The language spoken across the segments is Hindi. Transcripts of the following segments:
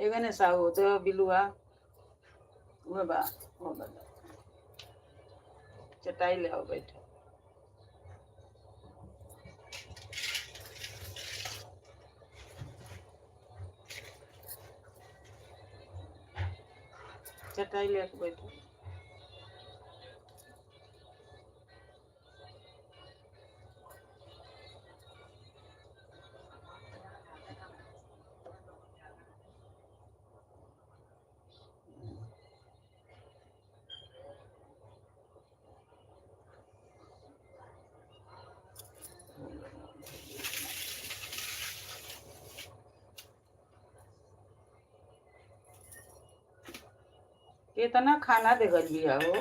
एगने साहू तो बिलुआ वो बा वो बा चटाई ले आओ बैठो। चटाई लेके बैठो। कितना खाना दे गई है वो।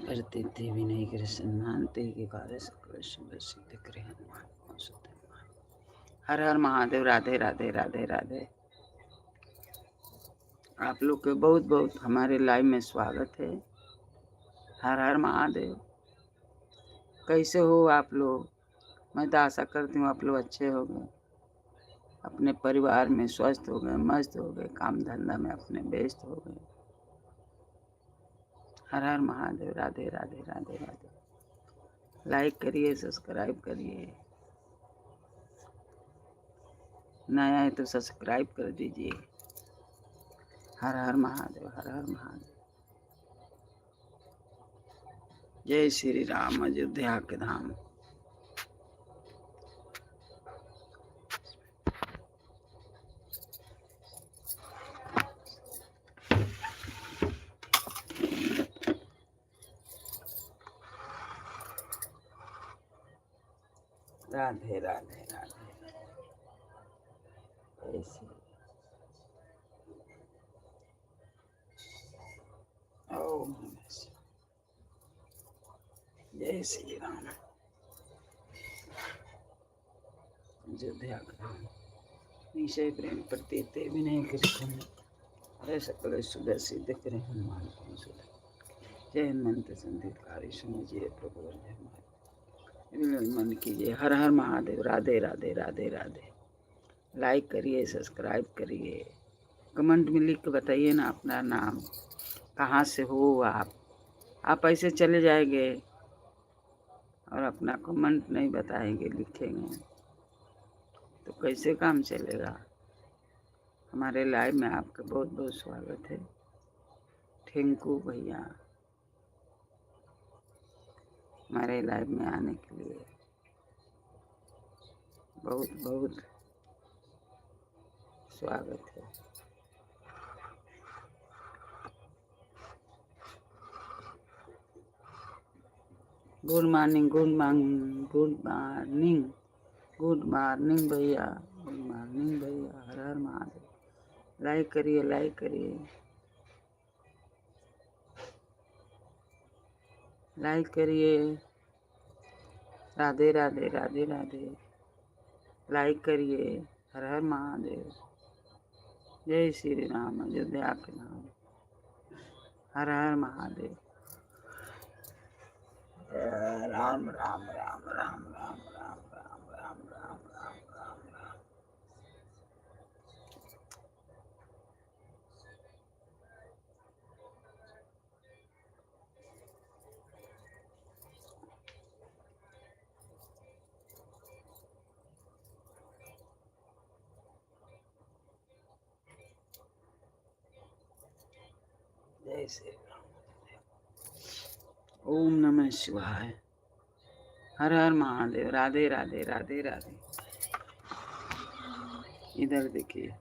प्रतीति विनय कृष्ण मानते के कार्य सकल शुभ सिद्ध करे हनुमान। हर हर महादेव। राधे राधे राधे राधे। आप लोग के बहुत बहुत हमारे लाइव में स्वागत है। हर हर महादेव। कैसे हो आप लोग? मैं तो आशा करती हूँ आप लोग अच्छे हो गए, अपने परिवार में स्वस्थ हो गए, मस्त हो गए, काम धंधा में अपने व्यस्त हो गए। हर हर महादेव। राधे राधे राधे राधे। लाइक करिए, सब्सक्राइब करिए। नया है तो सब्सक्राइब कर दीजिए। हर हर महादेव, हर हर महादेव। जय श्री राम, अयोध्या के धाम। राधे राधे राधे। ऐसे ओम नमः शिवाय। जय श्री राम, अयोध्या का धाम। निशय प्रेम प्रतीते विनय कृष्ण। अरे सकल सुध सिद्ध करे हनुमान सुध। जय हनुमंत संधिकारी सुनिए प्रभु जय मन कीजिए। हर हर महादेव। राधे राधे राधे राधे। लाइक करिए, सब्सक्राइब करिए। कमेंट में लिख के बताइए ना अपना नाम, कहाँ से हो आप ऐसे चले जाएंगे और अपना कमेंट नहीं बताएंगे, लिखेंगे तो कैसे काम चलेगा। हमारे लाइव में आपका बहुत बहुत स्वागत है। थैंक यू भैया हमारे लाइव में आने के लिए। बहुत बहुत स्वागत है। Good morning, good morning, good morning, good morning भैया, गुड मॉर्निंग भैया। हर हर महादेव। लाइक करिए, लाइक करिए, लाइक करिए। राधे राधे राधे राधे। लाइक करिए। हर हर महादेव। जय श्री राम, अयोध्या के नाम। हर हर महादेव। राम राम राम राम राम राम राम राम राम राम राम राम। जय श्री राम। ओम नमः शिवाय। हर हर महादेव। राधे राधे राधे राधे। इधर देखिए।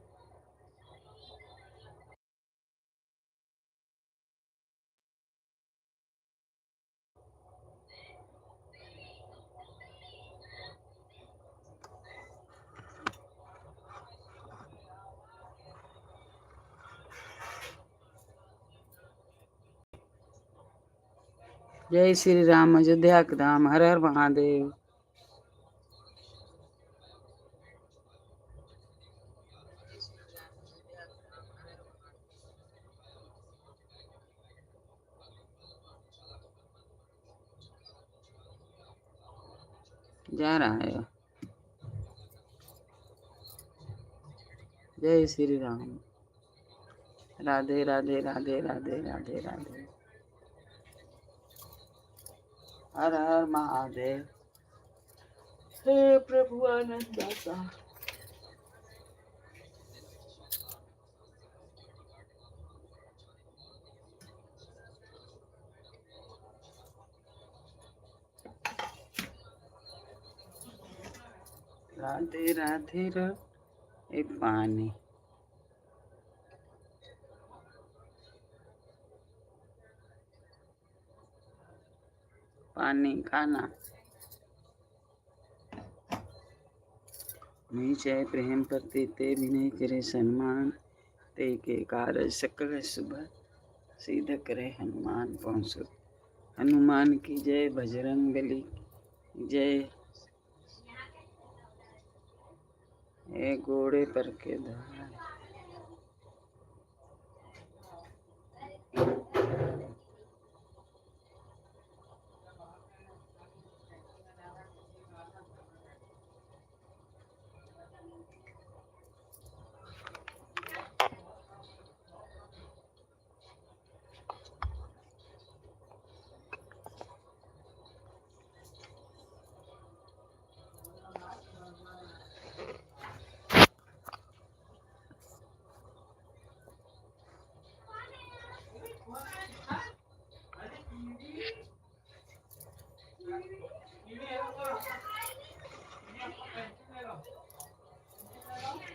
जय श्री राम, अयोध्या के धाम। हर हर महादेव। जा रहा है। जय श्री राम। राधे राधे राधे राधे राधे राधे। हर हर महादेव। हे प्रभु आनंद दाता। राधे राधे राधे। पानी पानी खाना। निश्चय प्रेम प्रति ते विनय करे सम्मान। ते के कार्य सकल शुभ सिद्ध करे हनुमान पहुँचो। हनुमान की जय, बजरंग बली की जय। ए घोड़े पर के धार।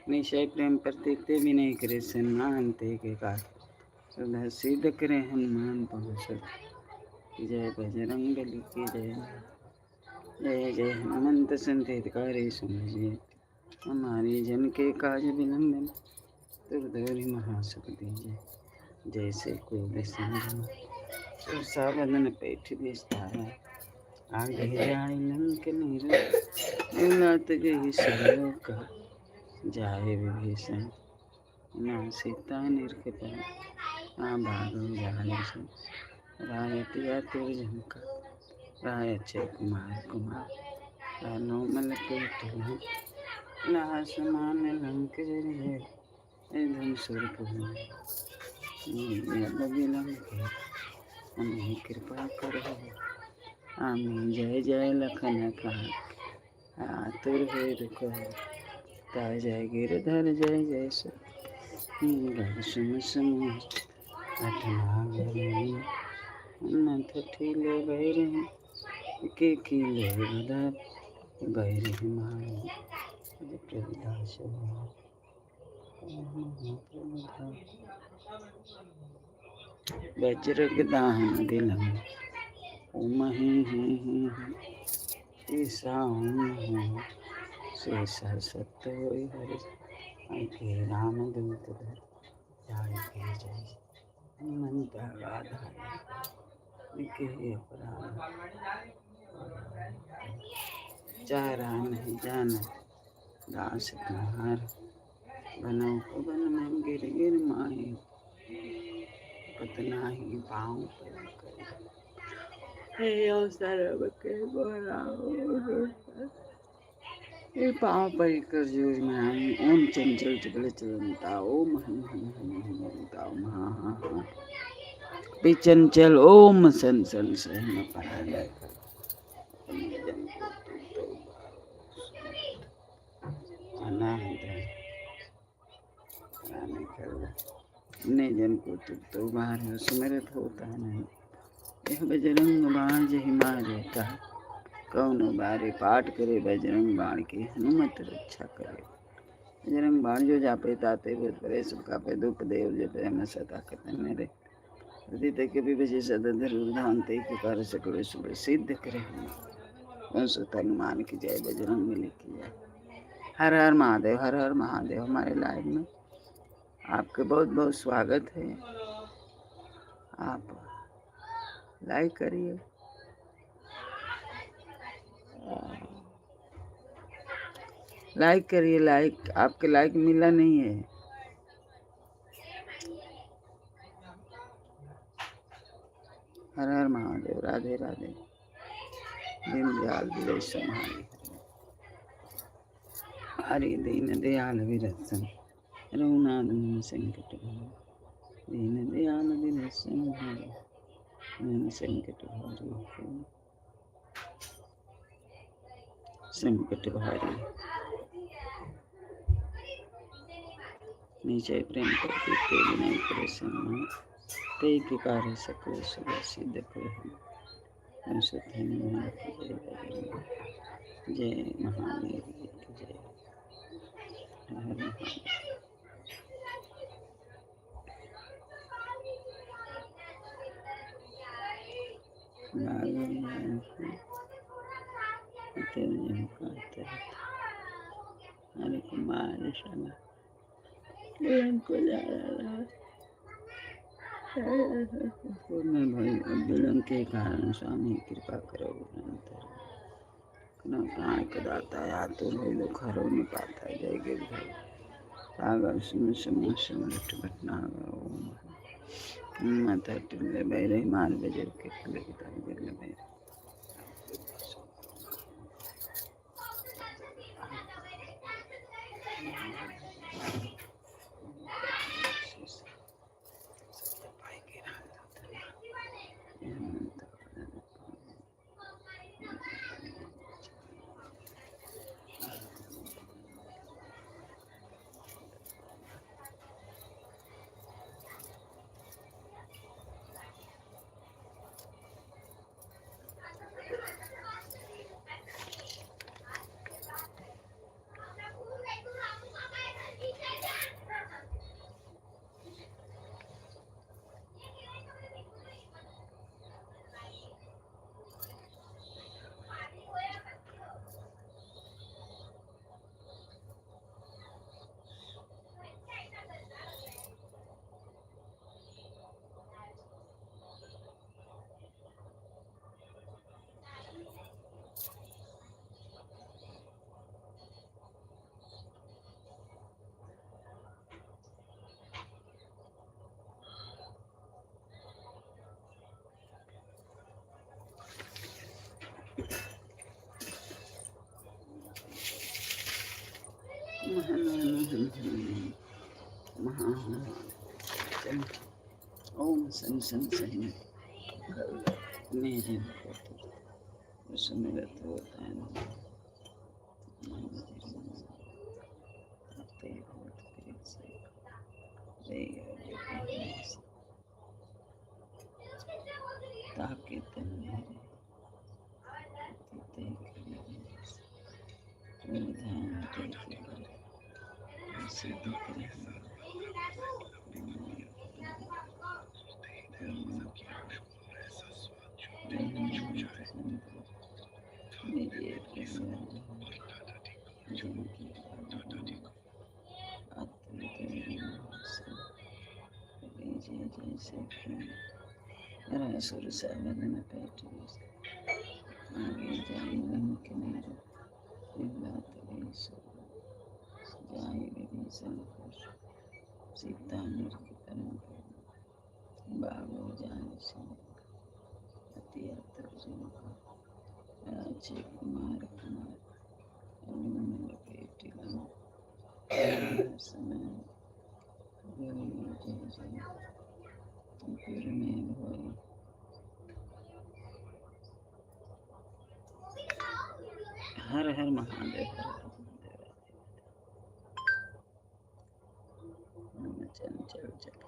निश्चय प्रेम प्रतीते विनय करे सम्मान ते के का सदा सिद्ध करे हनुमान पहुँच जय बजरंग बली की जय। जय जय हनुमंत संतेत कार्य समझिए हमारी जन के काज विलंबन तुम धोरी महासुख दीजिए। जैसे कोई सुरसा बदन पेठ विस्तारा आगे जाए लंक नीरत गई सलोक जाए विभीषण ना सीता निर्कपन ना भागो जाए रायत या तुरजनका राय अक्षय कुमार कुमार नोमल पेट ना समान लंक जरिए धन सुरप विलंक हमें कृपा करो आमीन। जय जय लखन कहा आतुर है रुको ताय जय गिरधर जय जय घर सुम सुम अठनागरी नथ ठीले बैरे के खिले बदर बैरे मारे प्रभुदास वज्र दाहन दिलम ओम ही ईसा शेषा सत्य हरि के राम दूत धर जाय के जय हनुमंत गाधा के अपराध चारा नहीं जाना दास तुम्हार बनो पवन में गिर गिर माही पतना ही पाँव पर ये पाँव पर कर जोर में आई ओम चंचल चपल चलता ओम हन हन हन हन ओम हाँ हाँ हाँ पिचंचल ओम सन सन सहन परालय कर जन को अनाहत रानी कर अपने जन को तो बाहर सुमिरत होता नहीं। यह बजरंग बाण जहि मार देता कौन बारे पाठ करे बजरंग बाण की हनुमत रक्षा करे। बजरंग बाण जो जापे ताते परे सुख कापे दुख देव जब में सदा कतन मेरे हृदय के विभजे सदधर उदान ते के कार्य सकल शुभ सिद्ध करे सुत हनुमान की जय बजरंग बली की जय। हर हर महादेव हर हर महादेव। हमारे लाइव में आपके बहुत बहुत स्वागत है। आप लाइक करिए लाइक करिए लाइक आपके लाइक मिला नहीं है। हर हर महादेव राधे राधे दीनदयाल विजय संहारी हरि दीन दयाल विरसन रघुनाथ मन संकट दीन दयाल विरय संहारी मन संकट भारी संकट भारी नीचे प्रेम करते ते विनय करे सम्मान ते के कार्य सकल शुभ सिद्ध करे जय महावीर की जय। हरे कुमार शना को जा रहा मैं भाई विलंब के कारण स्वामी कृपा करो प्राण के दाता या तो लो खरो नहीं पाता जय गिरधर सागर सुन सुन सुमट भटनागर ओम माता टिल्ले बैरे माल बजर के खले गिरले बैरे ओम सन सन सही मेरे सुमिरत होता है ताकि तुम मेरे सिद्ध करें सीता की तरह बाबू जान से अति अक्षय कुमार बेटी समय में हर हर महादेव चंचल चल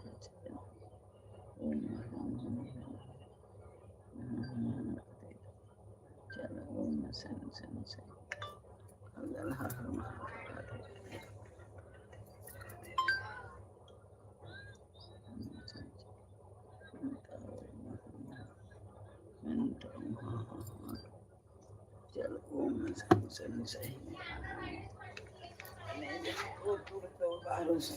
चलो ओम सन सन सन हर हर महादेव चलो ओम सन सन सही बाहरों से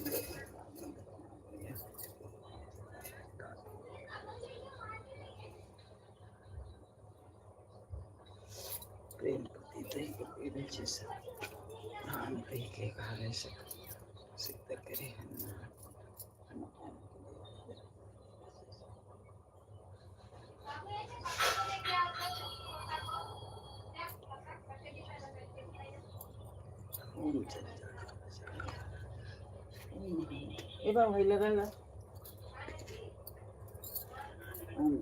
प्रेम प्रति नाम के कार्य से सिद्ध करे ये बात वही लगाएगा ओम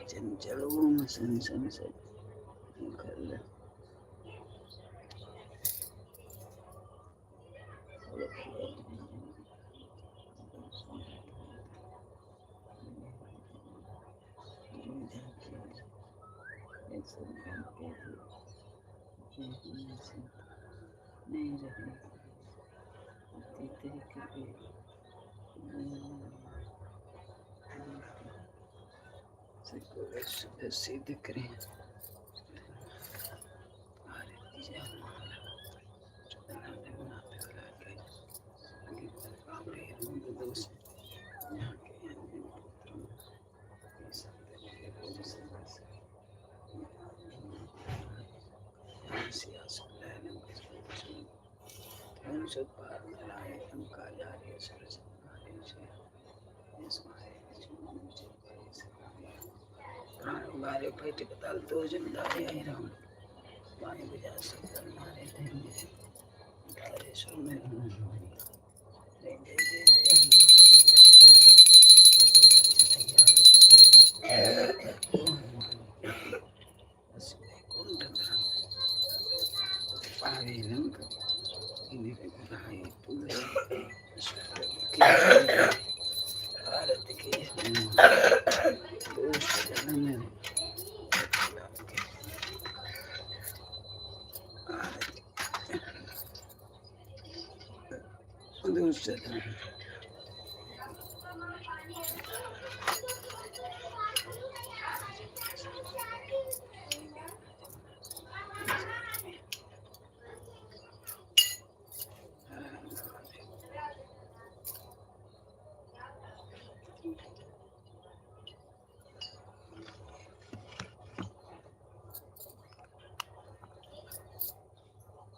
चंचल ओम सन सन सन कर ले नहीं रहे सिद्ध करें हमारे पेट बदल दो जिम्मेदारी आई रहूं पानी बुझा सकता हमारे तारे सुर में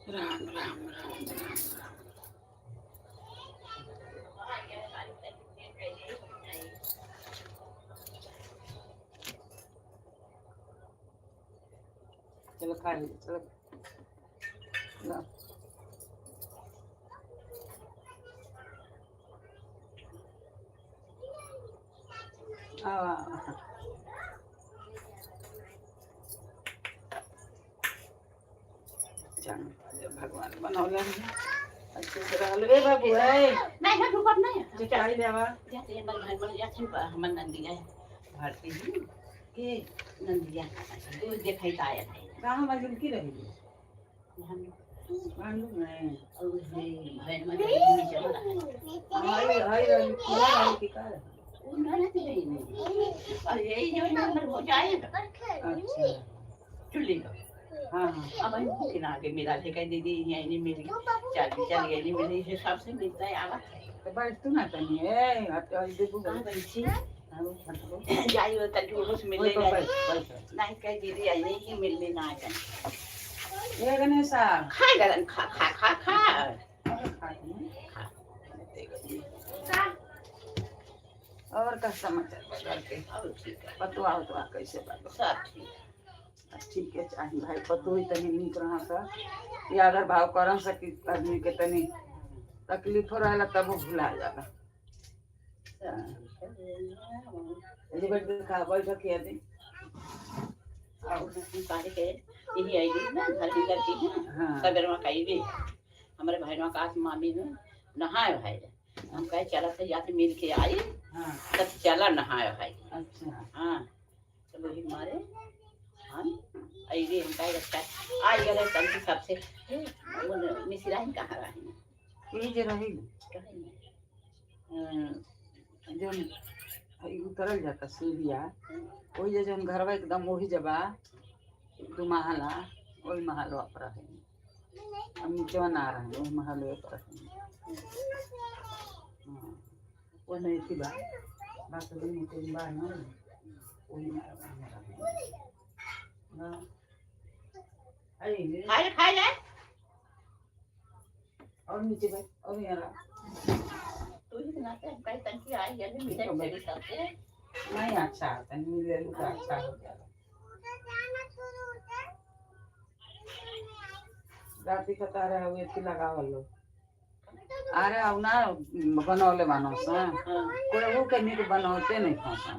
राम राम राम राम चलो खा चलो लो। भगवान बनौले अच्छे से रहल ए बाबू है नहीं है ऊपर नहीं जे काई देवा जाते हैं मन मन जाते हैं हमन नंदिया भारती जी के नंदिया दूर दिखाई आया है कहां मजन की रही हम मालूम नहीं और है भाई मन चला हाय रही की का उन्होंने नहीं और यही जो नंबर हो जाएगा अच्छा चुल्ली हाँ अब हम किनारे मेरा लेकर दीदी यहीं नहीं मिली चल गई नहीं मिली हिसाब से मिलता है आवा तो बैठ तू ना तनी ए हट देखो कहां बैठी जाई वो तक वो से मिलने नहीं कह दीदी आई नहीं कि मिलने ना आ जाए ये गणेशा खा गलन खा खा खा खा और का समाचार बदल के और ठीक है पतवा उतवा कैसे बात सब ठीक ठीक है चाहे भाई पतो ही तनी नीक रहा सा या अगर भाव करन सकी आदमी के तनी तकलीफ रहला तब वो भुला जाला ये बैठ के खा बैठ के दे और सारे के यही आई ना घर की लड़की है हां सवेरे में कही भी हमारे भाईवा का मामी ने नहाए भाई हम कहे चला से या से मिल के आई हां तब चला नहाए भाई अच्छा हां तो वही मारे हम आई रे हम कहे अच्छा आज गए तंती सबसे वो मिश्रा ही कहां रही ये जे रही जो हई उतरल जाता सूर्या कोई जे जन घरवा एकदम वही जबा दो महला वही महलवा पर है हम नीचे ना रहे वही महलवे पर है हां वो नहीं थी बा बात नहीं कोई बा ना वही ना आई खाए ले और नीचे भाई और यार तू ही ना कहीं तंती आई है मिले मेरे साथ नहीं अच्छा तन मिले लुका अच्छा हो गया राती का तारे हुए थी लगावल लो अरे अब ना बनौले मानो सा कोई वो के नहीं बनौते नहीं खासा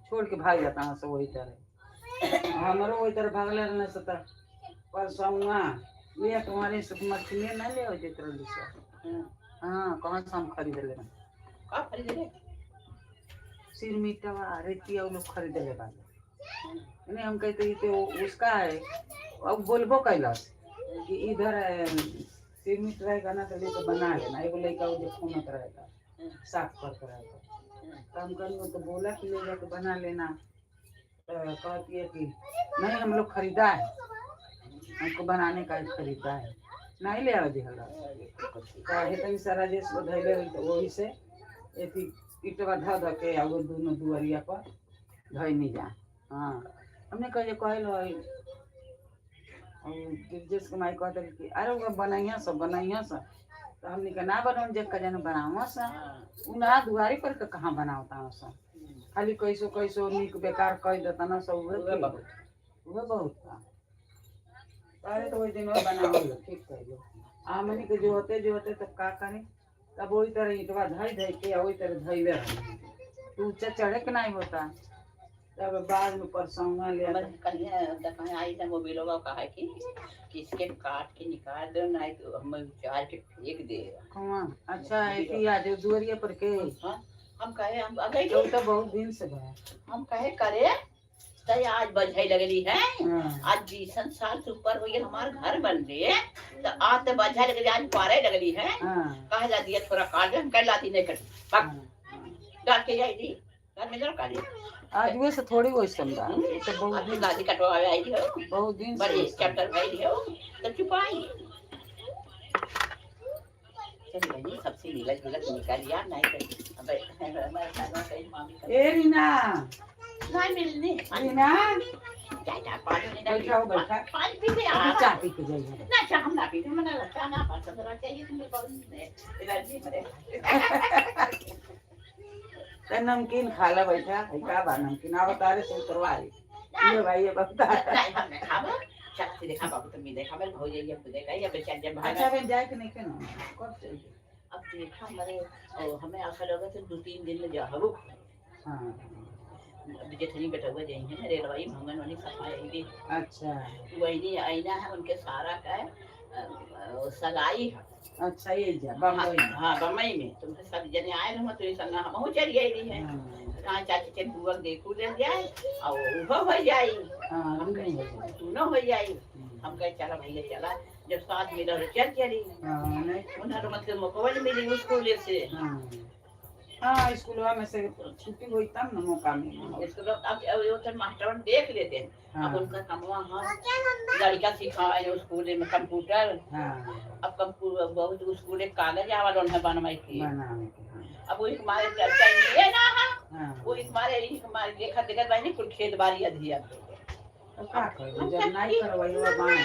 छोड़ के भाग जाता है सब वही तरह हमारो वही तरह भागले रहने से तो परसौआ ले तुम्हारे से मछली ना ले हो जितना दूसरा हाँ कहाँ से हम खरीद ले का खरीद ले सिर मीठा रेती और लोग खरीद ले वाले नहीं हम कहते थे वो उसका है अब बोलबो कैलाश कि इधर सिर मीठ रहेगा ना तो लेकर बना लेना एगो लड़का वो जो खूनत रहेगा साफ करके रहेगा काम करने तो बोला कि ले जाके बना लेना तो कहती है कि नहीं हम लोग खरीदा है हमको बनाने का खरीदा है नहीं ले आवे दिहला काहे तनी सारा जेस बधैले तो वही से एती इटवा ध ध के आगो दोनों दुआरिया पर धई नहीं जा हां हमने कहल और गिरजेश के माई कहते कि अरे वो बनाइया सब तो हमने का ना बनाओ जे का जन बनावा सा उ ना दुआरी पर के कहां बनावता सा खाली कैसो निक बेकार कह देता ना सब वो बहुत था अरे तो वही दिन में बनावल ठीक कर लो आमनी के जो होते तब का करे तब वही तरह इटवा धई के वही तरह धइले तू ऊंचा चढ़े के नहीं होता तब बाद में परसौंगा ले कन्या दकान आई था वो बिलोगा कहा कि किसके काट के निकाल दो नहीं तो हम चार के फेंक दे हां अच्छा है कि आज दुआरिया पर के हम कहे हम अगले तो बहुत दिन से बा हम कहे करे तो आज बधाई लगली है आज 20 साल से ऊपर हो गया हमारे घर बन रहे तो आज तो बधाई लगली आज पारे लगली है कहा जाती है थोड़ा काट दे हम कर लाती नहीं कर पक डाल के जाई दी घर में जरा काट आज वे से थोड़ी वो समझा तो बहुत दिन दादी कटवा आई थी बहुत दिन बड़ी चैप्टर भाई हो तो चुपाई चल गई सबसे मिलत निकाल लिया नहीं कर अब हमारे साथ कहीं मामी ए रीना नहीं मिलने रीना चाचा पानी नहीं बैठा बैठा पानी पी ले आ चाय पी के जाइए ना चाह हम ना पीते मना लगता ना पास तो चाहिए तुम्हें बहुत एलर्जी मरे ते नमकीन खा ला बैठा है का बा नमकीन आ बता रे से उतरवा ये भाई ये बता नहीं हम खाबो चल देखा बाबू तुम देखा मैं हो जाइए अब देखा या बेचारे जब अच्छा बहन जाए कि नहीं के ना कब चाहिए अब देखा हमारे हमें आशा लगा तो 2-3 दिन में जाओ हाँ अब जेठनी बेटा हुआ जाएंगे ना रेलवाई भंगन वाली सफाई की अच्छा वही आईना है उनके सारा का सगाई है अच्छा ये जा बम्बई में हाँ बम्बई में तुमसे सब जने आए रहो तो संग हम चल गई है कहाँ चाची के बुआ देखू ले जाए और वो हो जाई हम कहे तू न हो जाई हम कहे चला भैया चला जब साथ मिला तो चल चली उन्हें मतलब मोबाइल मिली स्कूल से हाँ स्कूल में से छुट्टी हुई तब ना मौका मिला स्कूल अब वो तो मास्टर देख लेते हैं अब उनका काम वहाँ लड़का सिखाए स्कूल में कंप्यूटर अब कंप्यूटर बहुत स्कूल एक कागज आवाल उन्हें बनवाई थी अब वो हमारे चाहिए ना वो हमारे देखा देखा भाई कुल खेत बाड़ी अधिया का करो जब नहीं करवाई वो बाण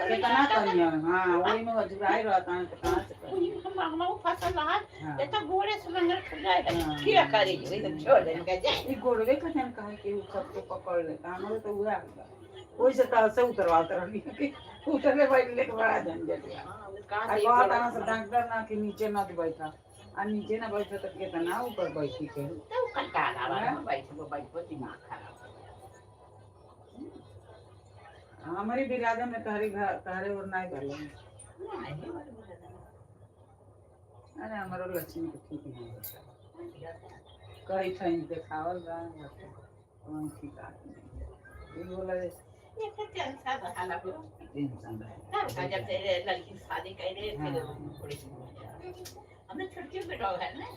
कितना करियो हां वही में वजुराई रहता है तो कहां से करियो हम फसल रहा ते तो गोरे से मंगल खुदाए क्या करे ये तो छोड़ दे के जाए ये गोरे का जन कहे कि सबको पकड़ ले हमारे तो हुआ वही से ताल से उतरवाते रही कि उतरले बैठ ले बड़ा झंझट है हां कहा था से डॉक्टर ना कि नीचे ना बैठा आ नीचे ना बैठा तो कितना ऊपर बैठी के तो कंटा ना बैठ दिमाग खराब हमारी बिरादर में तारे और नहीं डाले अरे हमारो लक्ष्मी तो ठीक नहीं कहीं ठाई के खावल रहा कौन की बात नहीं ये बोला ये तो टेंशन रहा ना टेंशन है जब से लड़की शादी कर रहे फिर थोड़ी हमने छुट्टी बेटा है ना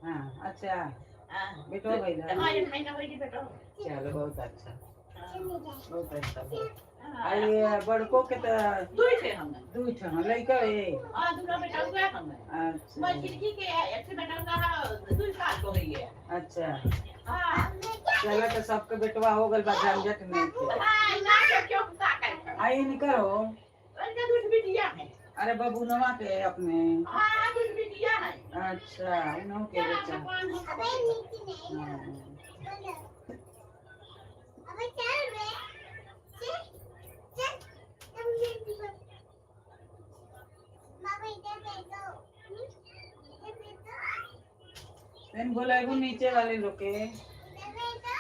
हाँ अच्छा हां बेटा भाई हां ये महीना होई बेटा चलो बहुत अच्छा आई बड़को के तो दुई थे हम लइका ए हां दूसरा बेटा हुआ हम अच्छा मैं खिड़की के एक से बेटा का 2 साल हो गई है अच्छा हां चलो तो सबके बेटवा हो गल बा झंझट नहीं हां ना क्यों का कर आई नहीं करो उनका दूध भी दिया है अरे बबूनवा के अपने हां दूध भी दिया है अच्छा उन्हों के बच्चा अबे चल रे चल बाबा इधर बैठो तन बोला वो नीचे वाले लोग के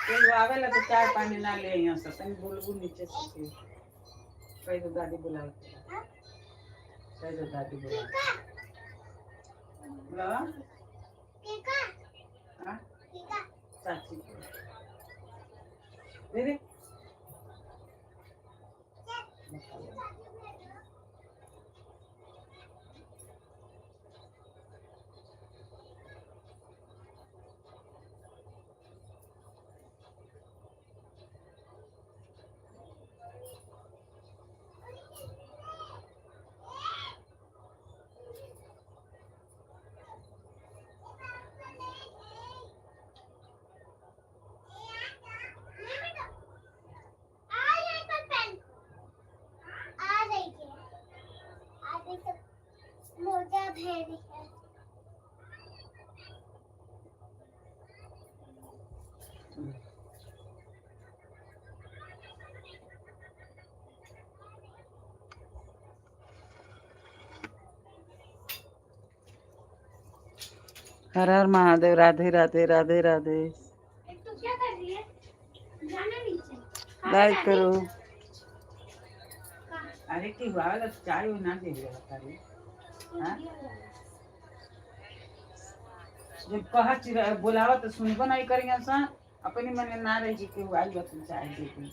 वो आवेला तो चाय पानी ना ले यहाँ से तन बोलबू नीचे से कई तो दादी बुलाए कई तो दादी बुलाए बुला टीका हाँ टीका चाची दीदी मोजा भेड़ी है हर हर महादेव राधे राधे राधे राधे तो क्या कर रही है जाना नीचे लाइक करो अरे की वाला चाय ना दे रहा तारी हां जब कहा चिरा बुलावा तो सुनबो नहीं करेंगे सा अपनी मन ना रही कि आई बस चाय दे दी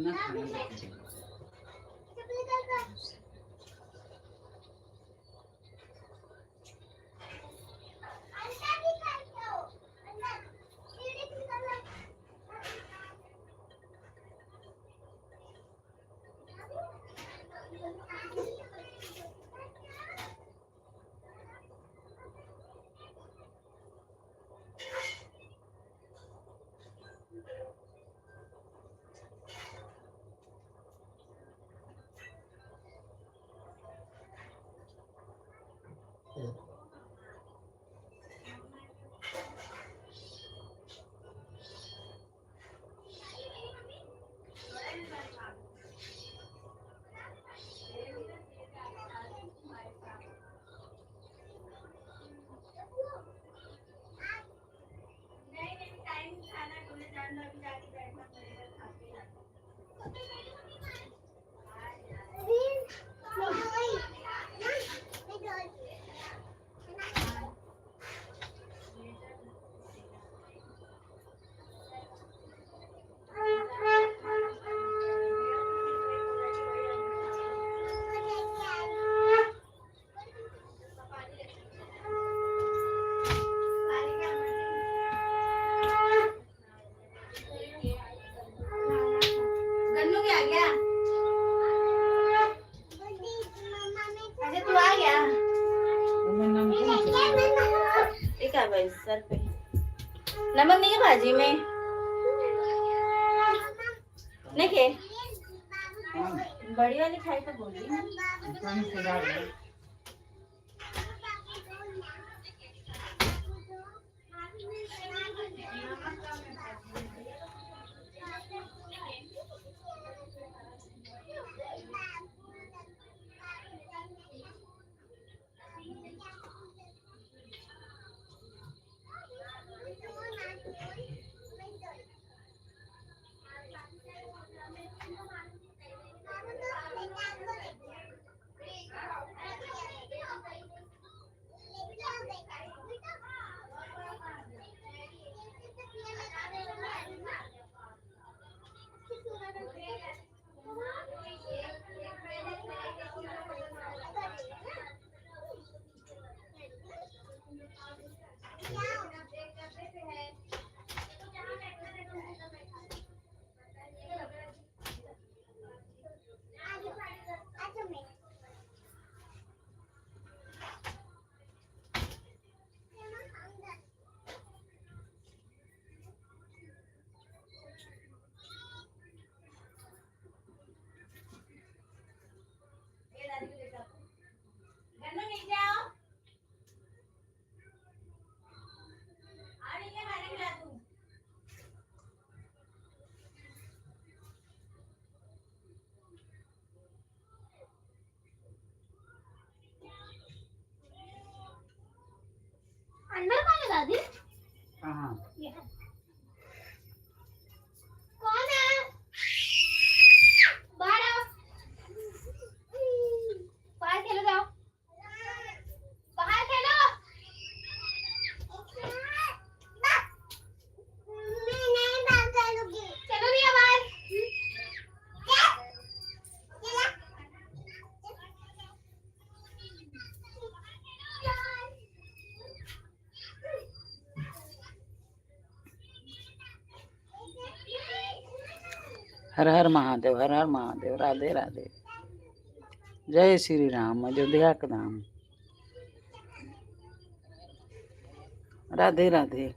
ना खाने लगते। गन्नू क्या आ गया? अच्छा तू आ गया? ठीक है भाई सर पे नमक नहीं है भाजी में नहीं के बड़ी वाली खाई तो बोली गन्नू नीचे आओ ये खाने खिला तू अंदर कौन है दादी? हाँ कौन है? बाहर आओ बाहर खेलो जाओ बाहर खेलो मैं नहीं बाहर खेलूंगी चलो नहीं बाहर हर हर महादेव, हर हर महादेव, राधे राधे, जय श्री राम, अयोध्या का धाम, राधे राधे।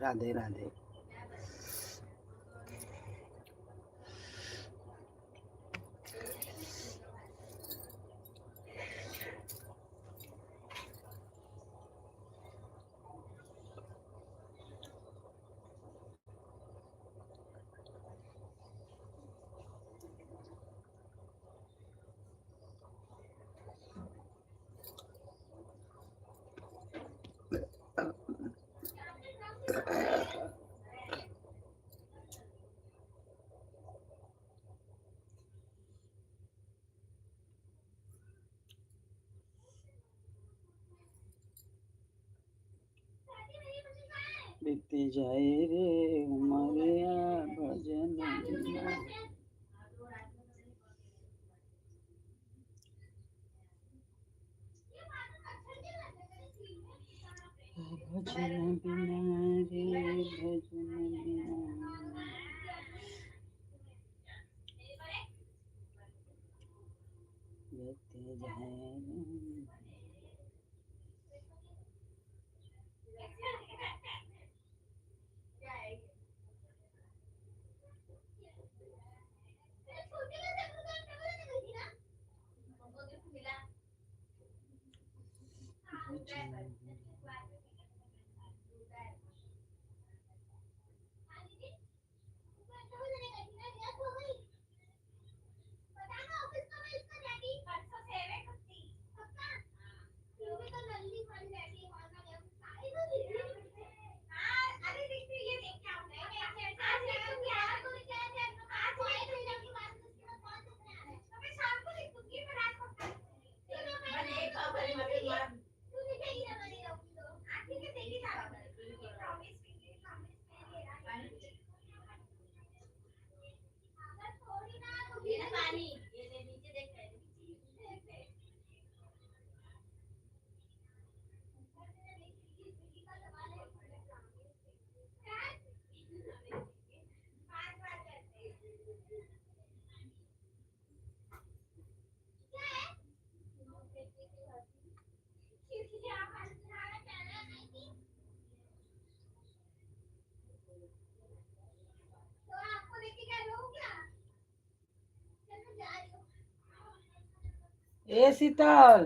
राधे राधे। बीती जाए रे उमरिया भजन बिना, भजन बिना रे भजन बिना, बीती जाए रे। ए शीतल,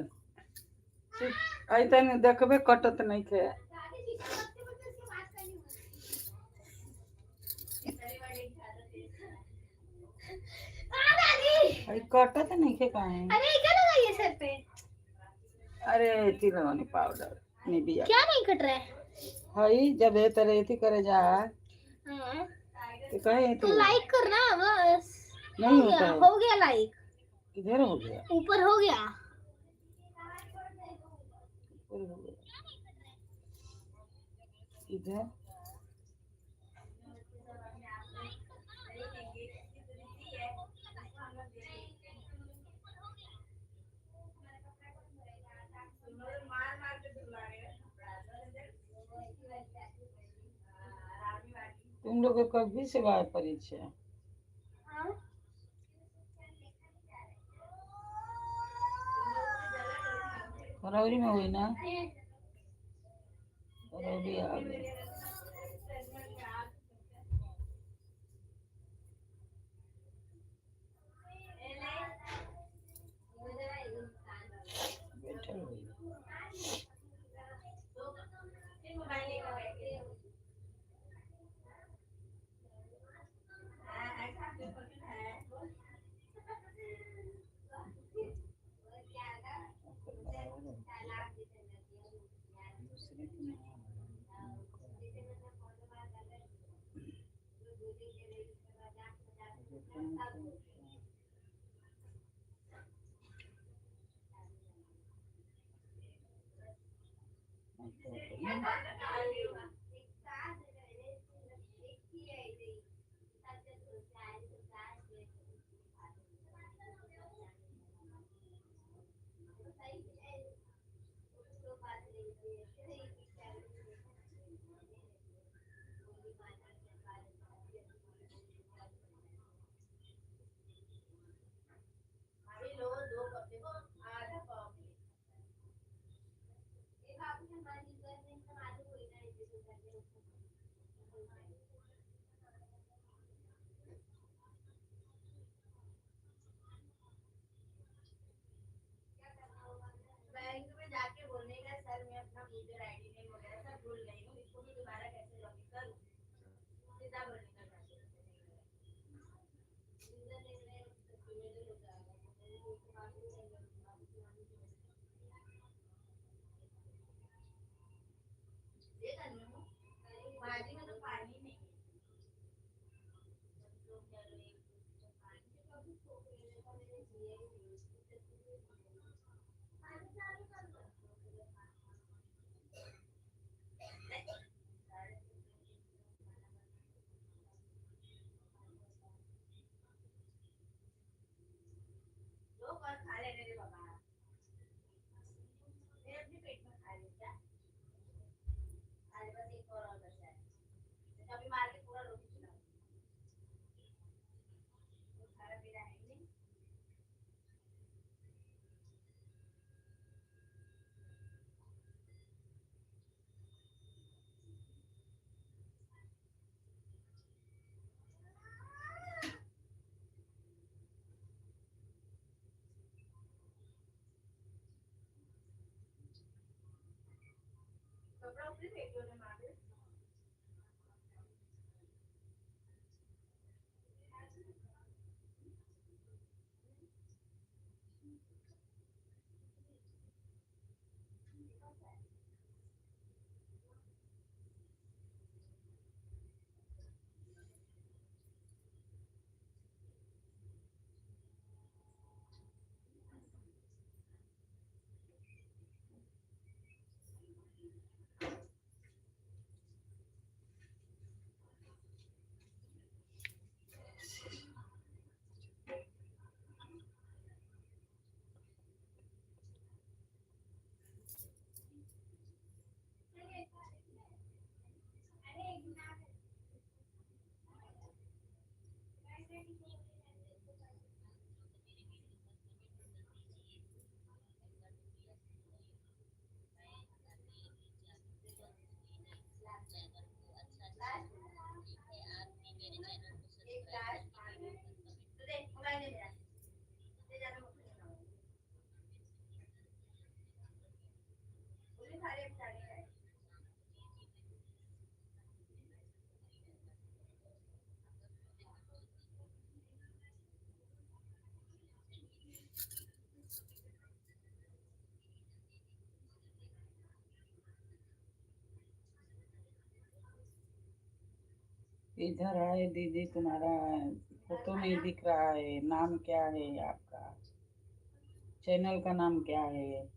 आई तने देखबे कटत नहीं थे। अरे कटत नहीं थे काहे? अरे क्या लगाइए सर पे? अरे एथी लगानी पाउडर निबिया। क्या नहीं कट रहा है? हई जब ए तरह एथी करे जा हाँ। तो कहे तो लाइक करना बस। नहीं होता है। हो गया लाइक। किधर हो गया? ऊपर हो गया। ऊपर हो गया इधर। तुम लोग को कभी से बाहर परीक्षा? फरवरी में हुई ना? फरवरी आ गई। बैठल हुई। बैंक में जाके बोलने का सर मैं अपना यूजर आईडी नेम वगैरह सब भूल गई हूँ, इसको भी दोबारा कैसे लॉगिन करूँ, सीधा बोलने का यूजर नेम में यूजर हो जाएगा ये करना हूँ बाजी में तो पानी नहीं दो बार खा लेने दे बाबा, मैं अपने पेट में खा लूँ क्या, आज बस एक और बचा है, कभी मार के पूरा रोटी खिलाऊं, तो खाना पीना है नहीं। कपड़ा ऊपर फेंक दो ना मार दे। एक ग्लास पानी तो दे मोबाइल दे मेरा, दे ज्यादा मत खाना, बोले सारे खाने का है। इधर है दीदी, तुम्हारा फोटो नहीं दिख रहा है। नाम क्या है आपका? चैनल का नाम क्या है?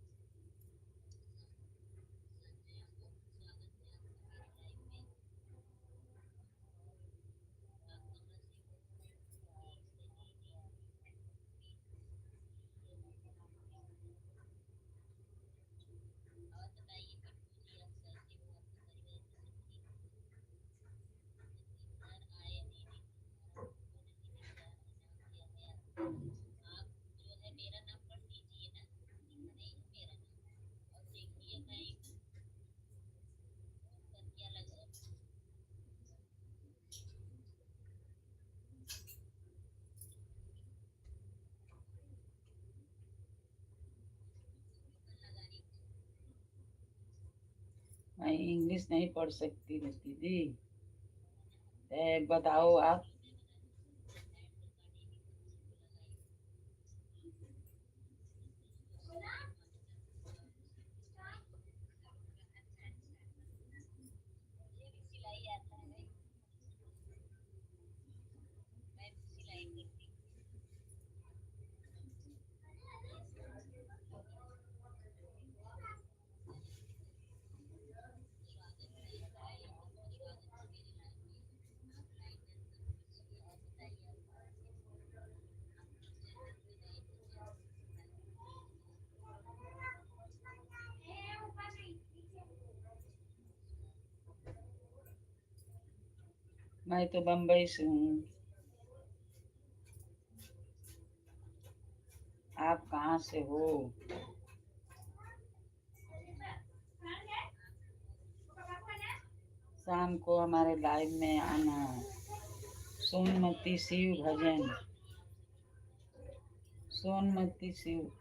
मैं इंग्लिश नहीं पढ़ सकती दीदी, बताओ आप। मैं तो बम्बई से हूँ। आप कहाँ से हो? शाम को हमारे लाइव में आना। सोनमती शिव भजन, सोनमती शिव।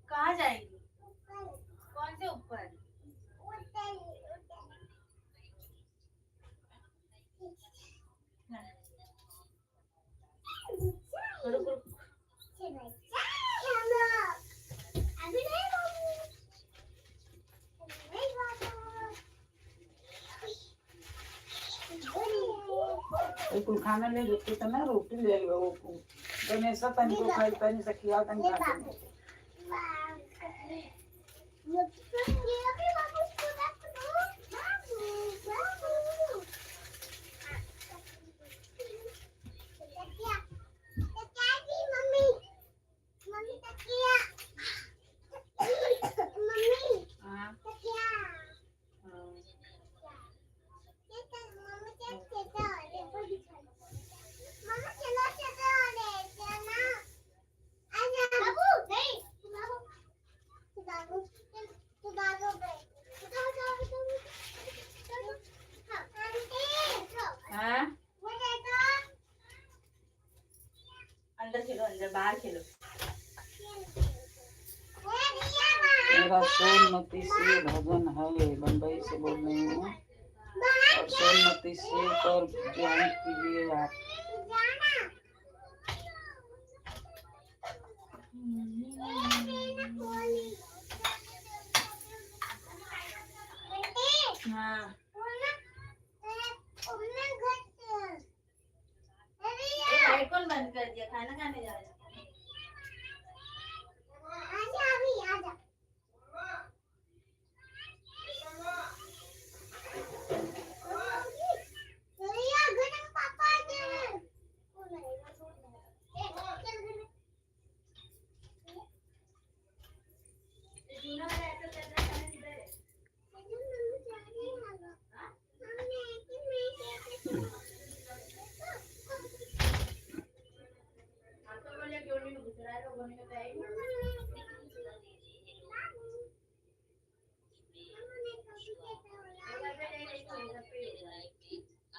कहाँ जाएंगे? कौन से ऊपर? कुल खाना ले लेते तो ना रोटी ले लो। गणेश तन को खाई तन से खिया तन खा। अंदर खेलो, अंदर बाहर खेलो। मेरा सोनमती शिव भजन है, बम्बई से बोल रही हूँ। और सोनमती शिव पर ज्वाइन कीजिए आप। हाँ लाइट कौन बंद कर दिया? खाना खाने जा रहे हैं।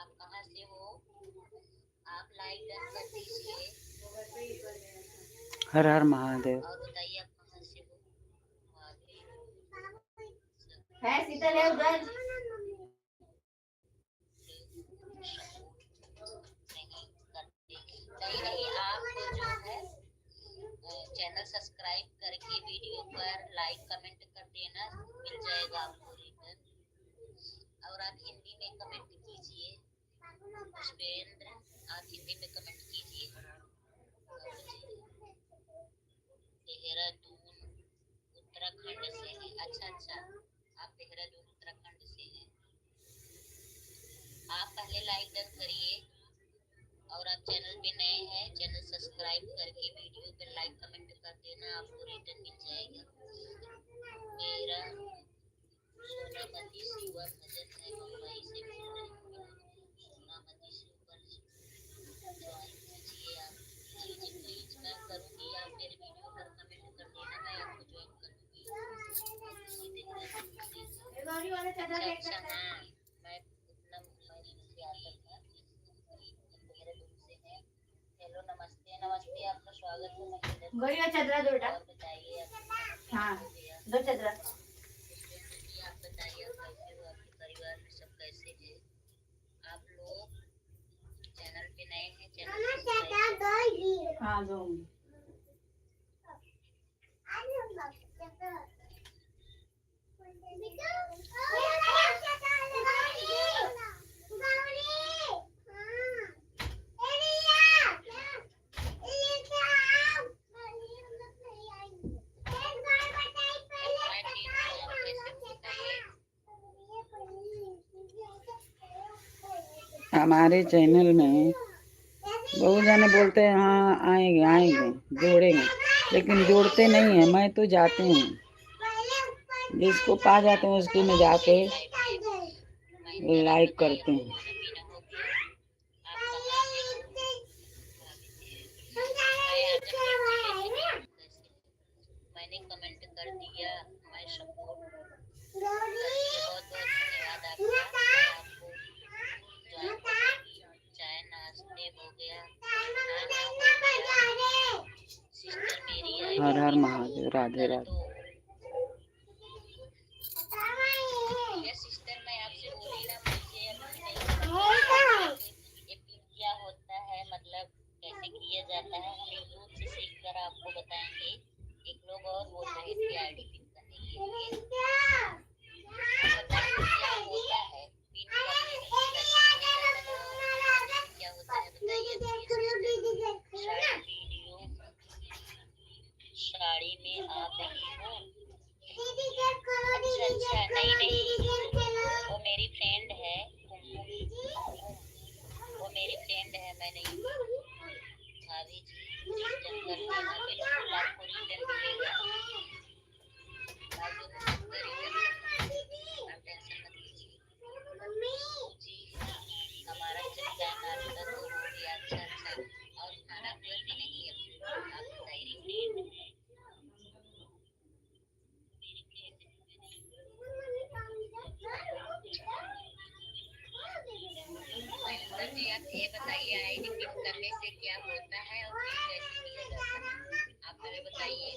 आप कहाँ से हो? आप लाइव डन कर दीजिए हर हर महादेव। और बताइए आप कहाँ से हो? है शीतल है उधर। नहीं आप जो है चैनल सब्सक्राइब करके वीडियो पर लाइक कमेंट कर देना, मिल जाएगा आपको रिटर्न। और आप हिंदी में कमेंट कीजिए। पुष्पेंद्र आप हिंदी में कमेंट कीजिए। देहरादून उत्तराखंड से है। अच्छा आप देहरादून उत्तराखंड से हैं। आप पहले लाइक डन करिए और आप चैनल पे नए हैं, चैनल सब्सक्राइब करके वीडियो पे लाइक कमेंट कर देना, आपको रिटर्न मिल जाएगा। मेरा सोनामती शिव भजन है, मुंबई से बोल रही हूँ। सोनामती शिव पर ज्वाइन कीजिए आप। जी प्लीज मैं करूँगी, आप मेरे वीडियो पर कमेंट कर देना, मैं आपको ज्वाइन करूँगी। अच्छा हाँ मैं उतना मुंबई से आता था। देहरादून से है। हेलो नमस्ते आपका स्वागत है महेंद्र। गोरिया चदरा दो बेटा। और बताइए हाँ दो चदरा। आप बताइए आप कैसे हो, आपके परिवार में सब कैसे हैं? आप लोग चैनल पे नए हैं, चैनल हाँ दो। हमारे चैनल में बहुत जाने बोलते हैं हाँ आएंगे जोड़ेंगे, लेकिन जोड़ते नहीं हैं। मैं तो जाते हैं, जिसको पा जाते हैं उसकी में जाके लाइक करते हैं। कमेंट कर दिया, मैं सपोर्ट बहुत बहुत धन्यवाद आपका। आपको ज्वाइन करूंगी, चाय नाश्ते हो गया, खाना हो गया। सिस्टर मेरी आई हर हर महादेव, राधे राधे। सिस्टर मैं आपसे बोली ना, मुझे अभी नहीं ये पिन क्या होता है, मतलब कैसे किया जाता है, हम यूट्यूब से सीख कर आपको बताएंगे। एक लोग और बोल रहे थे आईडी पिन करने के लिए, बताइए क्या होता है पिन करने के लिए, क्या होता है बताइए। वीडियो साड़ी में आप ही हो? अच्छा अच्छा, नहीं नहीं, वो मेरी फ्रेंड है, वो मेरी फ्रेंड है, मैं नहीं हूँ। भाभी जी रिटर्न कर देना, बिल्कुल आपको रिटर्न मिलेगा। आप टेंशन मत लीजिए जी। हमारा चाय नाश्ता तो हो गया, अच्छा अच्छा, और खाना हुआ कि नहीं अभी? आप बताइए फ्रेंड है, मयूर जी आप ये बताइए आईडी पिन करने से क्या होता है और पिन कैसे किया जाता है, आप हमें बताइए।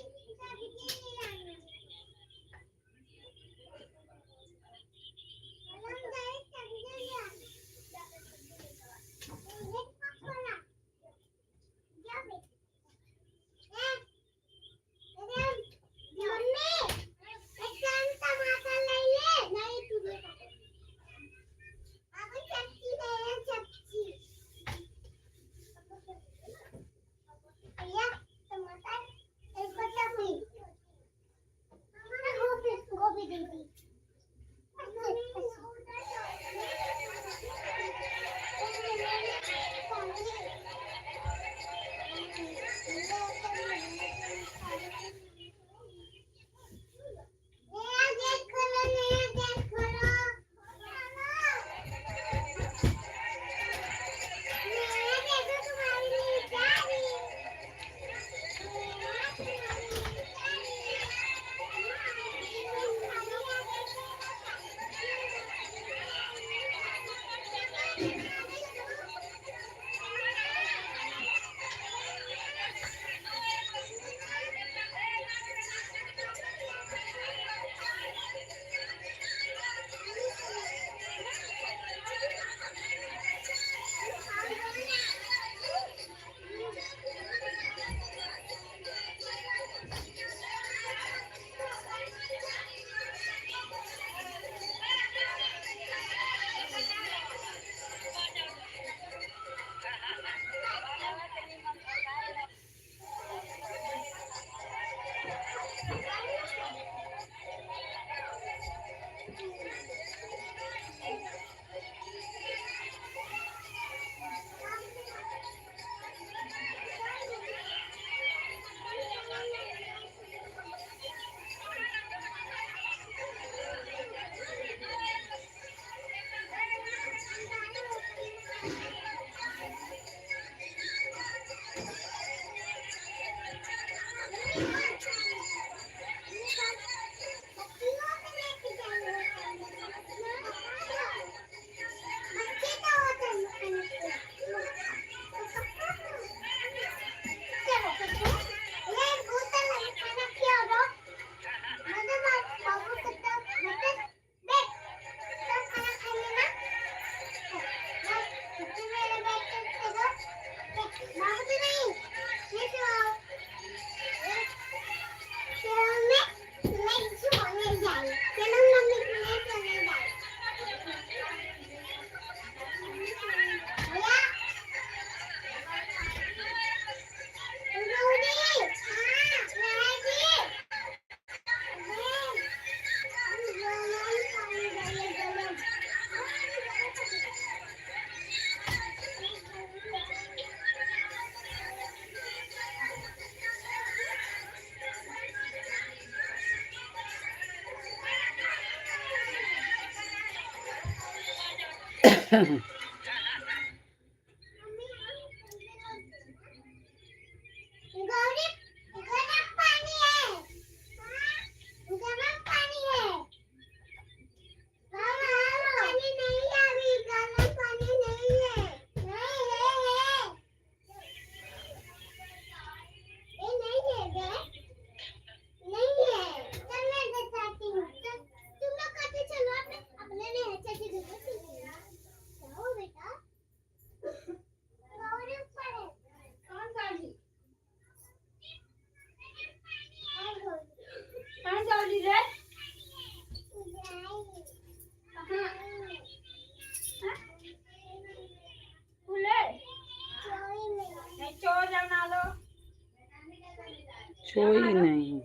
छोई नहीं।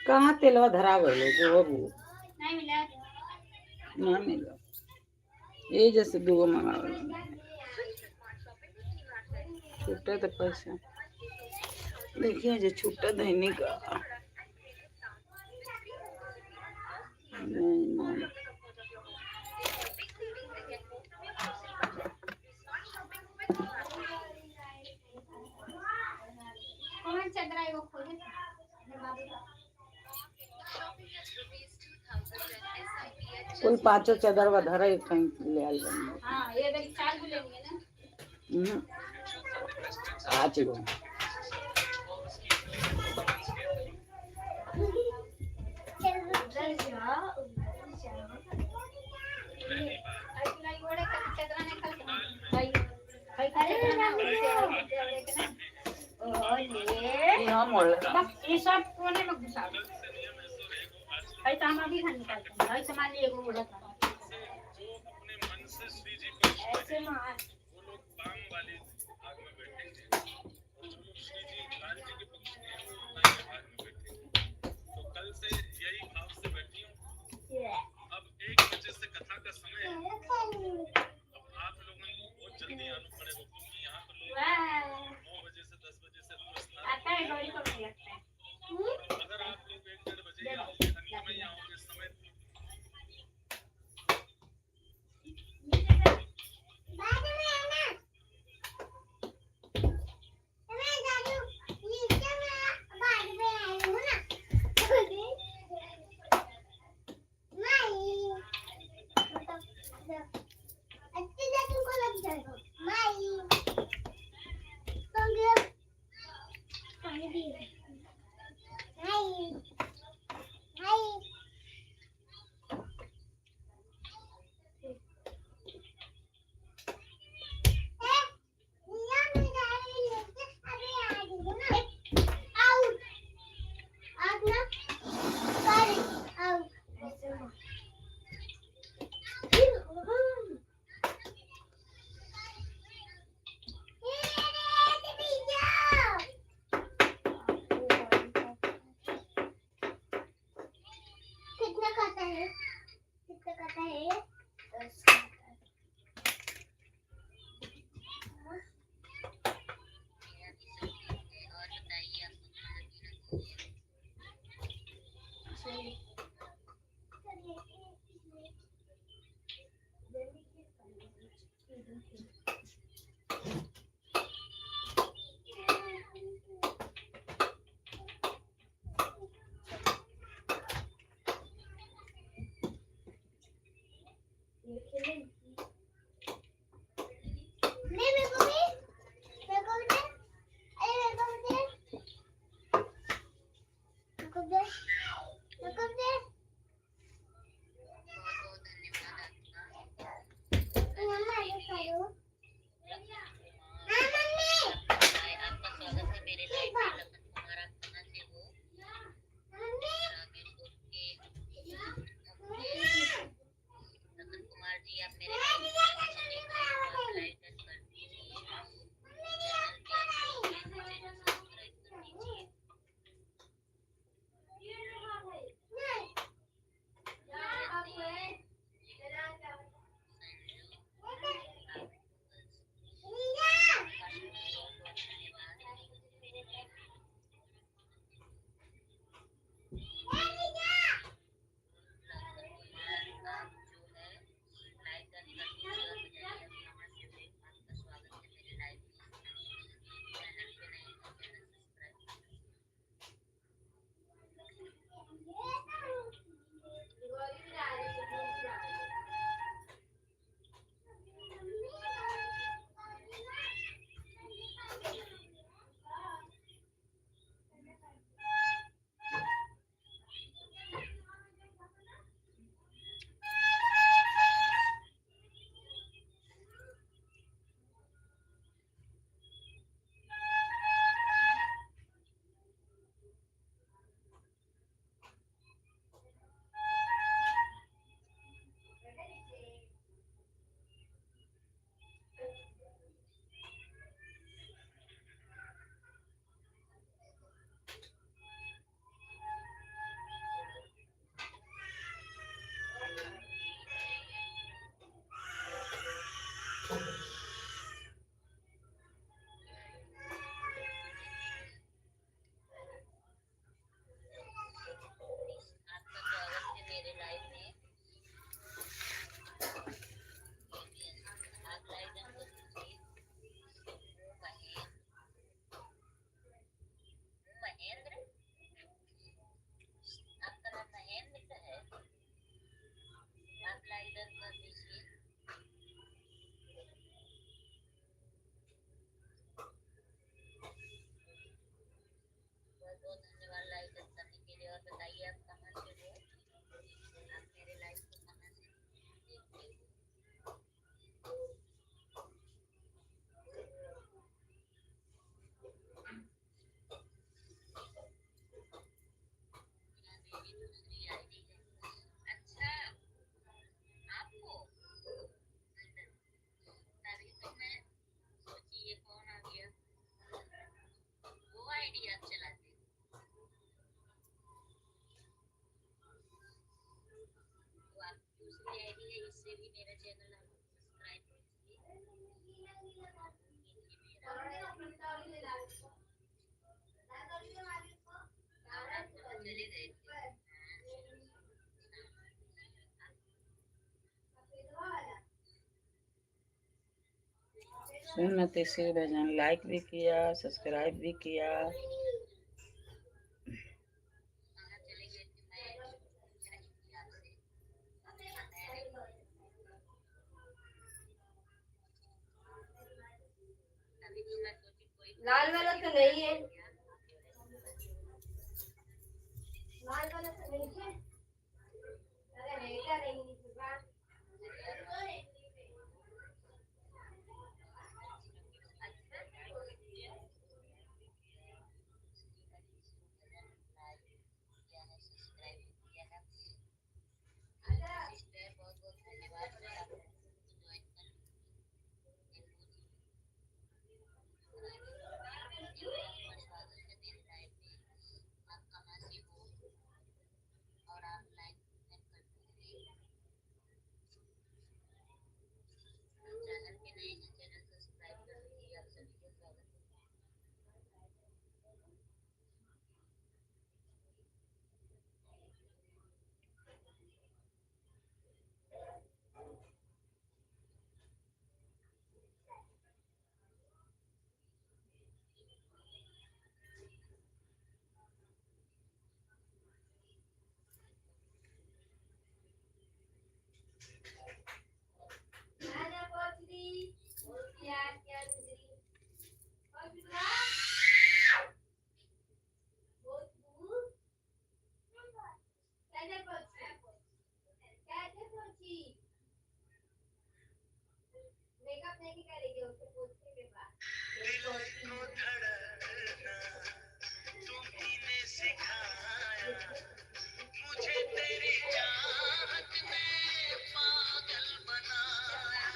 कहाँ तेलवा धरा गए जो वो भी नहीं मिला ना मिला। ये जैसे दूगो मंगा छुट्टा तो पैसा देखिए जो छुट्टा देने का नहीं। कौन चदरा है वो खोजे कुल पांचों चादर वा धरा एक कहीं ले आल बनी। हाँ ये देखिए 4 भी लेंगे ना पाँच गो यहाँ मोड़ ये सब कोने में घुसा दो। ऐसा हम अभी खाने निकालते हैं। ऐसे मान लिए एगो उड़त है। ऐसे मार आता है गौरी को भी लगता है। बहुत धन्यवाद लाइक करने के लिए। और बताइए आप कहाँ से हो, आप मेरे लाइव को कहाँ से देखते हो। यहाँ मेरी दूसरी आईडी है। अच्छा, आपको तभी तो मैं सोची ये कौन आ गया। वो आईडी आप चलाते हो, तो आप दूसरी आईडी है, इससे भी मेरा चैनल आप सब्सक्राइब कीजिए। और आप वहाँ चले गए थे। सुनते से भजन लाइक भी किया, सब्सक्राइब भी किया। कहाँ चले गए थे, मैं पूछ रही थी आपसे। अभी तो मैं सोची कोई लाल वाला तो नहीं है, लाल वाला तो नहीं है। अरे बेटा नहीं निकला। सिस्टर बहुत बहुत धन्यवाद सर, आप ज्वाइन कर आपका स्वागत है मेरे लाइव में। आप कहाँ से हो और आप लाइक करते रहिए। चैनल पे नए हैं, चैनल सब्सक्राइब कर लीजिए। आप सभी का स्वागत है। आजा पहुंची क्या क्या गुजरी और बिना बहुत दूर कैसे पहुंची मेकअप नहीं करेगी उसको पूछने के बाद दिल को धड़कना तुमने सिखाया मुझे तेरी चाहत ने पागल बनाया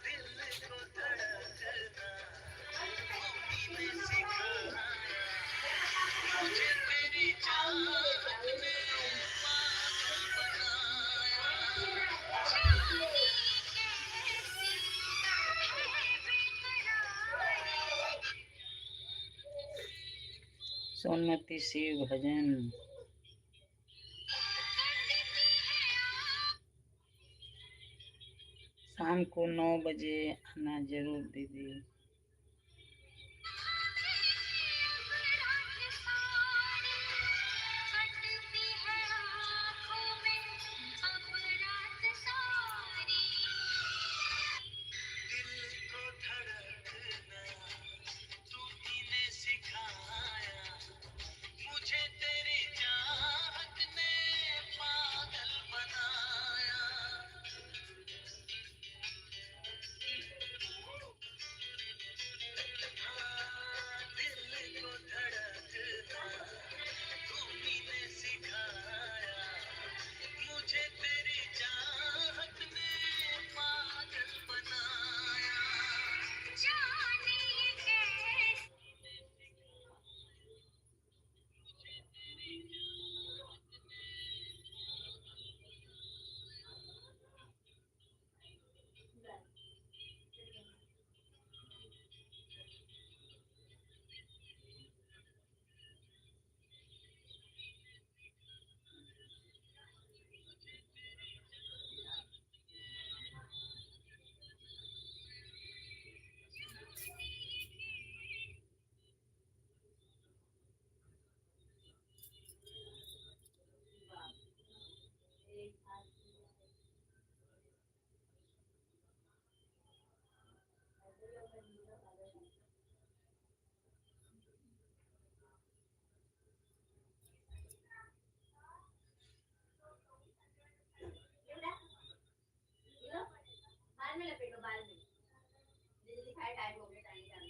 दिल को धड़कना तुमने सिखाया मुझे तेरी चाहत ने पागल बनाया सोनमती शिव भजन शाम को 9 बजे आना जरूर दीदी। दिल को धड़कना तुमने सिखाया मुझे तेरी चाहत ने पागल बनाया टाइम हो गया टाइम जान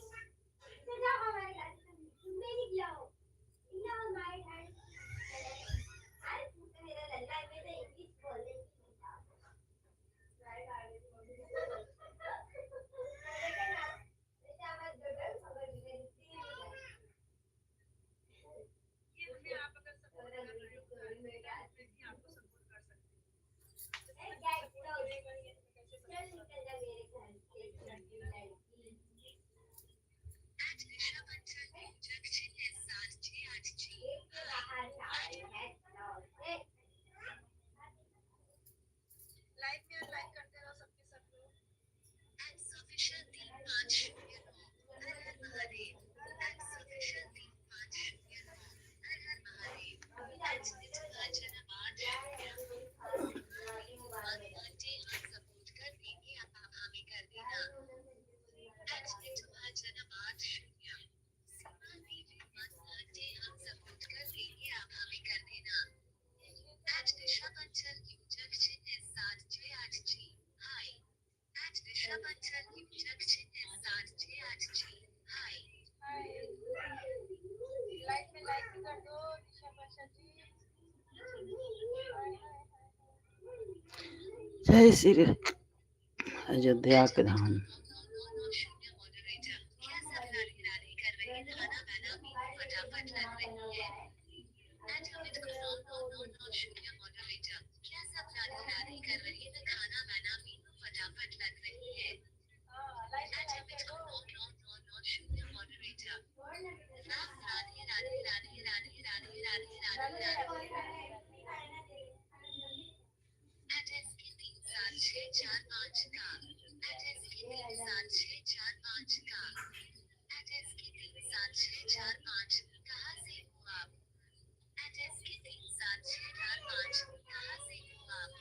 दो धन्यवाद शून्य सीमा दीजिए मत हटे हम सपोर्ट कर देंगे आप हमें कर देना दिशा पंचल यूजक चिन्ह 768G हाय दिशा पंचल यूजक चिन्ह 768G हाय लाइक में लाइक कर दो दिशा पंचल जी जय श्री अयोध्या के धाम। शून्य मॉडरेटर क्या सब राधे कर रहे खाना बना भी फटाफट लग रही है अमित को शून्य मॉडरेटर क्या सब राधे कर रही है खाना बना भी फटाफट लग रही है अमित को शून्य मॉडरेटर राधे राधे राधे राधे राधे राधे राधे राधे एड्रेस के 37645 का एड्रेस के 37645 का एड्रेस के 37645 कहाँ से हो आप एड्रेस के 37645 कहाँ से हो आप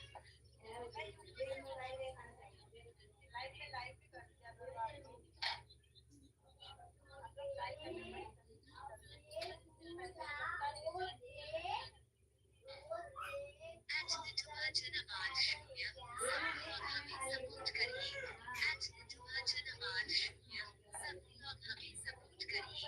धन्यवाद शून्य सभी लोग हमें सपोर्ट करिए धन्यवाद शून्य सभी लोग हमें सपोर्ट करिए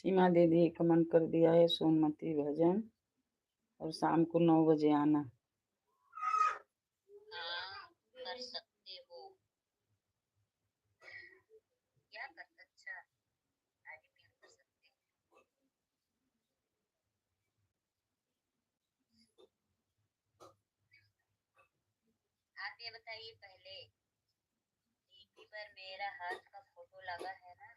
सीमा दीदी कमेंट कर दिया है सोनमती भजन, और शाम को 9 बजे आना। हाँ कर सकते हो। क्या कर अच्छा आगे भी हम कर सकते हैं। आप ये बताइए पहले डीपी पर मेरा हाथ का फोटो लगा है ना?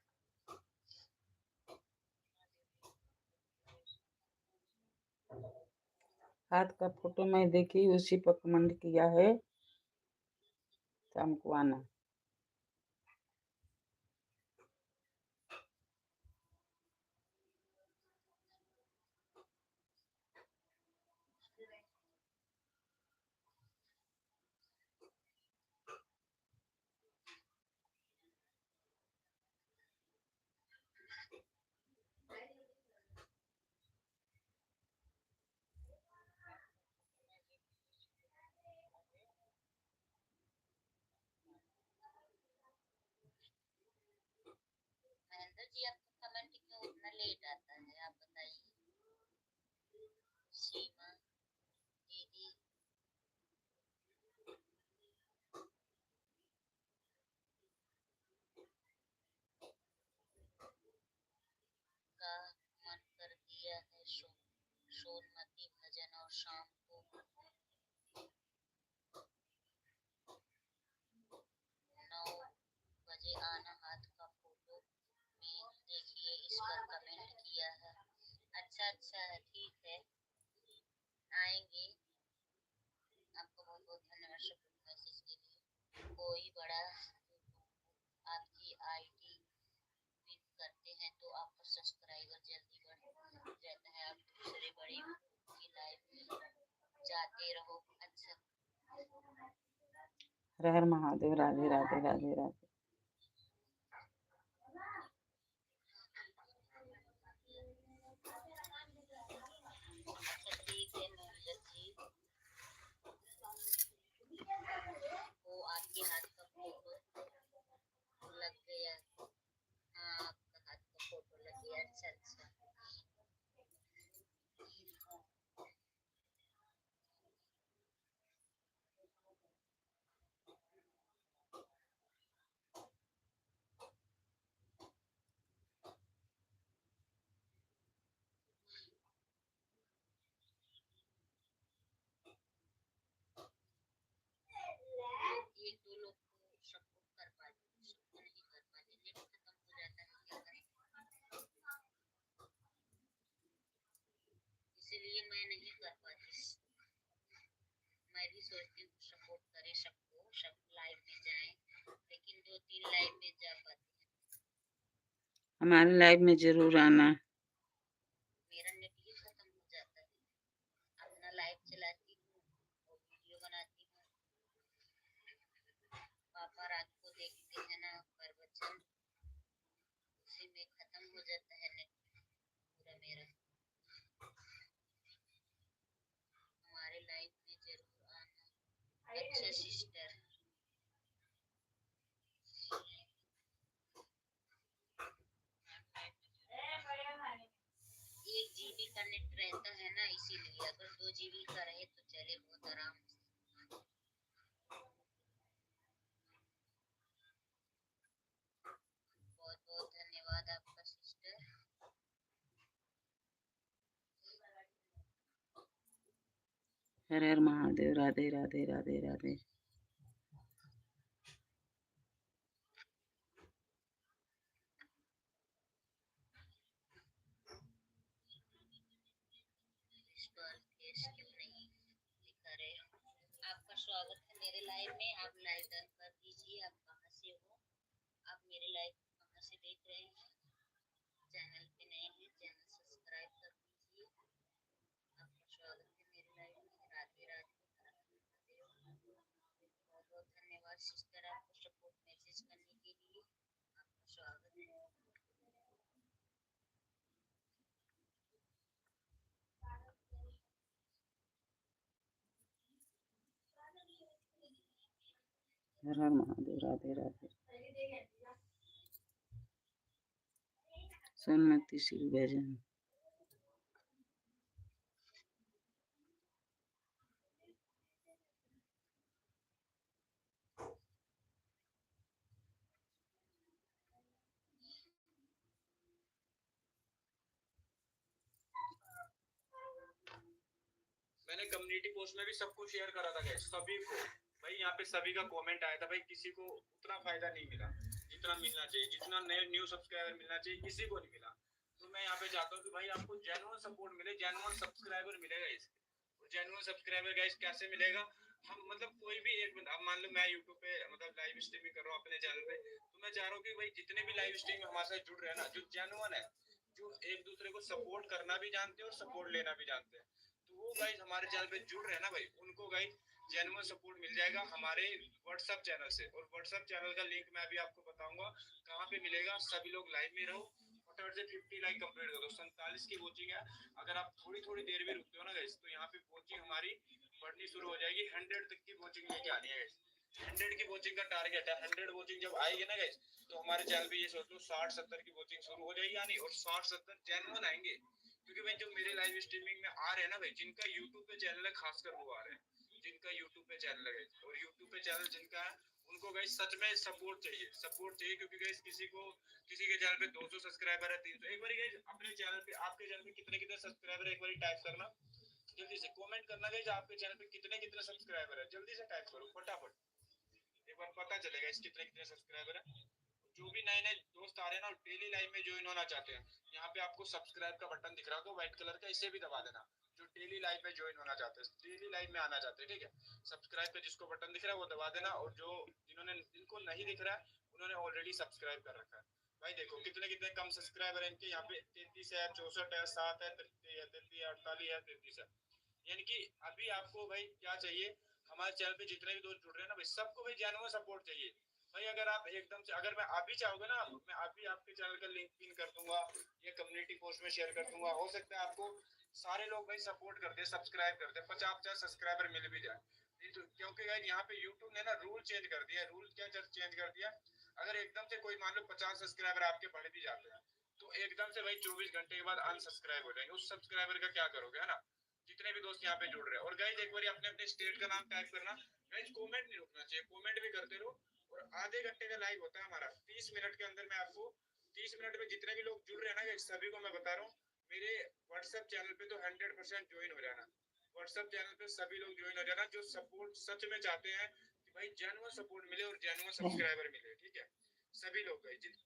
हाथ का फोटो मैं देखी, उसी पर कमेंट किया है, शाम को आना। महेंद्र जी आपका कमेंट क्यों उतना लेट आता है आप बताइए। सीमा दीदी का मन कर दिया है सोनमती भजन, और शाम को 9 बजे आना। हाथ का फोटो में देखिए इस पर कमेंट किया है। अच्छा अच्छा ठीक है आएंगे। आपको बहुत बहुत धन्यवाद सपोर्ट मैसेज के लिए। कोई बड़ा आपकी आईडी पिन करते हैं तो आपका सब्सक्राइबर जल्दी बढ़ जाता है। आप दूसरे बड़े की लाइव में जाते रहो। अच्छा हर हर महादेव। राधे राधे राधे राधे। अच्छा ठीक है महेंद्र जी, वो आपके हाथ का फोटो लग गया। हाँ आपका हाथ का फोटो लग गया। अच्छा अच्छा एक दो लोग को सपोर्ट कर पाते, सबको नहीं कर पाते, नेट खत्म हो जाता है क्या करें। इसीलिए मैं नहीं कर पाती। मैं भी सोचती हूँ सपोर्ट करें सबको, सब लाइव में जाएं, लेकिन 2-3 लाइव में जा पाती है। हमारे लाइव में जरूर आना। मेरा नेट ही खत्म हो जाता है। अपना लाइव चलाती हूँ और वीडियो बनाती हूँ। पापा रात को देखते हैं ना प्रवचन, उसी में खत्म हो जाता है नेट पूरा मेरा। हमारे लाइव में जरूर आना। अच्छा सिस्टर एक जीबी का नेट रहता है ना, इसीलिए अगर 2 जीबी का रहे तो चले बहुत आराम से। बहुत बहुत धन्यवाद आपका सिस्टर। हर हर महादेव। राधे राधे राधे राधे। इस बार केस क्यों नहीं लिखा रहे। आपका स्वागत है मेरे लाइव में। आप लाइव डन कर दीजिए। आप कहाँ से हो, आप मेरे लाइव कहाँ से देख रहे हैं। चैनल पे नए हैं, चैनल सब्सक्राइब कर दीजिए। आपका स्वागत है मेरे लाइव में। राधे राधे। बहुत बहुत धन्यवाद सिस्टर आपको सपोर्ट मैसेज करने के लिए। आपका स्वागत है। हर हर महादेव। राधे राधे। सुन्नति श्री भजन। मैंने कम्युनिटी पोस्ट में भी सबको शेयर करा था गाइस, सभी को। भाई यहाँ पे सभी का कमेंट आया था, भाई किसी को उतना फायदा नहीं मिला जितना मिलना चाहिए, जितना नए न्यू सब्सक्राइबर मिलना चाहिए, किसी को नहीं मिला। तो मैं यहाँ पे चाहता हूँ कि भाई आपको जेन्युइन सपोर्ट मिले, जेन्युइन सब्सक्राइबर मिलेगा इसके। और जेन्युइन सब्सक्राइबर गाइस कैसे मिलेगा? हम मतलब कोई भी एक बंदा, अब मान लो मैं यूट्यूब पे मतलब लाइव स्ट्रीमिंग कर रहा हूँ अपने चैनल पे, तो मैं चाह रहा हूँ कि भाई जितने भी लाइव स्ट्रीम हमारे साथ जुड़ रहे हैं ना, जो जेन्युइन है, जो एक दूसरे को सपोर्ट करना भी जानते हैं और सपोर्ट लेना भी जानते हैं, तो वो गाइस हमारे चैनल पे जुड़ रहे हैं ना भाई, उनको गाइस जेन्युइन सपोर्ट मिल जाएगा हमारे व्हाट्सएप चैनल से। और व्हाट्सएप चैनल का लिंक मैं अभी आपको बताऊंगा कहाँ पे मिलेगा। सभी लोग लाइव में रहो, फटाफट से 50 लाइक कंप्लीट कर दो। 47 की वॉचिंग है, अगर आप थोड़ी थोड़ी देर भी रुकते हो ना गाइस, तो यहाँ पे वॉचिंग हमारी बढ़नी शुरू हो जाएगी। 100 तक की वॉचिंग लेके आनी है गाइस। 100 की वॉचिंग का टारगेट है। 100 वॉचिंग जब आएगी ना गाइस, तो हमारे चैनल पे ये सोच लो 60-70 की वॉचिंग शुरू हो जाएगी यानी, और 60-70 जेन्युइन आएंगे। क्योंकि भाई जो मेरे लाइव स्ट्रीमिंग में आ रहे हैं ना भाई, जिनका यूट्यूब पे चैनल है, खासकर वो आ रहे हैं जिनका यूट्यूब पे चैनल है। और यूट्यूब पे चैनल जिनका है, उनको गाइस सच में सपोर्ट चाहिए, सपोर्ट चाहिए। क्योंकि गाइस किसी के चैनल पे 200 सब्सक्राइबर है, 300, एक बार गाइस अपने चैनल पे, आपके चैनल पे कितने कितने सब्सक्राइबर है एक बार टाइप करना, जल्दी से कमेंट करना गाइस। आपके चैनल पे कितने कितने सब्सक्राइबर है, जल्दी से टाइप करो फटाफट, एक बार पता चलेगा इस कितने कितने सब्सक्राइबर है। जो भी नए नए दोस्त आ रहे हैं ना, डेली लाइव में ज्वाइन होना चाहते हैं, यहाँ पे आपको सब्सक्राइब का बटन दिख रहा होगा व्हाइट कलर का, इसे भी दबा देना। जो डेली लाइव में ज्वाइन होना चाहते हैं, डेली लाइव में आना चाहते हैं, ठीक है, सब्सक्राइब का जिसको बटन दिख रहा है वो दबा देना। और जो जिनको नहीं दिख रहा है, उन्होंने ऑलरेडी सब्सक्राइब कर रखा है। भाई देखो कितने कितने कम सब्सक्राइबर है इनके, यहाँ पे 33 है, 64 है, 7 है, 33 है, 48 है, 33 है। यानी कि अभी आपको भाई क्या चाहिए, हमारे चैनल पे जितने भी दोस्त जुड़ रहे हैं ना भाई, सबको भाई जेन्युइन सपोर्ट चाहिए। भाई अगर आप एकदम से, अगर मैं अभी चाहोगे ना, मैं अभी आपके चैनल का लिंक पिन कर दूंगा या कम्युनिटी पोस्ट में शेयर कर दूंगा, हो सकता है आपको सारे लोग भाई सपोर्ट कर दे, सब्सक्राइब कर दे, 50-50 सब्सक्राइबर मिल भी जाए। तो क्योंकि गाइस यहाँ पे यूट्यूब ने ना रूल चेंज कर दिया। रूल क्या चेंज कर दिया? अगर एकदम से कोई मान लो 50 सब्सक्राइबर आपके बढ़ भी जाते हैं, तो एकदम से भाई 24 घंटे के बाद अनसब्सक्राइब हो जाएंगे। उस सब्सक्राइबर का क्या करोगे, है ना? जितने भी दोस्त यहाँ पे जुड़ रहे हैं। और गाइस एक बार अपने अपने स्टेट का नाम टाइप करना। गाइस कमेंट नहीं रुकना चाहिए, कमेंट भी करते रहो। और आधे घंटे का लाइव होता है हमारा, 30 मिनट के अंदर मैं आपको 30 मिनट में जितने भी लोग जुड़ रहे हैं ना गाइस, सभी को मैं बता रहा हूँ, मेरे व्हाट्सएप चैनल पे तो 100% ज्वाइन हो जाना। व्हाट्सएप चैनल पे सभी लोग ज्वाइन हो जाना, जो सपोर्ट सच में चाहते हैं कि भाई जेन्युइन सपोर्ट मिले और जेन्युइन सब्सक्राइबर मिले, ठीक है, सभी लोग गाइस।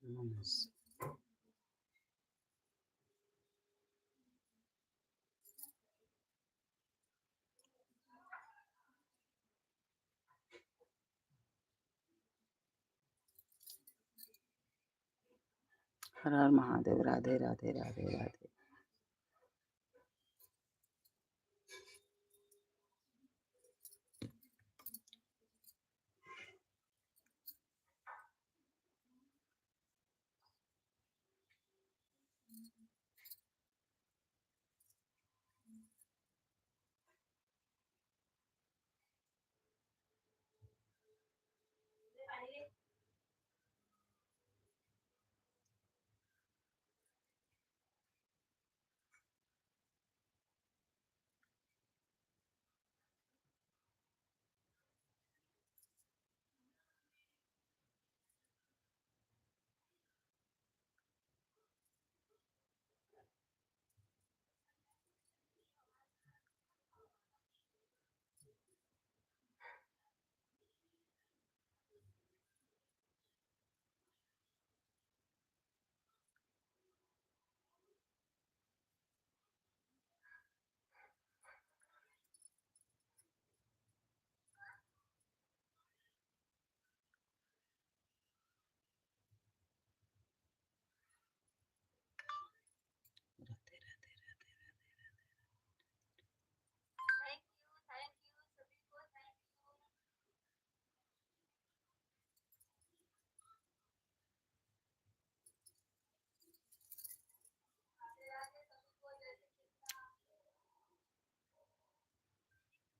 नमस्ते। हर हर महादेव। राधे राधे राधे राधे।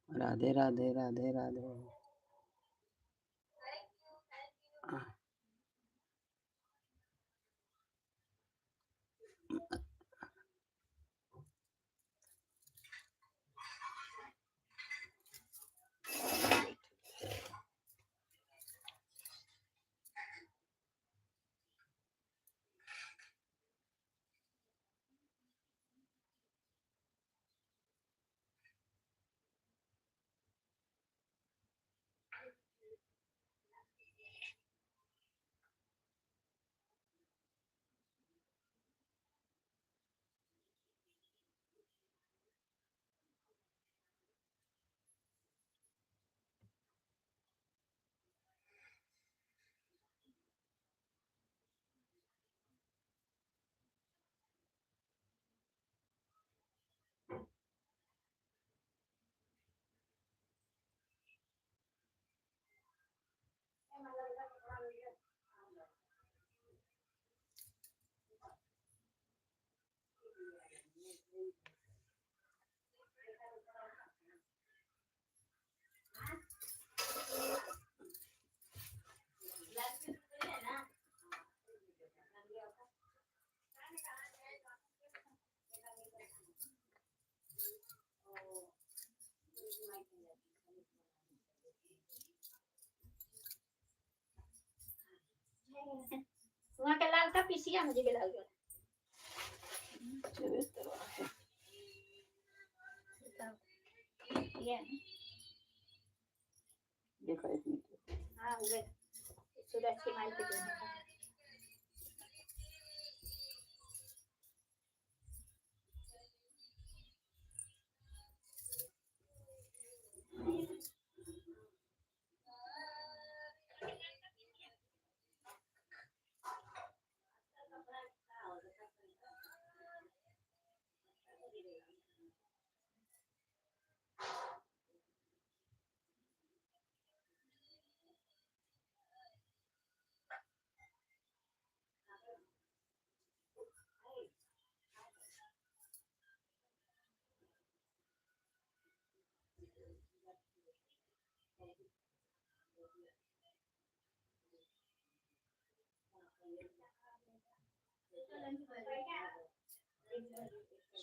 राधे राधे राधे राधे। वहाँ का लाल का पीसिया मुझे भी लाल ये देखो एक मिनट। हाँ उधर सूरज की माई के दिन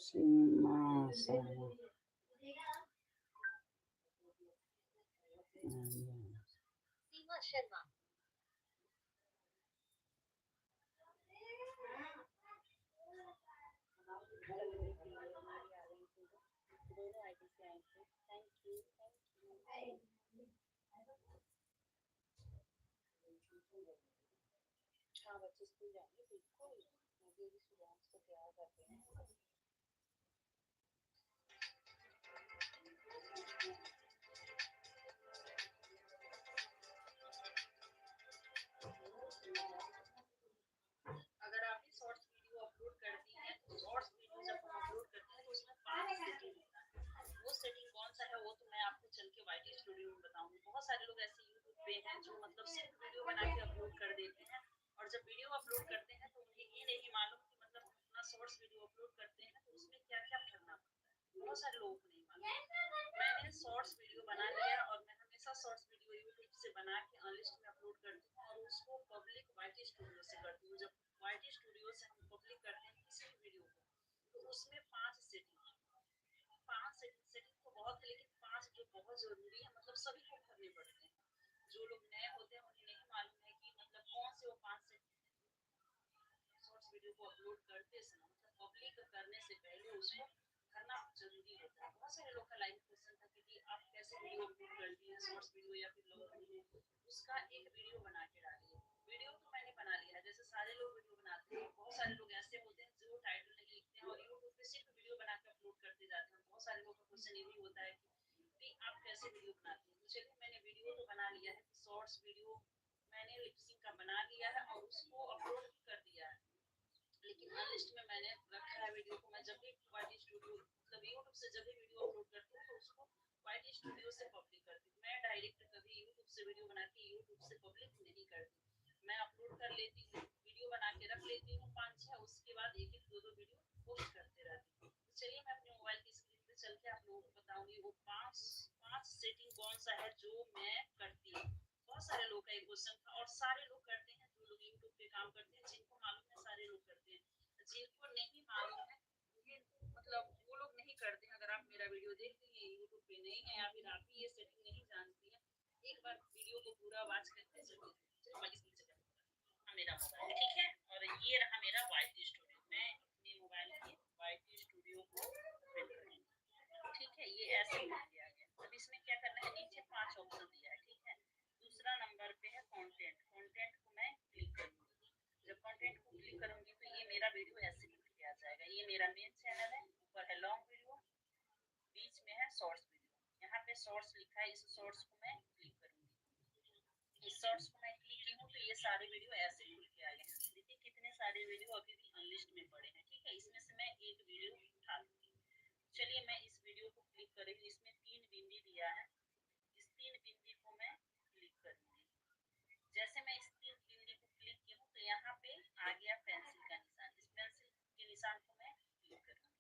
सिंहासन सीमा शर्मा दोनों आईडी से आए थे। थैंक यू हाँ बच्चे स्कूल जाएंगे बिल्कुल मैं भी अभी सुबह को तैयार करते हैं अगर आपने शॉर्ट्स वीडियो अपलोड कर दी है तो शॉर्ट्स वीडियो जब हम अपलोड करते हैं तो उसमें 5 सेटिंग होता है वो सेटिंग कौन सा है वो तो मैं आपको चल के वाईटी स्टूडियो में बताऊंगी बहुत सारे लोग ऐसे यूट्यूब पे हैं जो मतलब सिर्फ वीडियो बना के अपलोड कर देते हैं और जब वीडियो अपलोड करते हैं तो उन्हें ये नहीं मालूम कि मतलब अपना शॉर्ट्स वीडियो अपलोड करते हैं तो उसमें क्या क्या करना पड़ता है बहुत सारे लोगों को नहीं मालूम मैंने शॉर्ट्स वीडियो बना लिया और मैं हमेशा शॉर्ट्स वीडियो यूट्यूब से बना के अनलिस्ट में अपलोड करती हूँ और उसको पब्लिक वाईटी स्टूडियो से करती हूँ जब वाईटी स्टूडियो से हम पब्लिक करते हैं किसी भी वीडियो को तो उसमें 5 सेटिंग 5 सेटिंग तो बहुत है लेकिन 5 जो बहुत जरूरी है मतलब सभी को करने पड़ते हैं जो लोग नए होते हैं उन्हें नहीं मालूम है कि मतलब कौन से वो 5 सेटिंग शॉर्ट्स वीडियो को अपलोड करते समय मतलब पब्लिक करने से पहले उसको करना जरूरी होता है बहुत सारे लोग का लाइव क्वेश्चन था कि आप कैसे वीडियो अपलोड करती हैं शॉर्ट्स वीडियो या फिर लॉन्ग वीडियो उसका एक वीडियो बना के डालिए वीडियो तो मैंने बना लिया है जैसे सारे लोग वीडियो बनाते हैं बहुत सारे लोग ऐसे होते हैं जो टाइटल नहीं लिखते हैं और यूट्यूब पे सिर्फ वीडियो बना के अपलोड करते जाते हैं बहुत सारे लोगों का क्वेश्चन ये भी होता है कि आप कैसे वीडियो बनाते हैं तो चलिए मैंने वीडियो तो बना लिया है शॉर्ट्स वीडियो मैंने लिपसिंग का बना लिया है और उसको अपलोड भी कर दिया है लेकिन अनलिस्ट में मैंने रखा है वीडियो को मैं जब भी वाईटी स्टूडियो मतलब यूट्यूब से जब भी वीडियो अपलोड करती हूँ तो उसको वाईटी स्टूडियो से पब्लिक करती हूँ मैं डायरेक्ट कभी यूट्यूब से वीडियो बना के यूट्यूब से पब्लिक नहीं करती मैं अपलोड कर लेती हूँ वीडियो बना के रख लेती हूँ 5-6 उसके बाद एक एक 2-2 वीडियो पोस्ट करते रहती हूँ तो चलिए मैं अपने मोबाइल की स्क्रीन पे चल के आप लोगों को बताऊंगी वो पांच सेटिंग कौन सा है जो मैं करती हूँ। बहुत सारे लोग का एक क्वेश्चन था और सारे लोग करते हैं, जो लोग यूट्यूब पे काम करते हैं जिनको मालूम है सारे लोग करते हैं, जिनको नहीं मालूम है ये मतलब वो लोग नहीं करते हैं। अगर आप मेरा वीडियो देखती हैं यूट्यूब पे नहीं है या फिर आप ये सेटिंग नहीं जानती है, एक बार वीडियो को पूरा वॉच करके चलिए मेरा मोबाइल, ठीक है। और ये रहा मेरा वाईटी स्टूडियो, मैं अपने मोबाइल के वाईटी स्टूडियो को ओपन करूंगी, ठीक है। ये ऐसे ही दिया गया। अब इसमें क्या करना है, नीचे 5 ऑप्शन दिया है, ठीक है। दूसरा नंबर पे है कंटेंट, कंटेंट को मैं क्लिक करूंगी। जब कंटेंट को क्लिक करूंगी तो ये मेरा वीडियो ऐसे खुल के आ जाएगा। ये मेरा मेन चैनल है, ऊपर है लॉन्ग वीडियो, बीच में है शॉर्ट्स वीडियो। यहाँ पे शॉर्ट्स लिखा है, इस शॉर्ट्स को मैं क्लिक करूंगी। इस शॉर्ट्स को मैं क्लिक की हूँ तो ये सारे वीडियो ऐसे खुल के आ गए। देखिए कितने सारे वीडियो अभी भी अनलिस्ट में पड़े हैं, ठीक है। इसमें से मैं एक वीडियो उठा लूंगी। चलिए मैं इस वीडियो को क्लिक करूंगी। इसमें 3 बिंदी दिया है, इस 3 बिंदी को मैं क्लिक करूंगी। जैसे मैं इस 3 बिंदी को क्लिक की हूँ तो यहाँ पे आ गया पेंसिल का निशान, इस पेंसिल के निशान को मैं क्लिक करूंगी।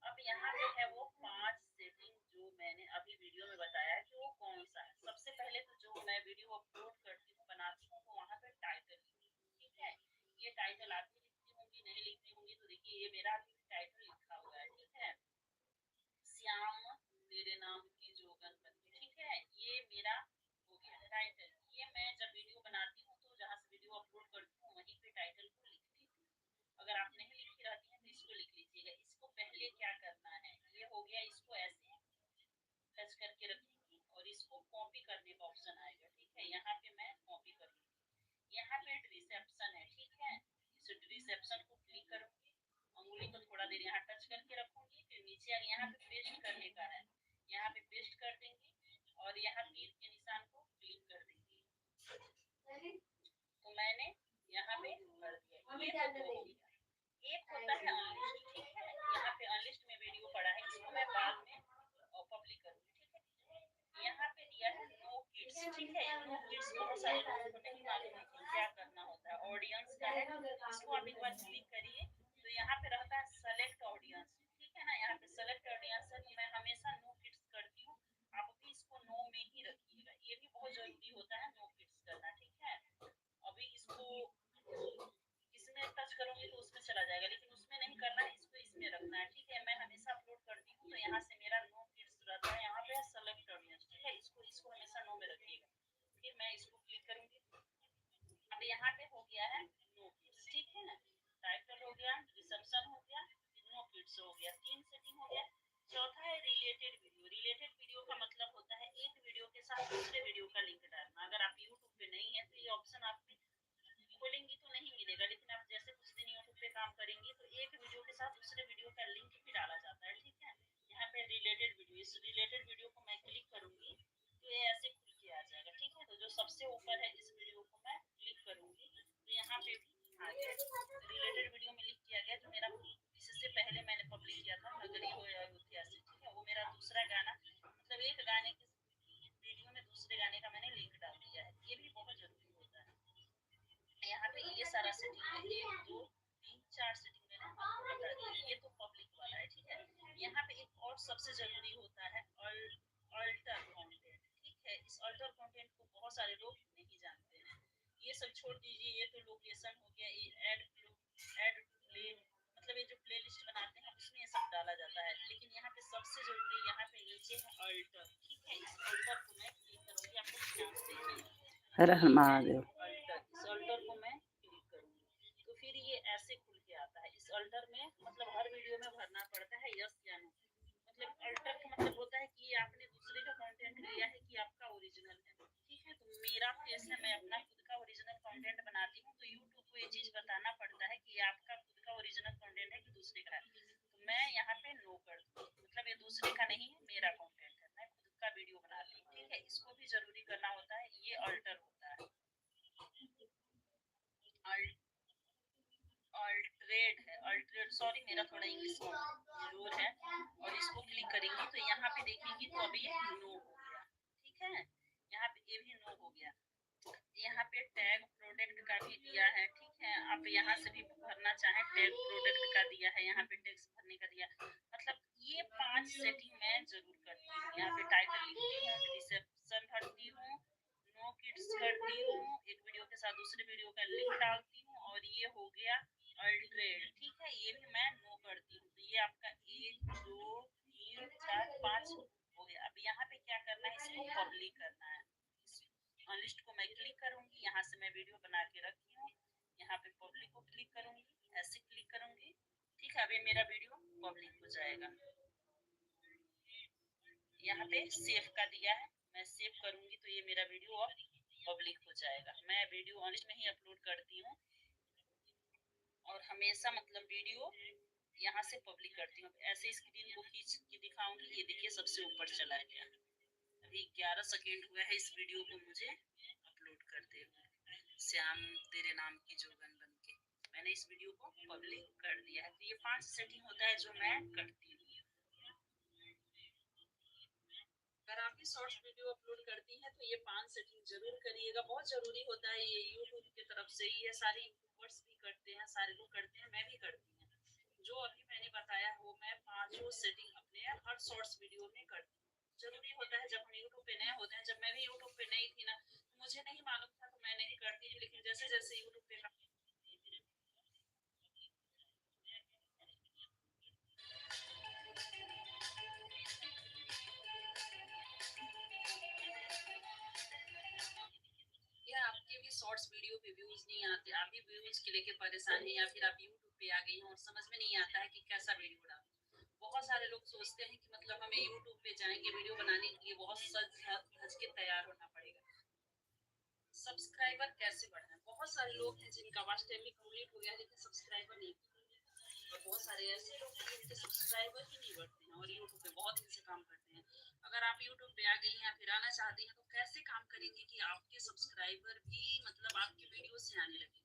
अब यहाँ पे है वो 5 सेटिंग जो मैंने अभी वीडियो में बताया कि वो कौन सा है। सबसे पहले तो जो मैं वीडियो अपलोड करती हूँ बनाती हूँ तो वहाँ पे टाइटल, ठीक है। ये टाइटल आप भी लिखती होंगी, नहीं लिखती होंगी तो देखिए ये मेरा टाइटल लिखा हुआ है, ठीक है। श्याम तेरे नाम की जोगन बंदी, ठीक है। ये मेरा हो गया टाइटल। ये मैं जब वीडियो बनाती हूँ तो जहाँ से वीडियो अपलोड करती हूँ वहीं पे टाइटल को लिख देती हूँ। अगर आप नहीं लिखी रहती हैं तो इसको लिख लीजिएगा। इसको पहले क्या करना है, ये हो गया, इसको ऐसे टच करके रखेंगे और इसको कॉपी करने का ऑप्शन आएगा, ठीक है। यहाँ पे मैं कॉपी कर लूंगी। यहाँ पे रिसेप्शन है, ठीक है। इस रिसेप्शन को क्लिक करूंगी, अंगुली को थोड़ा देर यहाँ टच करके रखूंगी, फिर नीचे आगे यहाँ पे पेस्ट करने का है, यहाँ पे पेस्ट कर देंगे और यहाँ तीर के निशान को क्लिक कर देंगे। तो मैंने यहाँ पे कर दिया। ये तो हो गया। एक होता है अनलिस्ट, ठीक है। यहाँ पे अनलिस्ट में वीडियो पड़ा है, इसको मैं बाद में पब्लिक करूंगी, ठीक है। यहाँ पे दिया है नो किड्स, ठीक है। नो किड्स बहुत सारे लोगों को नहीं मालूम है कि क्या करना होता है। ऑडियंस का है, इसको आप एक बार क्लिक करिए तो यहाँ पे रहता है सेलेक्ट ऑडियंस, ठीक है ना। यहाँ पे सेलेक्ट ऑडियंस है तो मैं हमेशा नो किड्स करती हूँ। आप भी इसको नो में ही रखिएगा, ये भी बहुत जरूरी होता है नो किड्स करना, ठीक है। अभी इसको इसमें टच करूंगी तो उसमें चला जाएगा, लेकिन उसमें नहीं करना है, इसको इसमें रखना है, ठीक है। मैं हमेशा अपलोड करती हूँ तो यहाँ से मेरा नो किड्स रहता है, यहाँ पे सेलेक्ट ऑडियंस, ठीक है। इसको हमेशा नो में रखिएगा। फिर मैं इसको क्लिक करूंगी। अब यहाँ पे हो गया है नो किड्स, ठीक है ना। टाइटल हो गया, रिसेप्शन हो गया, नो किड्स हो गया, 3 सेटिंग हो गया। चौथा है रिलेटेड वीडियो। रिलेटेड वीडियो का मतलब होता है एक वीडियो के साथ दूसरे वीडियो का लिंक डालना। अगर आप यूट्यूब पे नहीं है तो ये ऑप्शन आप खोलेंगी तो नहीं मिलेगा, लेकिन आप जैसे कुछ दिन यूट्यूब पे काम करेंगे तो एक वीडियो के साथ दूसरे वीडियो का लिंक भी डाला जाता है, ठीक है। यहाँ पे रिलेटेड वीडियो, इस रिलेटेड वीडियो को मैं क्लिक करूंगी तो ये ऐसे खुल के आ जाएगा, ठीक है। तो जो सबसे ऊपर है इस वीडियो को मैं क्लिक करूंगी तो यहाँ पे भी आ गया रिलेटेड वीडियो में लिख किया गया। जो मेरा इससे पहले मैंने पब्लिक किया था नगरी हो या अयोध्या से, ठीक है, वो मेरा दूसरा गाना, मतलब एक गाने के वीडियो में दूसरे गाने का मैंने लिंक डाल दिया है। ये भी बहुत जरूरी होता है। यहाँ पे ये सारा सेटिंग है, 1 2 3 4 सेटिंग मैंने आपको बता दी। ये तो पब्लिक वाला है, ठीक है। यहाँ पे एक और सबसे जरूरी होता है अल्टर कंटेंट, ठीक है। इस अल्टर कंटेंट को बहुत सारे लोग नहीं जानते हैं। ये सब छोड़ दीजिए, ये तो लोकेशन हो गया, ये ऐड प्ले, मतलब ये जो प्लेलिस्ट बनाते हैं उसमें ये सब डाला जाता है। लेकिन यहाँ पे सबसे जरूरी यहाँ पे नीचे है अल्टर, ठीक है। इस अल्टर को मैं क्लिक करूंगी, आपको ध्यान से देखिए। हर हर महादेव। इस अल्टर को मैं क्लिक करूंगी तो फिर ये ऐसे खुल के आता है। इस अल्टर में मतलब हर वीडियो में भरना पड़ता है यस या नो। मतलब अल्टर का मतलब होता है कि आपने दूसरे का कंटेंट लिया है कि आपका ओरिजिनल है, ठीक है। तो मेरा फेस है, मैं अपना खुद का ओरिजिनल कंटेंट बनाती हूँ तो यूट्यूब को ये चीज बताना पड़ता है कि आपका खुद का ओरिजिनल कंटेंट है कि दूसरे का है। तो मैं यहाँ पे नो कर दूँ, मतलब ये दूसरे का नहीं है, मेरा कंटेंट है, मैं खुद का वीडियो बनाती हूँ, ठीक है। इसको भी जरूरी करना होता है, ये अल्टर होता है। अल्ट्रेड है, अल्ट्रेड, सॉरी मेरा थोड़ा इंग्लिश कमजोर है। और इसको क्लिक करेंगे तो यहाँ पे देखेंगे तो अभी ये नो हो गया, ठीक है। यहाँ पे ये भी नो हो गया। यहाँ पे टैग प्रोडक्ट का भी दिया है, ठीक है। आप यहाँ से भी भरना चाहें, टैग प्रोडक्ट का दिया है, यहाँ पे टैक्स भरने का दिया। मतलब ये 5 सेटिंग मैं जरूर करती हूँ। यहाँ पे टाइटल लिखती हूँ, डिस्क्रिप्शन भरती हूँ, नो किड्स करती हूँ, एक वीडियो के साथ दूसरे वीडियो का लिंक डालती हूँ, और ये हो गया अल्ट्रेड, ठीक है, ये भी मैं नो करती हूँ। तो ये आपका 1 2 3 4 5 हो गया। अब यहाँ पे क्या करना है, इसको पब्लिक करना है। लिस्ट को मैं क्लिक करूंगी, यहाँ से मैं वीडियो बना के रखी हूँ, यहाँ पे पब्लिक को क्लिक करूंगी, ऐसे क्लिक करूंगी, ठीक है। अभी मेरा वीडियो पब्लिक हो जाएगा। यहाँ पे सेव का दिया है, मैं सेव करूंगी तो ये मेरा वीडियो अब पब्लिक हो जाएगा। मैं वीडियो ऑनलाइन में ही अपलोड करती हूँ और हमेशा मतलब वीडियो यहाँ से पब्लिक करती हूँ। ऐसे स्क्रीन को खींच के दिखाऊंगी, ये देखिए सबसे ऊपर चला गया। अभी 11 सेकेंड हुआ है इस वीडियो को मुझे अपलोड करते हुए। श्याम तेरे नाम की जोगन बन के मैंने इस वीडियो को पब्लिक कर दिया है। तो ये 5 सेटिंग होता है जो मैं करती हूँ। अगर आप भी शॉर्ट्स वीडियो अपलोड करती हैं तो ये 5 सेटिंग जरूर करिएगा, बहुत जरूरी होता है। ये यूट्यूब की तरफ से ये सारे यूट्यूबर्स भी करते हैं, सारे लोग करते हैं, मैं भी करती हूँ। जो अभी मैंने बताया वो मैं 5 सेटिंग अपने हर शॉर्ट्स वीडियो में करती हूँ। जरूरी होता है, जब हम यूट्यूब पे नए होते हैं, जब मैं भी यूट्यूब पे नई थी ना, तो मुझे नहीं मालूम था तो मैं नहीं करती थी, लेकिन जैसे जैसे यूट्यूब पे या आपके भी शॉर्ट्स वीडियो पे व्यूज नहीं आते, आप भी व्यूज के लेके परेशान हैं, या फिर आप यूट्यूब पे आ गई हैं और समझ में नहीं आता है कि कैसा वीडियो डालें। बहुत सारे लोग सोचते हैं कि मतलब हमें यूट्यूब पे जाएंगे वीडियो बनाने के लिए बहुत सज धज के तैयार होना पड़ेगा। सब्सक्राइबर कैसे बढ़ाएं? बहुत सारे लोग हैं जिनका वॉच टाइम भी कंप्लीट हो गया लेकिन सब्सक्राइबर नहीं, और बहुत सारे ऐसे लोग हैं जिनके सब्सक्राइबर ही नहीं बढ़ते हैं और यूट्यूब पे बहुत दिन से काम करते हैं। अगर आप यूट्यूब पे आ गई हैं या फिर आना चाहती हैं तो कैसे काम करेंगे कि आपके सब्सक्राइबर भी मतलब आपकी वीडियो से आने लगेंगे?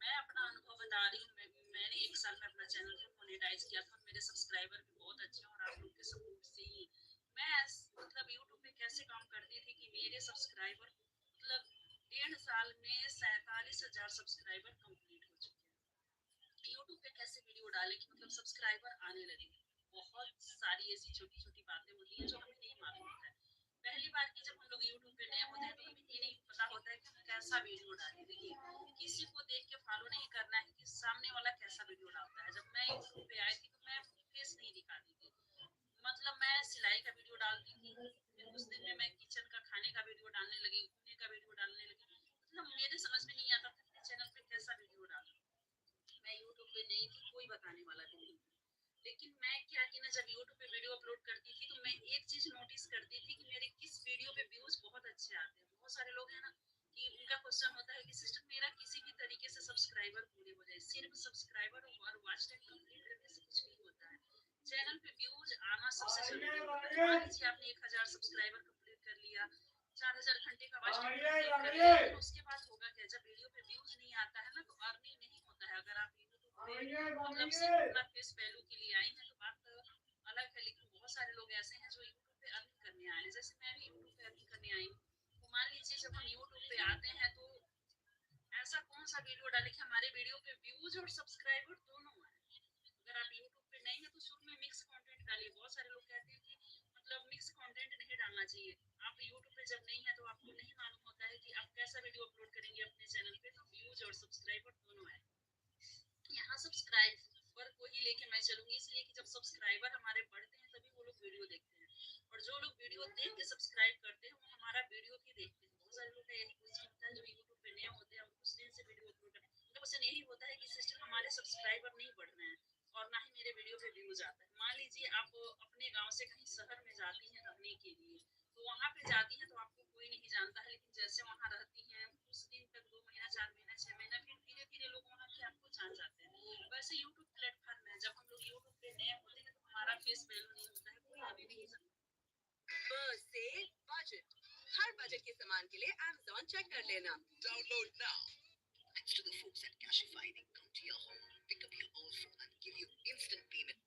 मैं अपना अनुभव बता रही हूँ। मैंने 1 साल में अपना चैनल भी मोनेटाइज किया था, मेरे सब्सक्राइबर भी बहुत अच्छे हैं और आप लोग के सपोर्ट से ही मैं मतलब यूट्यूब पे कैसे काम करती थी कि मेरे सब्सक्राइबर मतलब 1.5 साल में 47,000 सब्सक्राइबर कंप्लीट हो चुके हैं। यूट्यूब पे कैसे वीडियो डालें कि मतलब सब्सक्राइबर आने लगे? बहुत सारी ऐसी छोटी छोटी बातें होती हैं जो हमें नहीं मालूम होता है। पहली बार की जब हम लोग यूट्यूब पे नए होते हैं तो हमें ये नहीं पता होता है कि हम कैसा वीडियो डालें। देखिए, किसी को देख के फॉलो नहीं करना है कि सामने वाला कैसा वीडियो डालता है। जब मैं यूट्यूब पे आई थी तो मैं फेस नहीं दिखाती थी, मतलब मैं सिलाई का वीडियो डालती थी, फिर कुछ दिन में मैं किचन का खाने का वीडियो डालने लगी, घूमने का वीडियो डालने लगी। मतलब मेरे समझ में नहीं आता था कि चैनल पे कैसा वीडियो डालूं। मैं यूट्यूब पे नई थी, कोई बताने वाला भी नहीं था। लेकिन मैं क्या कि ना, जब यूट्यूब पे वीडियो अपलोड करती थी तो मैं एक चीज नोटिस करती थी कि मेरे किस वीडियो पे व्यूज बहुत अच्छे आते हैं। बहुत सारे लोग हैं ना कि उनका क्वेश्चन होता है कि सिस्टर मेरा किसी भी तरीके से सब्सक्राइबर पूरे हो जाए, सिर्फ सब्सक्राइबर और वॉच टाइम कंप्लीट करने से कुछ नहीं होता है। चैनल पे व्यूज आना सबसे जरूरी होता है। मान लीजिए आपने 1000 सब्सक्राइबर कंप्लीट कर लिया, 4000 घंटे का वॉच टाइम कंप्लीट कर लिया, लेकिन उसके बाद होगा क्या? जब वीडियो पे व्यूज नहीं आता है ना तो अर्निंग नहीं होता है। अगर आप यूट्यूब पे मतलब सिर्फ अपना फेस वैल्यू के लिए आई हैं तो बात अलग है, लेकिन बहुत सारे लोग ऐसे हैं जो यूट्यूब पे अर्निंग करने आए हैं। जैसे मैं भी यूट्यूब पे अर्निंग करने आई हूँ। तो मान लीजिए जब हम यूट्यूब पे आते हैं तो ऐसा कौन सा वीडियो डाले कि हमारे वीडियो पे व्यूज और सब्सक्राइबर दोनों आए? अगर आप यूट्यूब पे नहीं है तो शुरू में मिक्स कंटेंट डालिए। बहुत सारे लोग कहते हैं कि मतलब मिक्स कंटेंट नहीं डालना चाहिए। आप यूट्यूब पे जब नहीं है तो आपको नहीं मालूम होता है कि आप कैसा वीडियो अपलोड करेंगे अपने चैनल पे तो व्यूज और सब्सक्राइबर दोनों आए। यहाँ सब्सक्राइबर को ही लेके मैं चलूंगी, इसलिए कि जब सब्सक्राइबर हमारे बढ़ते हैं तभी वो लोग वीडियो देखते हैं, और जो लोग वीडियो देख के सब्सक्राइब करते हैं वो हमारा वीडियो भी देखते हैं। बहुत सारे लोग का यही क्वेश्चन होता है जो यूट्यूब पे नए होते हैं और कुछ दिन से वीडियो अपलोड करते हैं, उनका क्वेश्चन यही होता है कि सिस्टर हमारे सब्सक्राइबर नहीं बढ़ रहे हैं और ना ही मेरे वीडियो पे व्यूज आता है। मान लीजिए आप अपने गाँव से कहीं शहर में जाती हैं रहने के लिए, तो वहाँ पे जाती हैं तो आपको कोई नहीं जानता है, लेकिन जैसे वहाँ रहती हैं कुछ दिन तक, 2 महीना 4 महीना 6 महीना, फिर धीरे धीरे लोग वहाँ के आपको जान जाते हैं। वैसे यूट्यूब प्लेटफॉर्म है, जब हम लोग यूट्यूब पे नए होते हैं तो हमारा फेस वैल्यू नहीं होता है, कोई हमें नहीं जानता। बस से बजट, हर बजट के सामान के लिए Amazon चेक कर लेना। Download now. Thanks to the folks at Cashify, they come to your home, pick up your order and give you instant payment.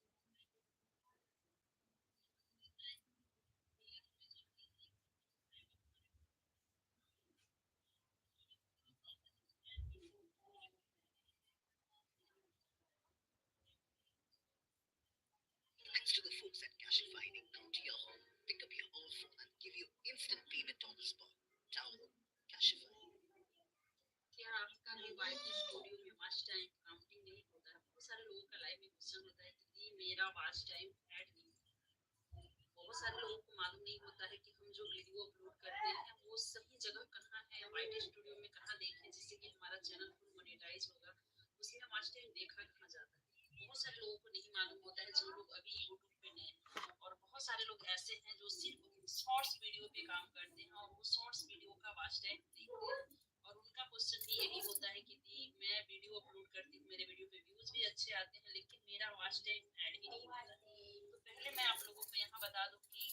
Video पे काम करते हैं और वो शॉर्ट्स वीडियो का वॉच टाइम देखते हैं, और उनका क्वेश्चन भी यही होता है कि दी मैं वीडियो अपलोड करती हूँ, मेरे वीडियो पे व्यूज भी अच्छे आते हैं, लेकिन मेरा वॉच टाइम ऐड ही नहीं होता। तो पहले मैं आप लोगों को यहाँ बता दूँ कि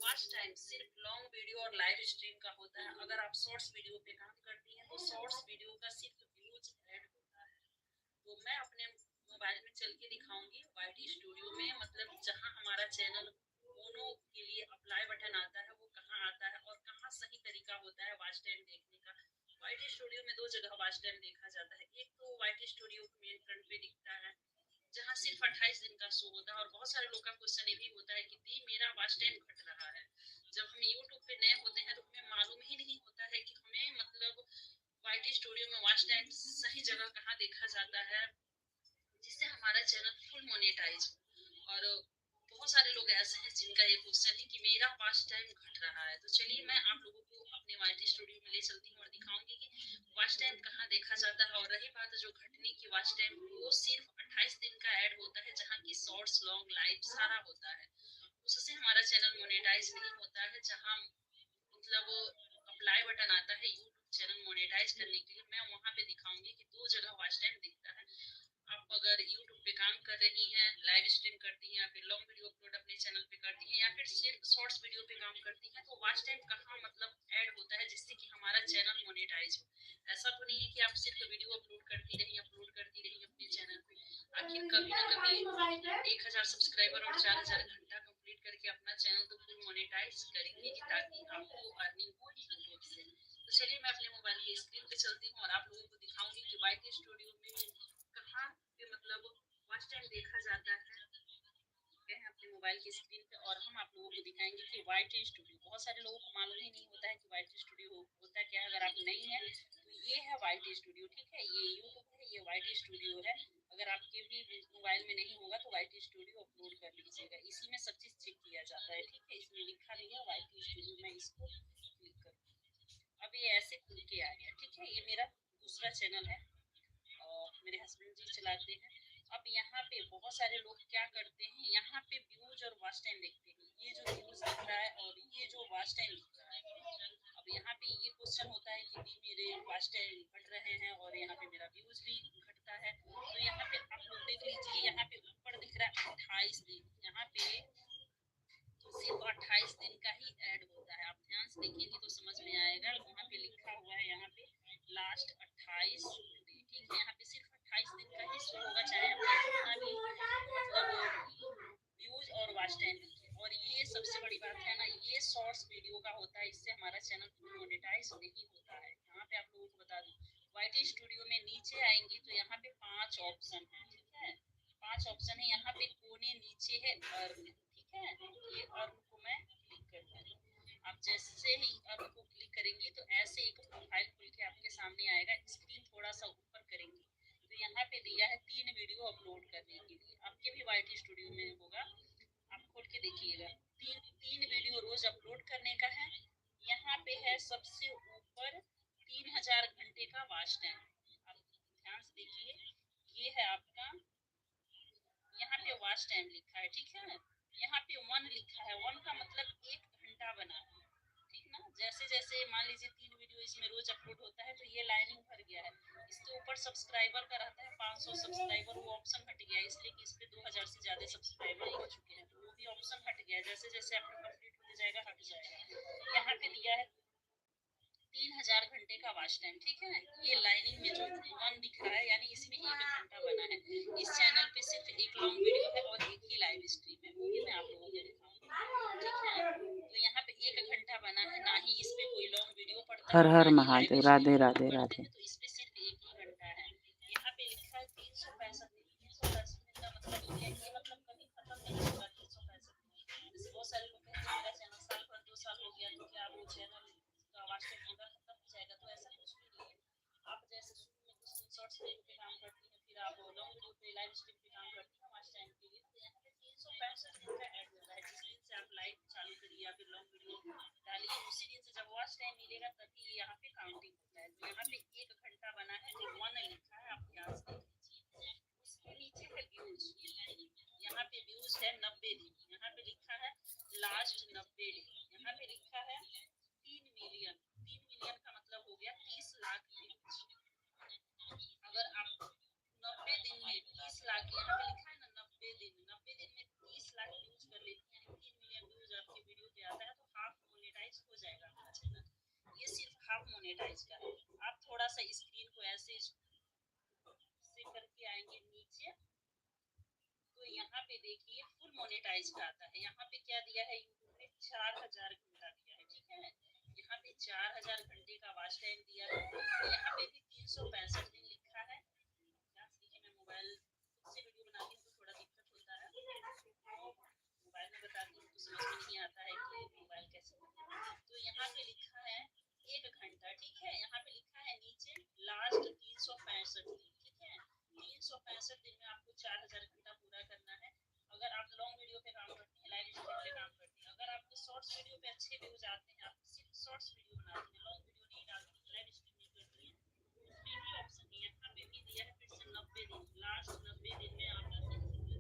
वॉच टाइम सिर्फ लॉन्ग वीडियो और लाइव स्ट्रीम का होता है। अगर आप शॉर्ट्स वीडियो पे काम करती हैं तो शॉर्ट्स वीडियो का सिर्फ व्यूज ऐड होता है। तो मैं अपने मोबाइल में चल के दिखाऊंगी वाईटी स्टूडियो में, मतलब जहाँ हमारा चैनल मोनो के लिए अप्लाई बटन आता है वो कहाँ आता है और कहाँ सही तरीका होता है वॉच टाइम देखने का। वाईटी स्टूडियो में 2 जगह वॉच टाइम देखा जाता है। एक तो वाईटी स्टूडियो मेन फ्रंट पे दिखता है जहाँ सिर्फ 28 दिन का शो होता है, और बहुत सारे लोग का क्वेश्चन ये भी होता है कि दी मेरा वॉच टाइम घट रहा है। जब हम यूट्यूब पे नए होते हैं तो हमें मालूम ही नहीं होता है कि हमें मतलब वाईटी स्टूडियो में वॉच टाइम सही जगह कहाँ देखा जाता है जिससे हमारा चैनल फुल मोनेटाइज हो। और बहुत सारे लोग ऐसे हैं जिनका ये क्वेश्चन है कि मेरा वॉच टाइम घट रहा है। तो चलिए मैं आप लोगों को अपने वाईटी स्टूडियो में ले चलती हूँ और दिखाऊंगी कि वॉच टाइम कहाँ देखा जाता है। और रही बात जो घटने की वॉच टाइम, वो सिर्फ 28 दिन का ऐड होता है जहाँ की शॉर्ट्स लॉन्ग लाइव सारा होता है। उससे हमारा चैनल मोनेटाइज नहीं होता है। जहाँ मतलब अप्लाई बटन आता है यूट्यूब चैनल मोनेटाइज करने के लिए, मैं वहाँ पे दिखाऊंगी कि 2 जगह वॉच टाइम दिखता है। आप अगर यूट्यूब पे काम कर रही हैं, लाइव स्ट्रीम करती हैं, या फिर लॉन्ग वीडियो अपलोड अपने चैनल पे करती हैं, या फिर सिर्फ शॉर्ट्स वीडियो पे काम करती हैं, तो वॉच टाइम कहाँ मतलब ऐड होता है जिससे कि हमारा चैनल मोनेटाइज हो। ऐसा तो नहीं है कि आप सिर्फ वीडियो अपलोड करती रही अपने चैनल पे। आखिर कभी ना कभी 1000 सब्सक्राइबर और 4000 घंटा कंप्लीट करके अपना चैनल तो फुल मोनेटाइज करेंगे ही, ताकि आपको अर्निंग हो यूट्यूब से। तो चलिए मैं अपने मोबाइल की स्क्रीन पे चलती हूँ और आप लोगों को दिखाऊंगी कि वाईटी स्टूडियो में कहाँ पे मतलब वॉच टाइम देखा जाता है। गए हैं अपने मोबाइल की स्क्रीन पे और हम आप लोगों को दिखाएंगे कि वाईटी स्टूडियो, बहुत सारे लोगों को मालूम ही नहीं होता है कि वाईटी स्टूडियो होता क्या है। अगर आप नहीं है तो ये है वाईटी स्टूडियो, ठीक है। ये यूट्यूब है, ये वाईटी स्टूडियो है। अगर आपके भी मोबाइल में नहीं होगा तो वाईटी स्टूडियो अपलोड कर लीजिएगा। इसी में सब चीज चेक किया जाता है, ठीक है। इसमें लिखा भी है वाईटी स्टूडियो, मैं इसको क्लिक करूँ। अब ये ऐसे खुल के आ गया, ठीक है। ये मेरा दूसरा चैनल है और मेरे हस्बैंड जी चलाते हैं। अब यहाँ पे बहुत सारे लोग क्या करते हैं, यहाँ पे व्यूज और वॉच टाइम देखते हैं। ये जो व्यूज दिख रहा है और ये जो वॉच टाइम दिख रहा है, अब यहाँ पे ये क्वेश्चन होता है कि मेरे वॉच टाइम घट रहे हैं और यहाँ पे मेरा व्यूज भी घटता है। तो यहाँ पे आप लोग देख लीजिए, यहाँ पे ऊपर दिख रहा है 28 दिन, यहाँ पे सिर्फ 28 दिन का ही ऐड होता है। आप ध्यान से देखेंगे तो समझ में आएगा। वहाँ पे लिखा हुआ है यहाँ पे लास्ट 28 दिन, ठीक है। यहाँ पे सिर्फ 28 दिन का ही शो होगा, चाहे आप कितना भी मतलब व्यूज और वॉच टाइम देखिए। और ये सबसे बड़ी बात है ना, ये शॉर्ट्स वीडियो का होता है, इससे हमारा चैनल मोनेटाइज नहीं होता है। यहाँ पे आप लोगों को बता दूं, वाईटी स्टूडियो में नीचे आएंगे तो यहाँ पे 5 ऑप्शन है, ठीक है। 5 ऑप्शन है। यहाँ पे कोने नीचे है अर्न, ठीक है। ये अर्न को मैं क्लिक करती हूँ। आप जैसे ही अर्न को क्लिक करेंगे तो ऐसे एक प्रोफाइल खुल के आपके सामने आएगा। स्क्रीन थोड़ा सा ऊपर करेंगे तो यहाँ पे दिया है 3 वीडियो अपलोड करने के लिए। आपके भी वाईटी स्टूडियो में होगा, आप खोल के देखिएगा। तीन वीडियो रोज अपलोड करने का है। यहाँ पे है सबसे ऊपर 3000 घंटे का वॉच टाइम। आप ध्यान से देखिए, ये है आपका, यहाँ पे वॉच टाइम लिखा है, ठीक है। यहाँ पे 1 लिखा है, 1 का मतलब 1 घंटा बना है, ठीक ना। जैसे जैसे मान लीजिए 3 वीडियो इसमें रोज अपलोड होता है तो ये लाइनिंग भर गया है। इसके ऊपर सब्सक्राइबर का रहता है 500 सब्सक्राइबर, वो ऑप्शन हट गया है, इसलिए कि इस पे 2000 से ज्यादा सब्सक्राइबर हो चुके हैं, तो वो भी ऑप्शन हट गया है। जैसे जैसे आपका कंप्लीट होते जाएगा हट जाएगा। यहाँ पे दिया है 3000 घंटे का वॉच टाइम, ठीक है। ये लाइनिंग में जो 1 दिख रहा है यानी इसमें 1 घंटा बना है। इस चैनल पे सिर्फ एक लॉन्ग वीडियो है और एक ही लाइव स्ट्रीम है, वो भी मैं आप लोगों को दिखाऊंगी, ठीक है। तो यहाँ पे 1 घंटा बना है, ना ही इस पे कोई लॉन्ग वीडियो पड़ता हर है, हर ना ही महादेव, लाइव राधे स्ट्रीम राधे पड़ते राधे। हैं। तो इस पे सिर्फ 1 ही घंटा है। यहाँ पे लिखा है 365 दिन। 365 दिन का मतलब ये मतलब कभी खत्म नहीं होगा। 365 जैसे बहुत सारे लोग कहते हैं मेरा चैनल साल भर 2 साल हो गया, तो क्या वो चैनल का वॉच टाइम पूरा खत्म हो जाएगा? तो ऐसा कुछ भी नहीं है। आप जैसे शुरू में कुछ शॉर्ट्स वीडियो पे काम करती हैं, फिर आप लॉन्ग वीडियो पे लाइव स्ट्रीम पे काम करती हैं वॉच टाइम के लिए, तो यहाँ पे 365 दिन का ऐड होता है। जिस दिन से आप लाइव चालू करिए या फिर लॉन्ग वीडियो डालिए, उसी दिन से जब वॉच टाइम मिलेगा तभी यहाँ पे काउंटिंग होता है। तो यहाँ पे 1 घंटा बना है, जो 1 लिखा है, आप ध्यान से देखिए। उसके नीचे है व्यूज, यहाँ पे व्यूज है 90 दिन। यहाँ पे लिखा है लास्ट 90 दिन। यहाँ पे लिखा है मोनेटाइज का है। आप थोड़ा सा स्क्रीन को ऐसे से करके आएंगे नीचे, तो यहाँ पे देखिए फुल मोनेटाइज का आता है। यहाँ पे क्या दिया है यूट्यूब ने 4000 घंटा दिया है, ठीक है। यहाँ पे 4000 घंटे का वॉच टाइम दिया है। यहाँ पे भी 365 दिन लिखा है। देखिए मैं मोबाइल खुद से वीडियो बनाती हूँ तो थोड़ा दिक्कत होता है, तो मोबाइल में बताती हूँ तो समझ में नहीं आता है कि मोबाइल कैसे बनता है। तो यहाँ पे लिखा है 1 घंटा, ठीक है। यहाँ पे लिखा है नीचे लास्ट 365 दिन, ठीक है। 365 दिन में आपको 4000 घंटा पूरा करना है। अगर आप लॉन्ग वीडियो पे काम करते हैं, लाइव स्ट्रीम पे काम करते हैं, अगर आपके शॉर्ट्स वीडियो पे अच्छे व्यूज आते हैं, आप सिर्फ शॉर्ट्स वीडियो बनाते हैं, लॉन्ग वीडियो नहीं डालते हैं, लाइव स्ट्रीम नहीं करते हैं, उसमें भी ऑप्शन है। यहाँ पे भी दिया है फिर से 90 दिन, लास्ट 90 दिन में आपने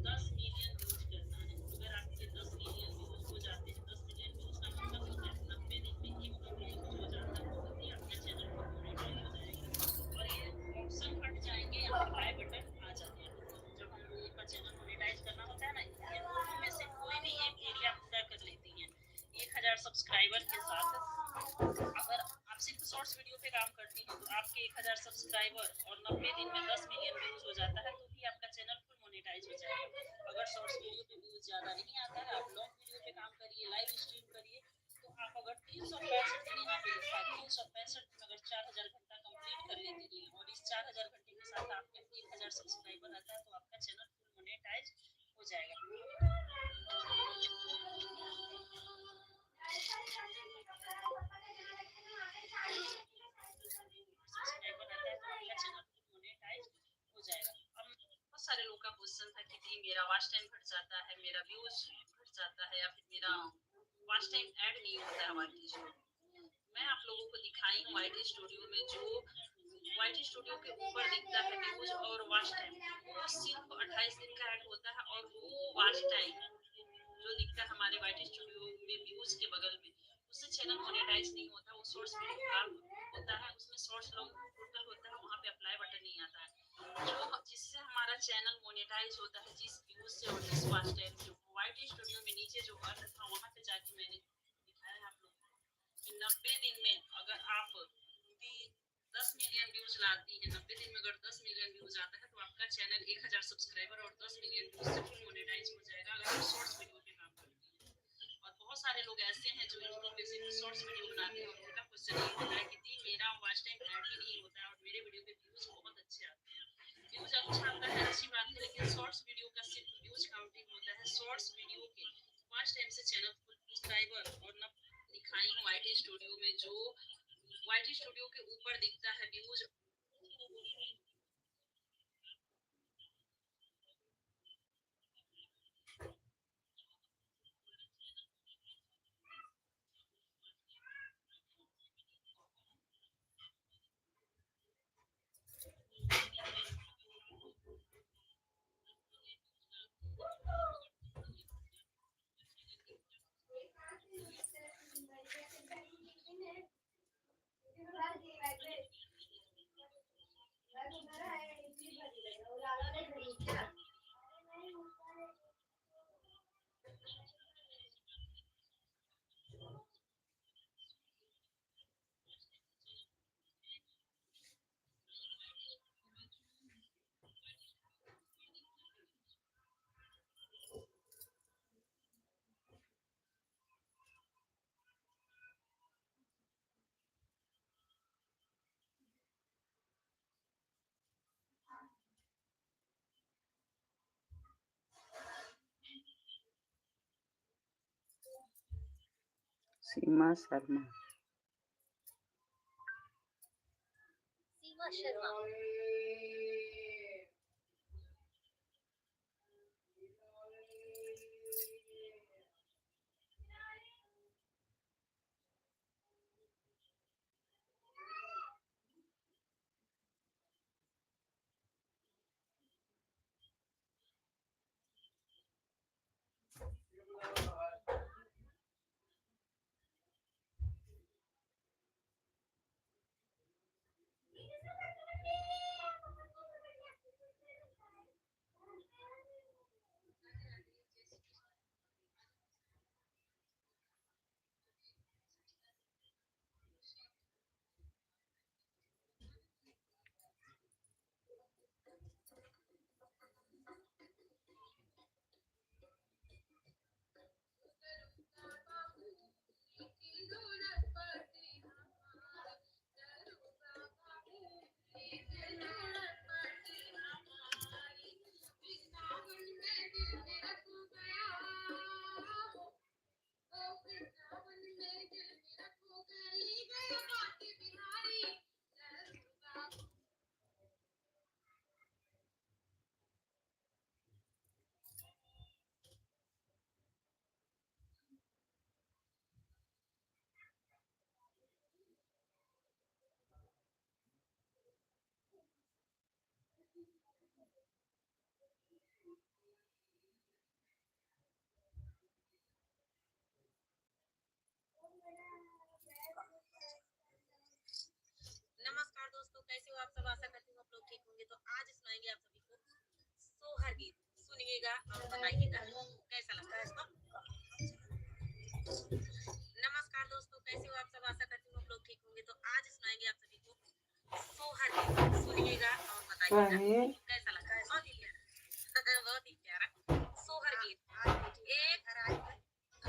10 मिलियन व्यूज करना है। अगर आपके 10 मिलियन व्यूज हो जाते हैं, 10 मिलियन व्यूज का मतलब होता है 90 दिन में 1 मिलियन व्यूज हो जाता है, तो भी आपका चैनल मोनेटाइज हो जाएगा। और ये ऑप्शन हट जाएंगे, अप्लाई बटन आ जाते हैं। जब हम लोगों का चैनल मोनेटाइज करना होता है ना, ये दोनों में से कोई भी एक एरिया पूरा कर लेती हैं। 1000 सब्सक्राइबर के साथ अगर आप सिर्फ शॉर्ट्स वीडियो पे काम करती हैं तो आपके 1000 सब्सक्राइबर और 90 दिन में 10 मिलियन व्यूज हो जाता है, तो भी आपका चैनल फुल मोनेटाइज हो जाएगा। अगर शॉर्ट्स वीडियो पे व्यूज ज़्यादा नहीं आता है, आप लॉन्ग वीडियो पे काम करिए, लाइव स्ट्रीम करिए, तो आप अगर 365 दिन यहाँ पे लिखा है, 365 दिन अगर 4000 घंटा कंप्लीट कर लेती हैं और इस 4000 घंटे के साथ आपके 1000 सब्सक्राइबर आता है, तो आपका चैनल फुल मोनेटाइज हो जाएगा। सब्सक्राइबर आता है तो आपका चैनल मोनेटाइज हो जाएगा। अब बहुत सारे लोगों का क्वेश्चन था कि दी मेरा वॉच टाइम घट जाता है, मेरा व्यूज घट जाता है, या फिर मेरा वॉच टाइम ऐड नहीं होता है वाईटी स्टूडियो। मैं आप लोगों को दिखाई हूँ वाईटी स्टूडियो में, जो वाईटी स्टूडियो के ऊपर दिखता है व्यूज और वॉच टाइम, वो सिर्फ 28 दिन का ऐड होता है। और वो वॉच टाइम जो दिखता है हमारे वाईटी स्टूडियो में व्यूज के बगल में, उससे चैनल मोनेटाइज नहीं होता। वो शॉर्ट्स वीडियो का होता है, उसमें शॉर्ट्स लोग टोटल होता है, वहाँ पे अप्लाई बटन नहीं आता है। जो जिससे हमारा चैनल मोनेटाइज होता है, जिस व्यूज से और जिस वॉच टाइम से, वाईटी स्टूडियो में नीचे जो अर्न था वहाँ पे जाके मैंने दिखाया है आप लोगों को कि 90 दिन में अगर आप 10 मिलियन व्यूज लाती है, 90 दिन में अगर 10 मिलियन व्यूज आता है, तो आपका चैनल 1000 सब्सक्राइबर और 10 मिलियन व्यूज से फुल मोनेटाइज हो जाएगा, अगर आप शॉर्ट्स वीडियो पे काम करती हैं। और बहुत सारे लोग ऐसे हैं जो यूट्यूब पे सिर्फ शॉर्ट्स वीडियो बनाते हैं और उनका क्वेश्चन ये होता है कि दी मेरा वॉच टाइम ऐड ही नहीं होता है और मेरे वीडियो पे व्यूज बहुत अच्छे आते हैं। व्यूज अच्छा आता है, अच्छी बात है, लेकिन शॉर्ट्स वीडियो का सिर्फ व्यूज काउंटिंग होता है। शॉर्ट्स वीडियो के वॉच टाइम से चैनल फुल सब्सक्राइबर और न दिखाई हूँ वाईटी स्टूडियो में, जो वाईटी स्टूडियो के ऊपर दिखता है व्यूज। सीमा शर्मा। सीमा शर्मा। तो आज सुनाएंगे आप सभी को सोहर गीत। सुनिएगा और बताइएगा कैसा लगता है इसको। नमस्कार दोस्तों, कैसे हो आप सब? आशा करती हूँ आप लोग ठीक होंगे। तो आज सुनाएंगे आप सभी को सोहर गीत। सुनिएगा और बताइएगा कैसा लगता है। बहुत ही प्यारा बहुत ही प्यारा सोहर गीत। एक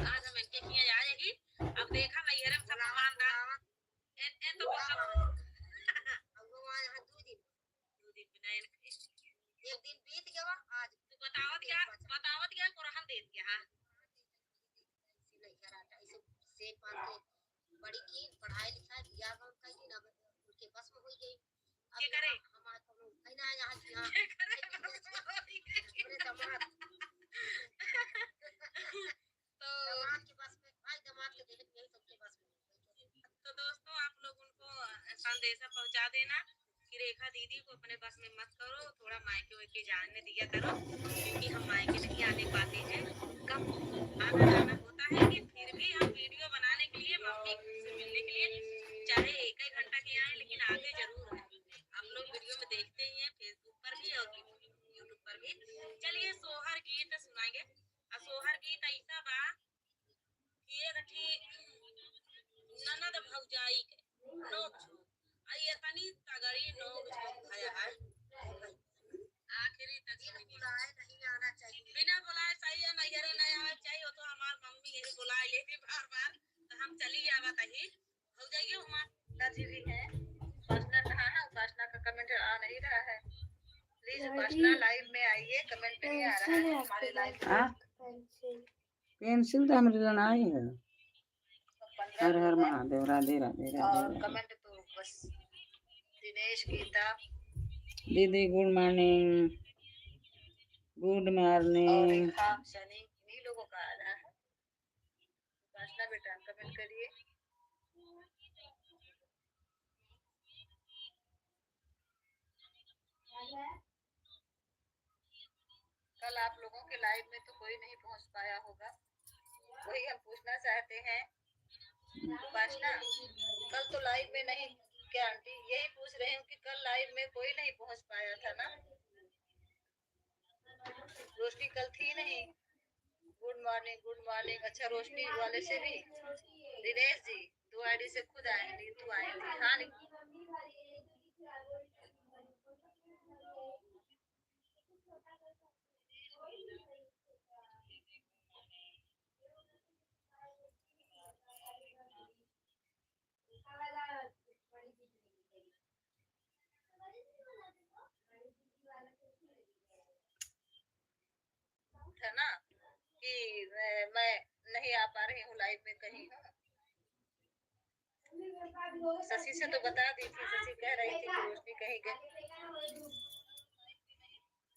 आज हम इनके किया जाएगी। अब देखा नैहर में सब ईमानदार ए तो मतलब दो दिन बिना एक दिन बीत गया। आज तो बतावत क्या कुरान दे दिया। हां से पाके बड़ी की पढ़ाई लिखाई दिया हम कहीं ना उनके बस में हो गई। अब करे हमारे को कहना है यहां तो दमाद के बस में भाई दमाद के देख यही सबके बस में। तो दोस्तों आप लोग उनको संदेशा पहुंचा देना कि रेखा दीदी को अपने बस में मत करो, थोड़ा मायके वायके जाने दिया करो, क्योंकि हम मायके नहीं आने पाते हैं। कब आना जाना होता है कि फिर भी हम वीडियो बनाने के लिए मम्मी से मिलने के लिए चाहे 1 घंटा के आए लेकिन आगे जरूर आए। आप लोग वीडियो में देखते ही हैं फेसबुक पर भी और यूट्यूब पर भी। चलिए सोहर गीत सुनाएंगे। सोहर गीत ऐसा बा कि एक ननद भौजाई के नोक झोंक आई इतनी तगड़ी नोक झोंक भया है आखिरी तक बुलाए नहीं आना चाहिए। बिना बुलाए सही है नैहरे नहीं आना चाहिए। तो हमार मम्मी यही बुलाए लेती बार बार तो हम चली जावा तही भौजाइए हमार दादी भी है। उपासना कहाँ है? उपासना का कमेंट आ नहीं रहा है। प्लीज उपासना लाइव में आइए, कमेंट नहीं आ रहा है हमारे लाइव में। पेंसिल तो हमारी लड़ाई है। हर हर महादेव। राधे राधे राधे राधे। कमेंट तो बस दिनेश गीता दीदी गुड मॉर्निंग। गुड और मॉर्निंग। रेखा शनि इन्हीं लोगों का आ रहा है। उपासना बेटा कमेंट करिए। कल आप लोगों के लाइव में तो कोई नहीं पहुंच पाया होगा, वही हम पूछना चाहते हैं। उपासना कल तो लाइव में नहीं क्या आंटी? यही पूछ रही हूँ कि कल लाइव में कोई नहीं पहुंच पाया था ना? रोशनी कल थी नहीं। Good morning good morning. अच्छा रोशनी वाले से भी दिनेश जी 2 आईडी से खुद आए, नीतू आई थी। हाँ था ना कि मैं नहीं आ पा रही हूँ लाइव में, कहीं हूँ। शशि से तो बता दी थी, शशि कह रही थी कि रोशनी कहीं गई।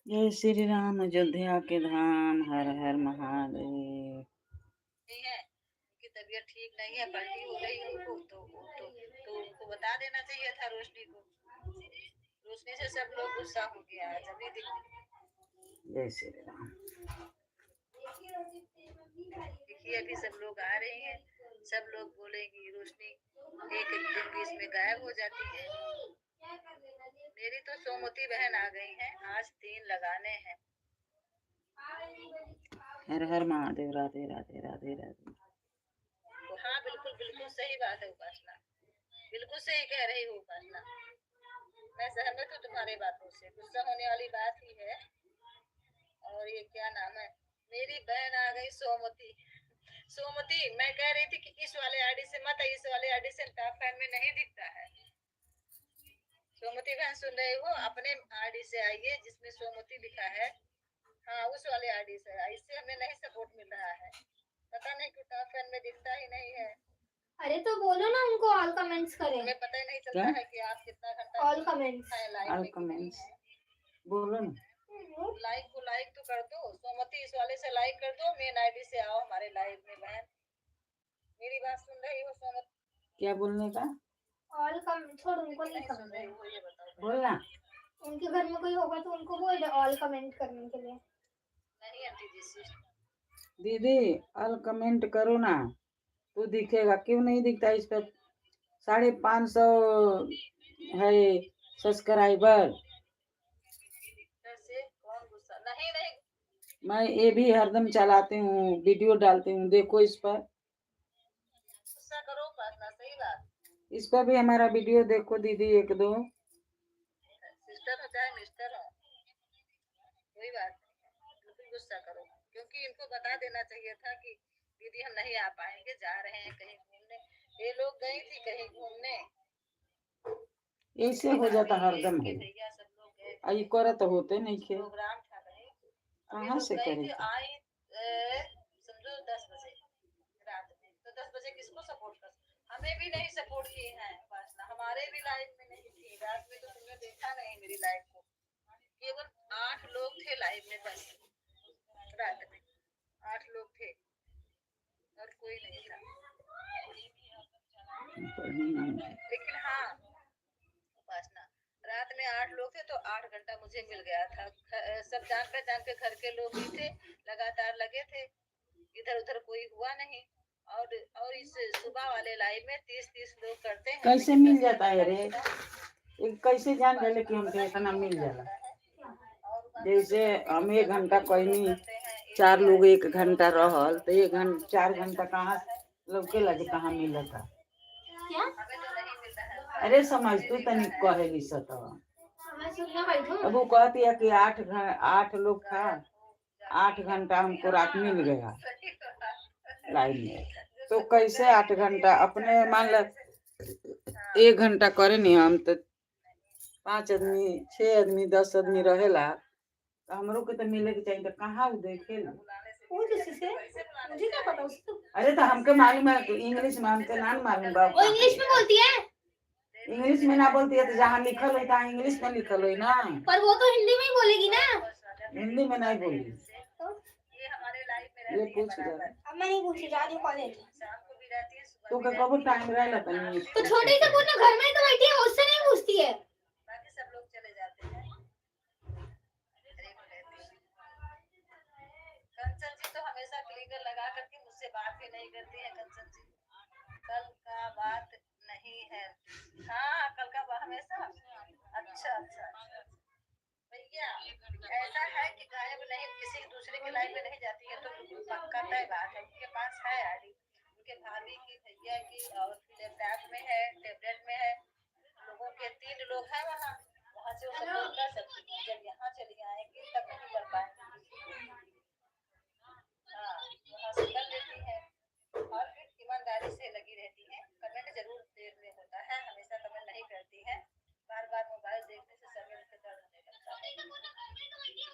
जय श्री राम। अयोध्या के धाम। हर हर महादेव। नहीं है उनकी तबीयत ठीक नहीं है, पलटी हो रही उनको तो उनको बता देना चाहिए था रोशनी को। रोशनी से सब लोग गुस्सा हो गया आज। अभी जय श्री राम। देखिए अभी सब लोग आ रहे हैं, सब लोग बोलेंगी रोशनी एक दिन बीच में गायब हो जाती है। मेरी तो सोमवती बहन आ गई है, आज 3 लगाने हैं। हर हर महादेव। राधे राधे राधे राधे। तो हाँ बिल्कुल बिल्कुल सही बात है उपासना, बिल्कुल सही कह रही हो उपासना। मैं सहमत हूँ तुम्हारी बातों से, गुस्सा होने वाली बात ही है। और ये क्या नाम है, मेरी बहन आ गई सोमवती। सोमवती मैं कह रही थी कि इस वाले आईडी से मत, इस वाले आईडी से टॉप 5 में नहीं दिखता है। सोमवती बहन सुन रहे हो? अपने आईडी से आइए जिसमें सोमवती लिखा है। हाँ उस वाले आईडी से, इससे हमें नहीं सपोर्ट मिल रहा है। पता नहीं क्यों टॉप 10 में दिखता ही नहीं है। अरे तो बोलो ना उनको ऑल कमेंट्स करें। हमें पता ही नहीं चलता है कि आप कितना घंटा ऑल कमेंट्स ऑल कमेंट्स बोलो ना। लाइक को लाइक तो कर दो सोमवती, इस वाले से लाइक कर दो, मेन आईडी से आओ हमारे लाइव में। बहन मेरी बात सुन रही हो सोमवती? क्या बोलने का? ऑल कमेंट छोड़, उनको नहीं सुन रही समझ। हो ये बताओ। बोलना। उनके घर में कोई होगा तो उनको बोल दे ऑल कमेंट करने के लिए। नहीं आंटी जी दीदी ऑल कमेंट करो ना तो दिखेगा। क्यों नहीं दिखता? इस पर 550 है सब्सक्राइबर। मैं ये भी हरदम चलाती हूँ, वीडियो डालती हूँ, देखो इस पर। गुस्सा करो उपासना, सही बात। इस पर भी हमारा वीडियो देखो दीदी, एक दो। सिस्टर हो चाहे मिस्टर हो, कोई बात नहीं, बिल्कुल गुस्सा करो, क्योंकि इनको बता देना चाहिए था कि दीदी हम नहीं आ पाएंगे, जा रहे हैं कहीं घूमने। ये लोग गई थी कहीं घूमने, ऐसे हो जाता हरदम है। भैया सब लोग गए, आई करे तो होते नहीं खे, प्रोग्राम था कहीं, अभी कहाँ लोग से गई थी, करेगा। आई समझो 10 बजे रात में, तो 10 बजे किसको सपोर्ट कर, हमें भी नहीं सपोर्ट किए हैं उपासना, हमारे भी लाइफ में नहीं थी रात में, तो तुमने देखा नहीं मेरी लाइफ को, केवल 8 लोग थे लाइव में, बस रात में 8 लोग थे और कोई नहीं था। लेकिन हाँ उपासना, रात में 8 लोग थे तो 8 घंटा मुझे मिल गया था, सब जान के घर के लोग ही थे, लगातार लगे थे, इधर उधर कोई हुआ नहीं। और इस सुबह वाले लाइव में 30 लोग करते हैं, कैसे मिल जाता है रे, कैसे जान गए कि हमको इतना मिल जाला। जैसे हम 1 घंटा कोई नहीं, 4 लोग 1 घंटा रहल तो 4 घंटा कहाँ लौके लगे, कहाँ मिला था। अरे समझ तू तनी कहेली सत, अब वो कहती है कि 8 लोग था, 8 घंटा हमको रात मिल गया लाइन में, तो कैसे 8 घंटा अपने मान ल 1 घंटा करे नहीं, हम तो 5 आदमी 6 आदमी 10 आदमी रहेला, तो हमरो के तो मिले के चाहिए, तो कहाँ वो देखे ना। मुझे क्या पता उसको। अरे तो हमके मालूम है कि इंग्लिश में, हमके ना मालूम बा। वो इंग्लिश में बोलती है, इंग्लिश में ना बोलती है तो जहाँ लिखल है तहाँ इंग्लिश में लिखल है ना, पर वो तो हिंदी में ही बोलेगी ना। हिंदी में नहीं बोली। ये हमारे लाइफ में ये रहती है पूछ बराबर, रहा, अब मैं नहीं पूछी, जा रही हूँ कॉलेज। शाम को भी रहती है, सुबह तो भी के रहती कबो है, टाइम रहला तनी तो छोटी से पूछना, घर में ही तो बैठी है, उससे नहीं पूछती है। बाकी सब लोग चले जाते हैं। कंचन जी तो हमेशा क्लिकर लगा करके मुझसे बात ही नहीं करती है। कंचन जी कल का बात नहीं है, हाँ कल का बात हमेशा, अच्छा भैया ऐसा है कि गायब नहीं, किसी दूसरे की लाइफ में नहीं जाती है, तो पक्का तय बात है, उनके पास है आईडी, उनके भाभी की, भैया की, और लैपटॉप में है, टेबलेट में है, लोगों के 3 लोग हैं वहाँ से वो सपोर्ट कर सकती है, जब यहाँ चली आएंगी तब नहीं कर पाएंगे, हाँ वहाँ से कर लेती है, और फिर ईमानदारी से लगी रहती है, कमेंट जरूर देर में होता है, हमेशा कमेंट नहीं करती है, बार बार मोबाइल देखने से सर में दर्द होने लगता है,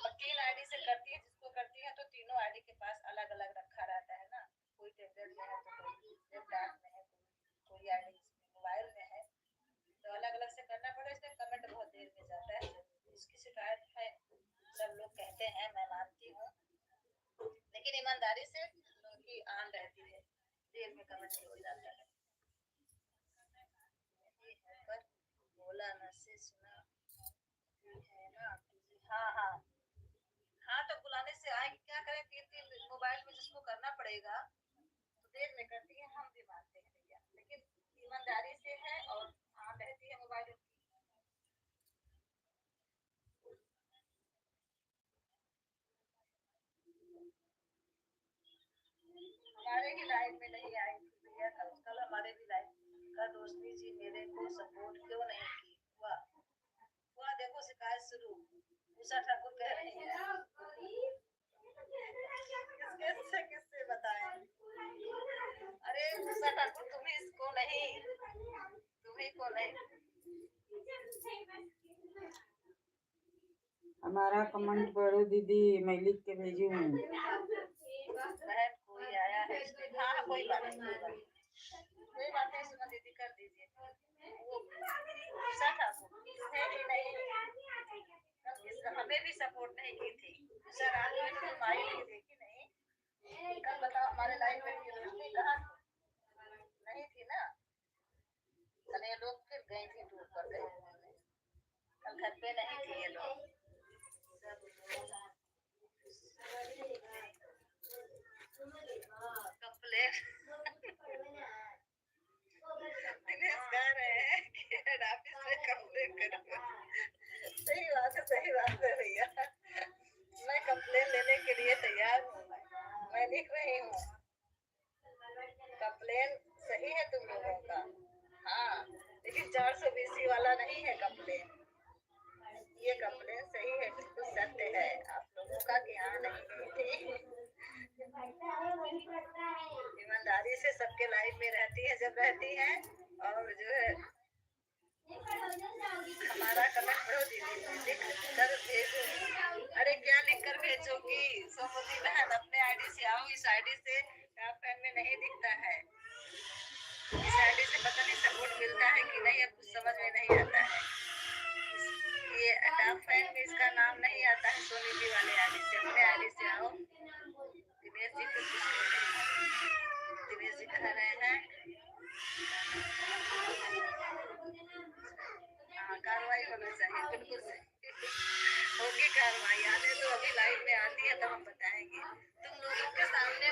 और 3 आईडी से करती है, जिसको करती है तो तीनों आईडी के पास अलग अलग रखा रहता है ना, कोई टेबलेट में है तो कोई लैपटॉप में है, कोई आईडी मोबाइल में है, तो अलग अलग से करना पड़े, इसलिए कमेंट बहुत देर में जाता है, इसकी शिकायत है, सब लोग कहते हैं, मैं मानती हूँ, लेकिन ईमानदारी से उनकी आन रहती है, देर में कमेंट हो जाता है, पर बोला न से सुना है ना, हाँ तो बुलाने से आएगी, क्या करें, 3 मोबाइल में जिसको करना पड़ेगा तो देर में करती है, हम भी मानते हैं भैया, लेकिन ईमानदारी से है और आन रहती है मोबाइल की। हमारे भी लाइफ में नहीं आई थी भैया, कल हमारे भी लाइफ का रोशनी जी मेरे को सपोर्ट क्यों नहीं की, हुआ देखो शिकायत शुरू, उषा ठाकुर कह रही है, किससे बताएं, अरे उषा ठाकुर तुम ही को नहीं, हमारा कमेंट पढ़ो दीदी, मैं लिख के भेजी हूँ। बहन कोई आया है इसलिए, हाँ कोई बात नहीं, सुमन दीदी कर दीजिए, वो उषा ठाकुर है कि नहीं, हमें भी सपोर्ट नहीं की थी, सर आज तुम आई नहीं, देखी नहीं, कल बताओ हमारे लाइफ में रोशनी कहाँ नहीं थी ना, कल ये लोग फिर गई थी टूर पर गए, कल घर पे नहीं थे ये लोग, कंप्लेन दिनेश कह रहे हैं कि हेड ऑफिस में कंप्लेन करो, सही बात है भैया, मैं कंप्लेन लेने के लिए और जो है हमारा कमेंट पढ़ो दीदी, लिख कर भेजो। अरे क्या लिख कर भेजोगी सोमवती बहन? अपने आईडी से आओ, इस आईडी से टॉप फैन में नहीं दिखता है। इस आईडी से पता नहीं सपोर्ट मिलता है कि नहीं, अब कुछ समझ में नहीं आता है। ये टॉप फैन में इसका नाम नहीं आता है सोनी जी वाले आईडी से। अपने आईडी से आओ। दिनेश जी को दिनेश जी कह रहे हैं हाँ कार्रवाई होना चाहिए, बिल्कुल सही। होगी कार्रवाई, आने तो अभी लाइव में आती है तो हम बताएंगे तुम लोगों के सामने।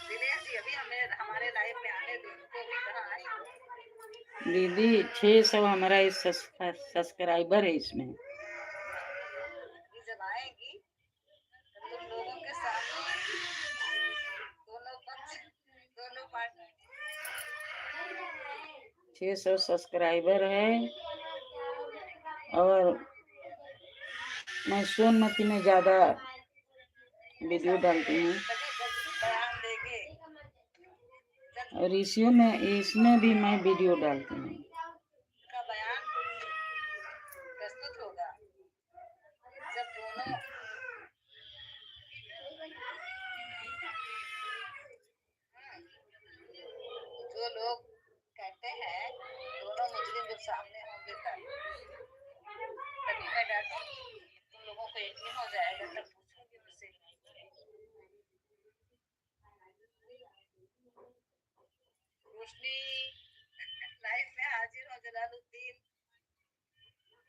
दिनेश जी अभी हमें हमारे लाइव में आने दो, उनको अभी कहाँ आए दीदी 600 हमारा इस सब्सक्राइबर है इसमें। जब आएगी तो तुम लोगों के सामने दोनों पक्ष दोनों पार्टी 600 सब्सक्राइबर है और मैं सोनमती में ज्यादा वीडियो डालती हूँ बयान देंगे और इसमें भी मैं वीडियो डालती हूँ। का बयान प्रस्तुत होगा जब दोनों जो लोग कहते हैं दोनों मुस्लिम जब सामने होंगे तभी मैं डरती हूँ। तुम लोगों को यकीन हो जाएगा तब पूछूंगी उनसे। रोशनी लाइफ में हाजिर हो। जलालुद्दीन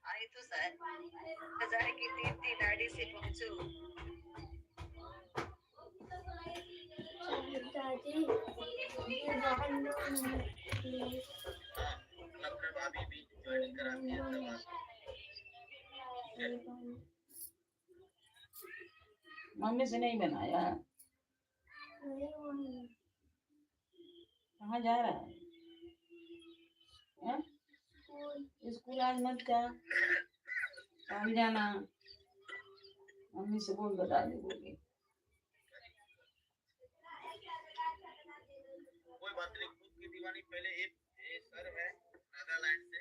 आई तो सजाए की 3 आईडी से पहुंचो। मम्मी से नहीं बनाया। कहाँ जा रहा है? स्कूल आज मत जा, कल जाना। मम्मी से बोल बता दे बोली। कोई बात नहीं, खुद की दीवानी पहले एक सर है नागालैंड से,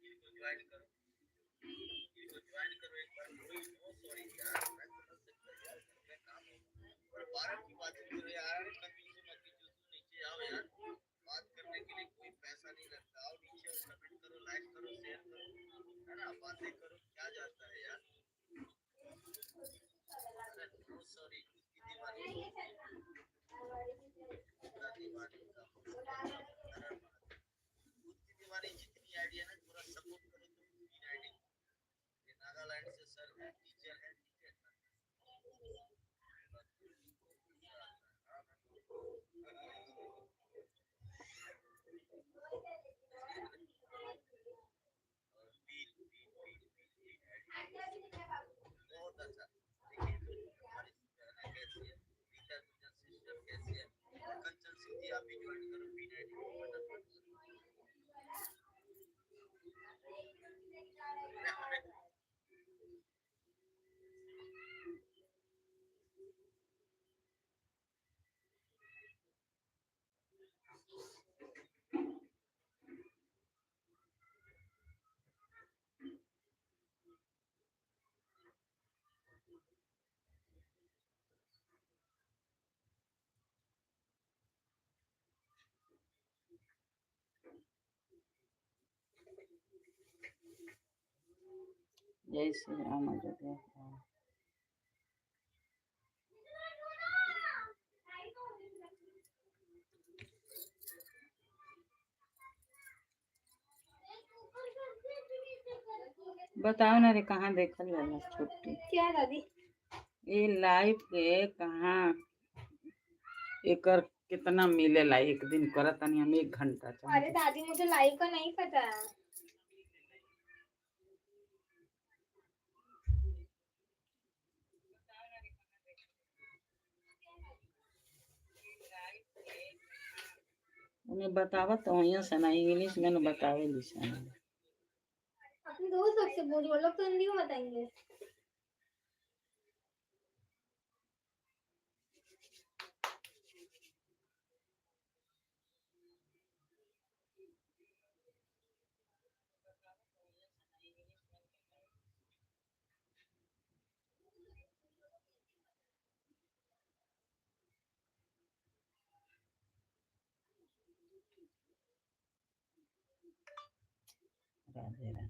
इनको ज्वाइन करो, इनको ज्वाइन करो एक बार। कोई नो सॉरी यार, मैं समझ सकता हूँ यार, घर में काम है और 12 की बात करो यार। कभी मत कीजिए, नीचे आओ यार, बात करने के लिए कोई पैसा नहीं लगता। आओ नीचे और कमेंट करो, लाइक करो, शेयर करो, है ना, बातें करो, क्या जाता है यार। अरे नो सॉरी, खुद की दीवानी दीवानी का खुद की दीवानी जितनी आइडिया है पूरा सपोर्ट करो तुम। 3 आईडी ये नागालैंड से सर है, टीचर है, ठीक है। बहुत अच्छा। देखिए तो हमारी बहना कैसी है, रीता गुजर सिस्टर कैसी है, कंचन सिद्धि आप भी ज्वाइन करो। 3 आईडी फटाफट। हमें जय श्री राम। अयोध्या बताओ ना रे, कहाँ देखल जाला छुट्टी? क्या दादी? ये लाइव के कहाँ एकर कितना मिलेला? एक दिन करत तनी हम 1 घंटा। अरे दादी मुझे लाइव का नहीं पता है। उन्हें बतावा तो वहीं से ना, इंग्लिश में न बतावे लिसन। अपने दोस्त लोग से बोल, वो लोग तो हिंदी में बताएंगे। राधे राधे।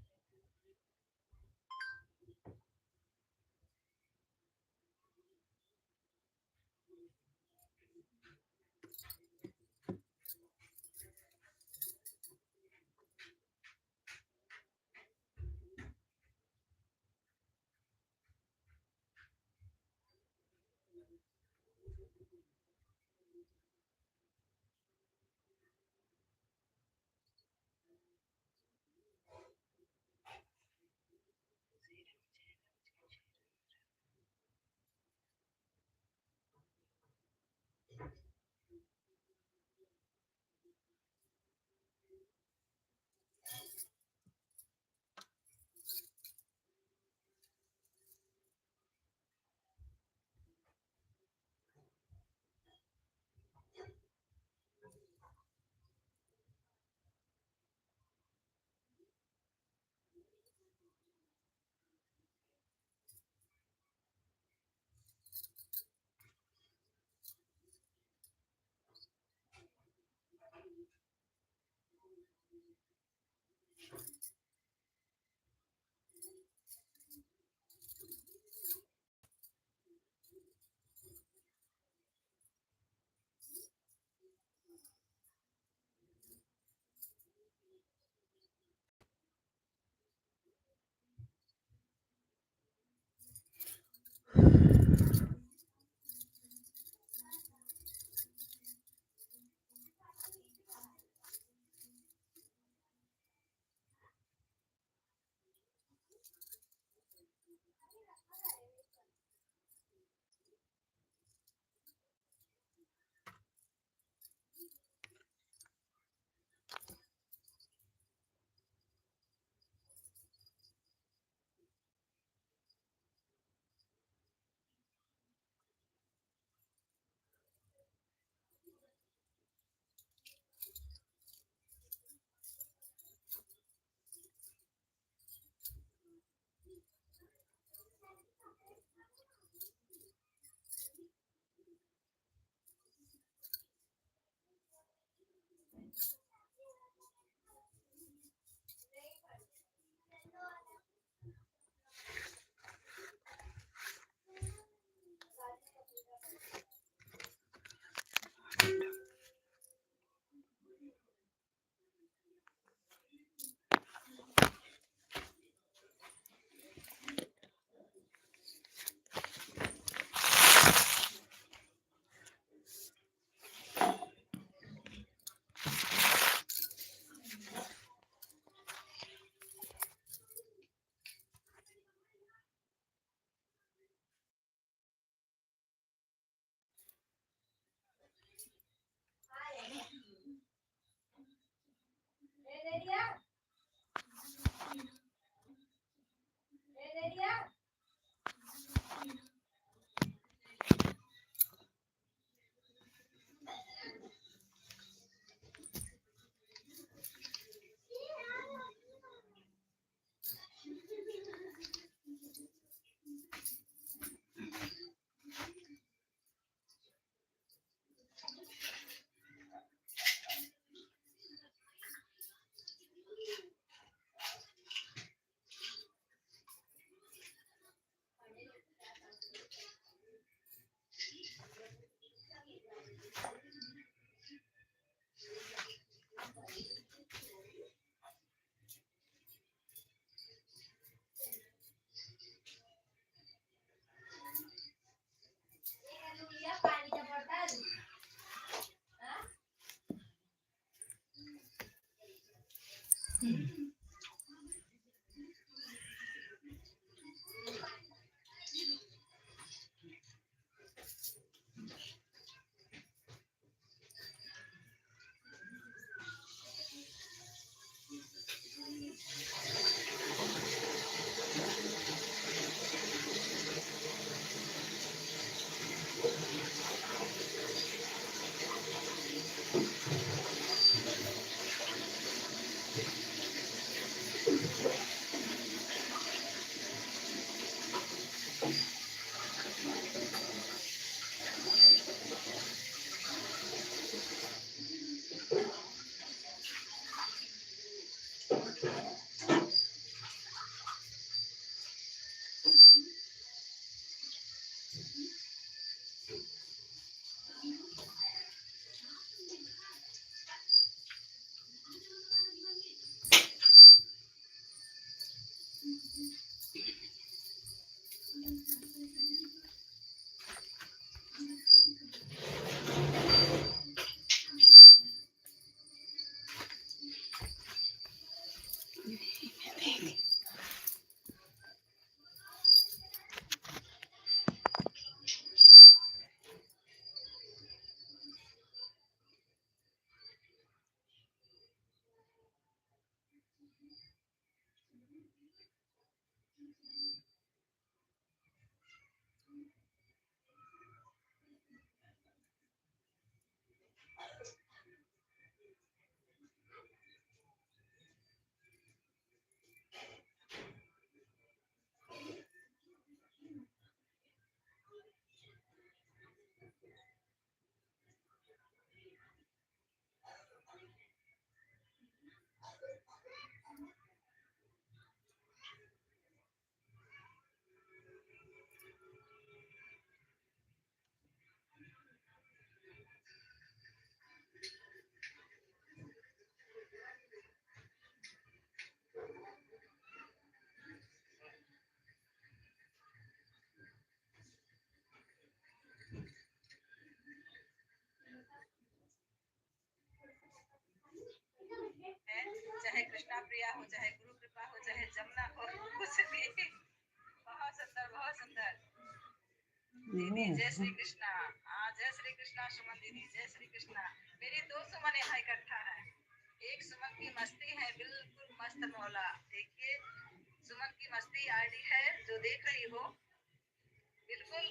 चाहे कृष्णा प्रिया हो, चाहे गुरु कृपा हो, चाहे जमुना हो, कुछ भी। बहुत सुंदर, बहुत सुंदर। दीदी जय श्री कृष्णा। जय श्री कृष्णा सुमन दीदी, जय श्री कृष्णा। मेरी 2 सुमन यहाँ इकट्ठा है। एक सुमन की मस्ती है बिल्कुल मस्त मौला। देखिए सुमन की मस्ती आईडी है जो देख रही हो, बिल्कुल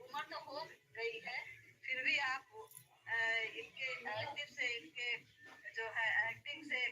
उम्र तो हो गई है, फिर भी आप इनके एक्टिव से, इनके जो है एक्टिंग से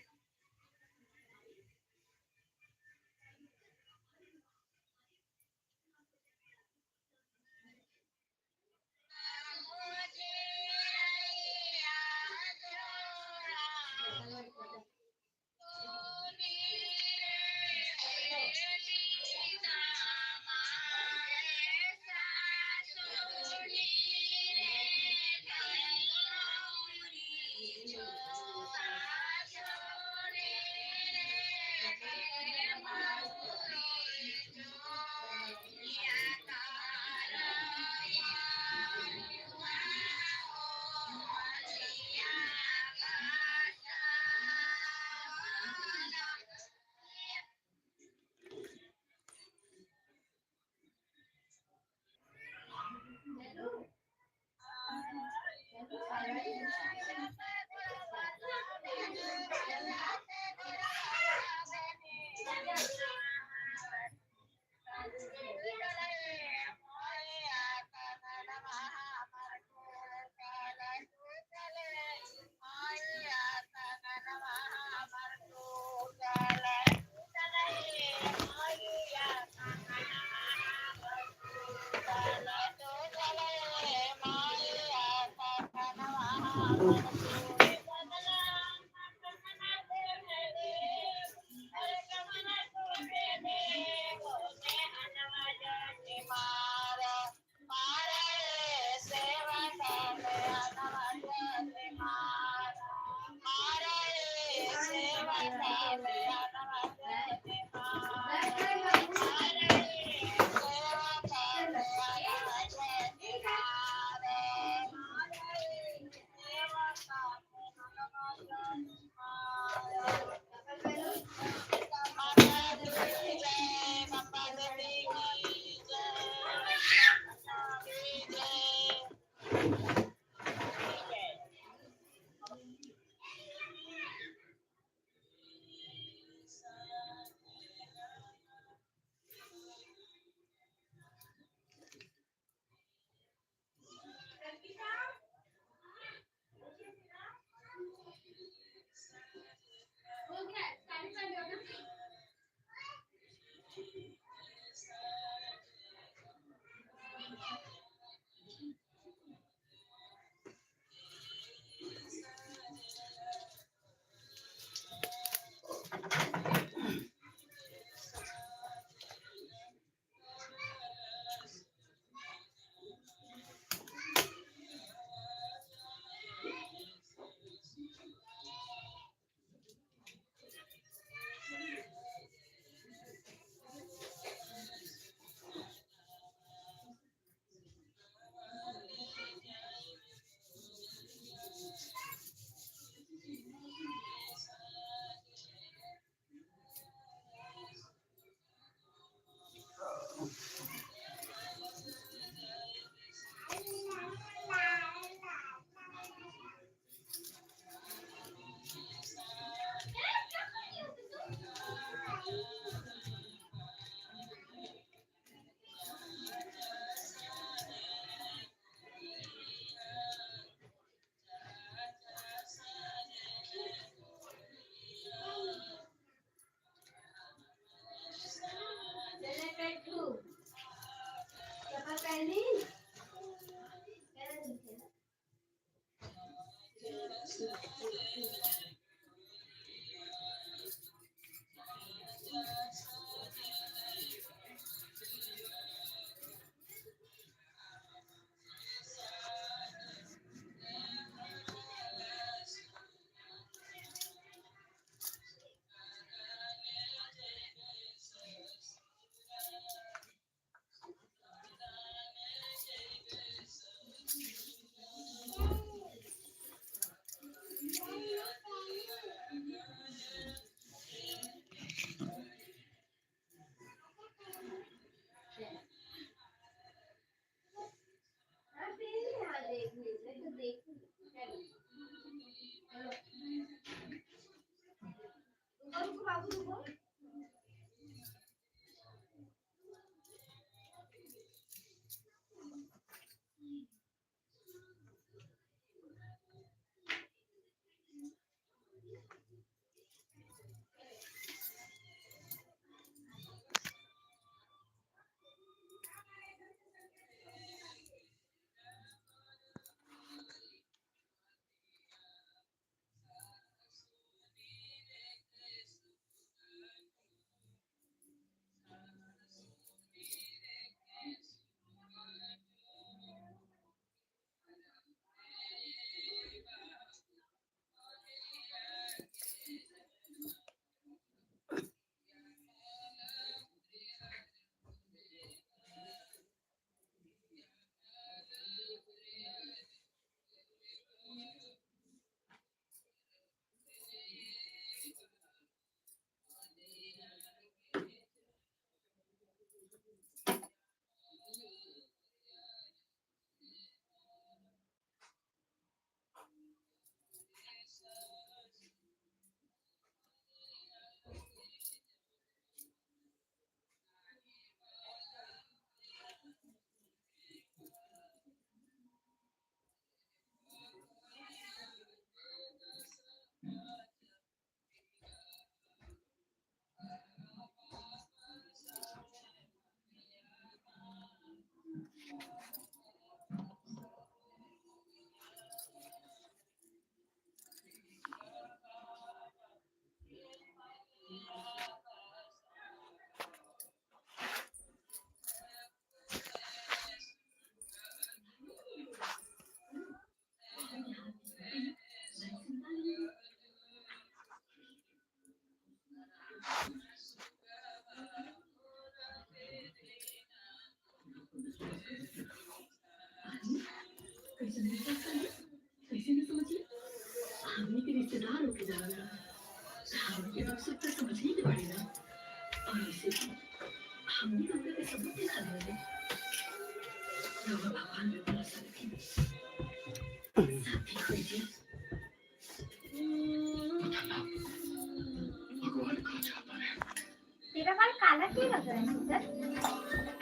तेरा बाल काला क्यों लग रहा है सुंदर?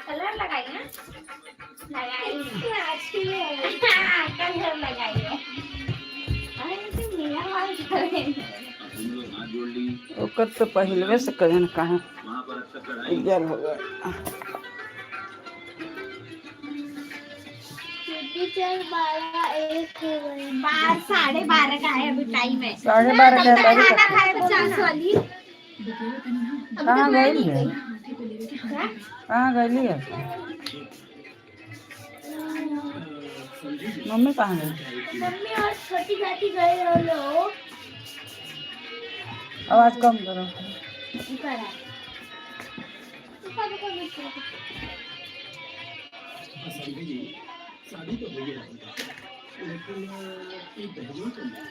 कलर लगाई है? लगाई कलर लगाई है। अरे तो मेरा बाल ओकर तो पहलवे से कजन कहाँ उजल हो गया। चल 12:30 का है अभी टाइम है। 12:30 का है। खाना खाए 50 वाली कहाँ गई है? कहाँ गई है? मम्मी कहाँ गई? मम्मी और छोटी जाती गए हो लोग। आवाज कम करो। शादी तो हो गया लेकिन एक दहेज तो नहीं।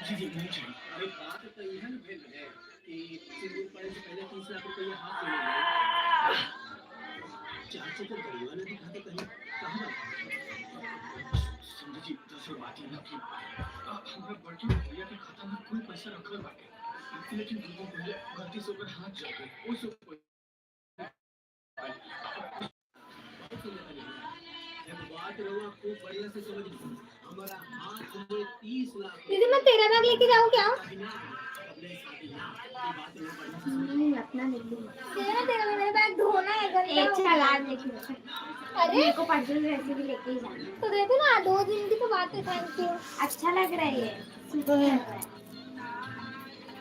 जी जी नहीं चाहिए। अरे बात तो यह है ना भेद है कि सिंदूर पड़ने से पहले 30 लाख रुपये हाथ में ले गए। चाचा को गरीबा ने दिखा तो कहीं कहाँ समझ जी दूसरी बात ये ना कि हमारे बड़की भैया के खाता में कोई पैसा रखल बाटे लेकिन दूसरे भैया गलती से ऊपर हाथ चल गए वो सब बात रहुआ खूब बढ़िया से समझ लीजिए हमारा हाथ में 30 लाख। दीदी मैं तेरा बैग लेके जाऊँ क्या? नहीं अपना लेके तेरा मेरा बैग धोना है घर एक चला देखिए। अरे मेरे को पर्सनल वैसे भी लेके ही जाना तो देते ना 2 दिन की तो बात है। थैंक यू अच्छा लग रहा है ये सुपर लग रहा है।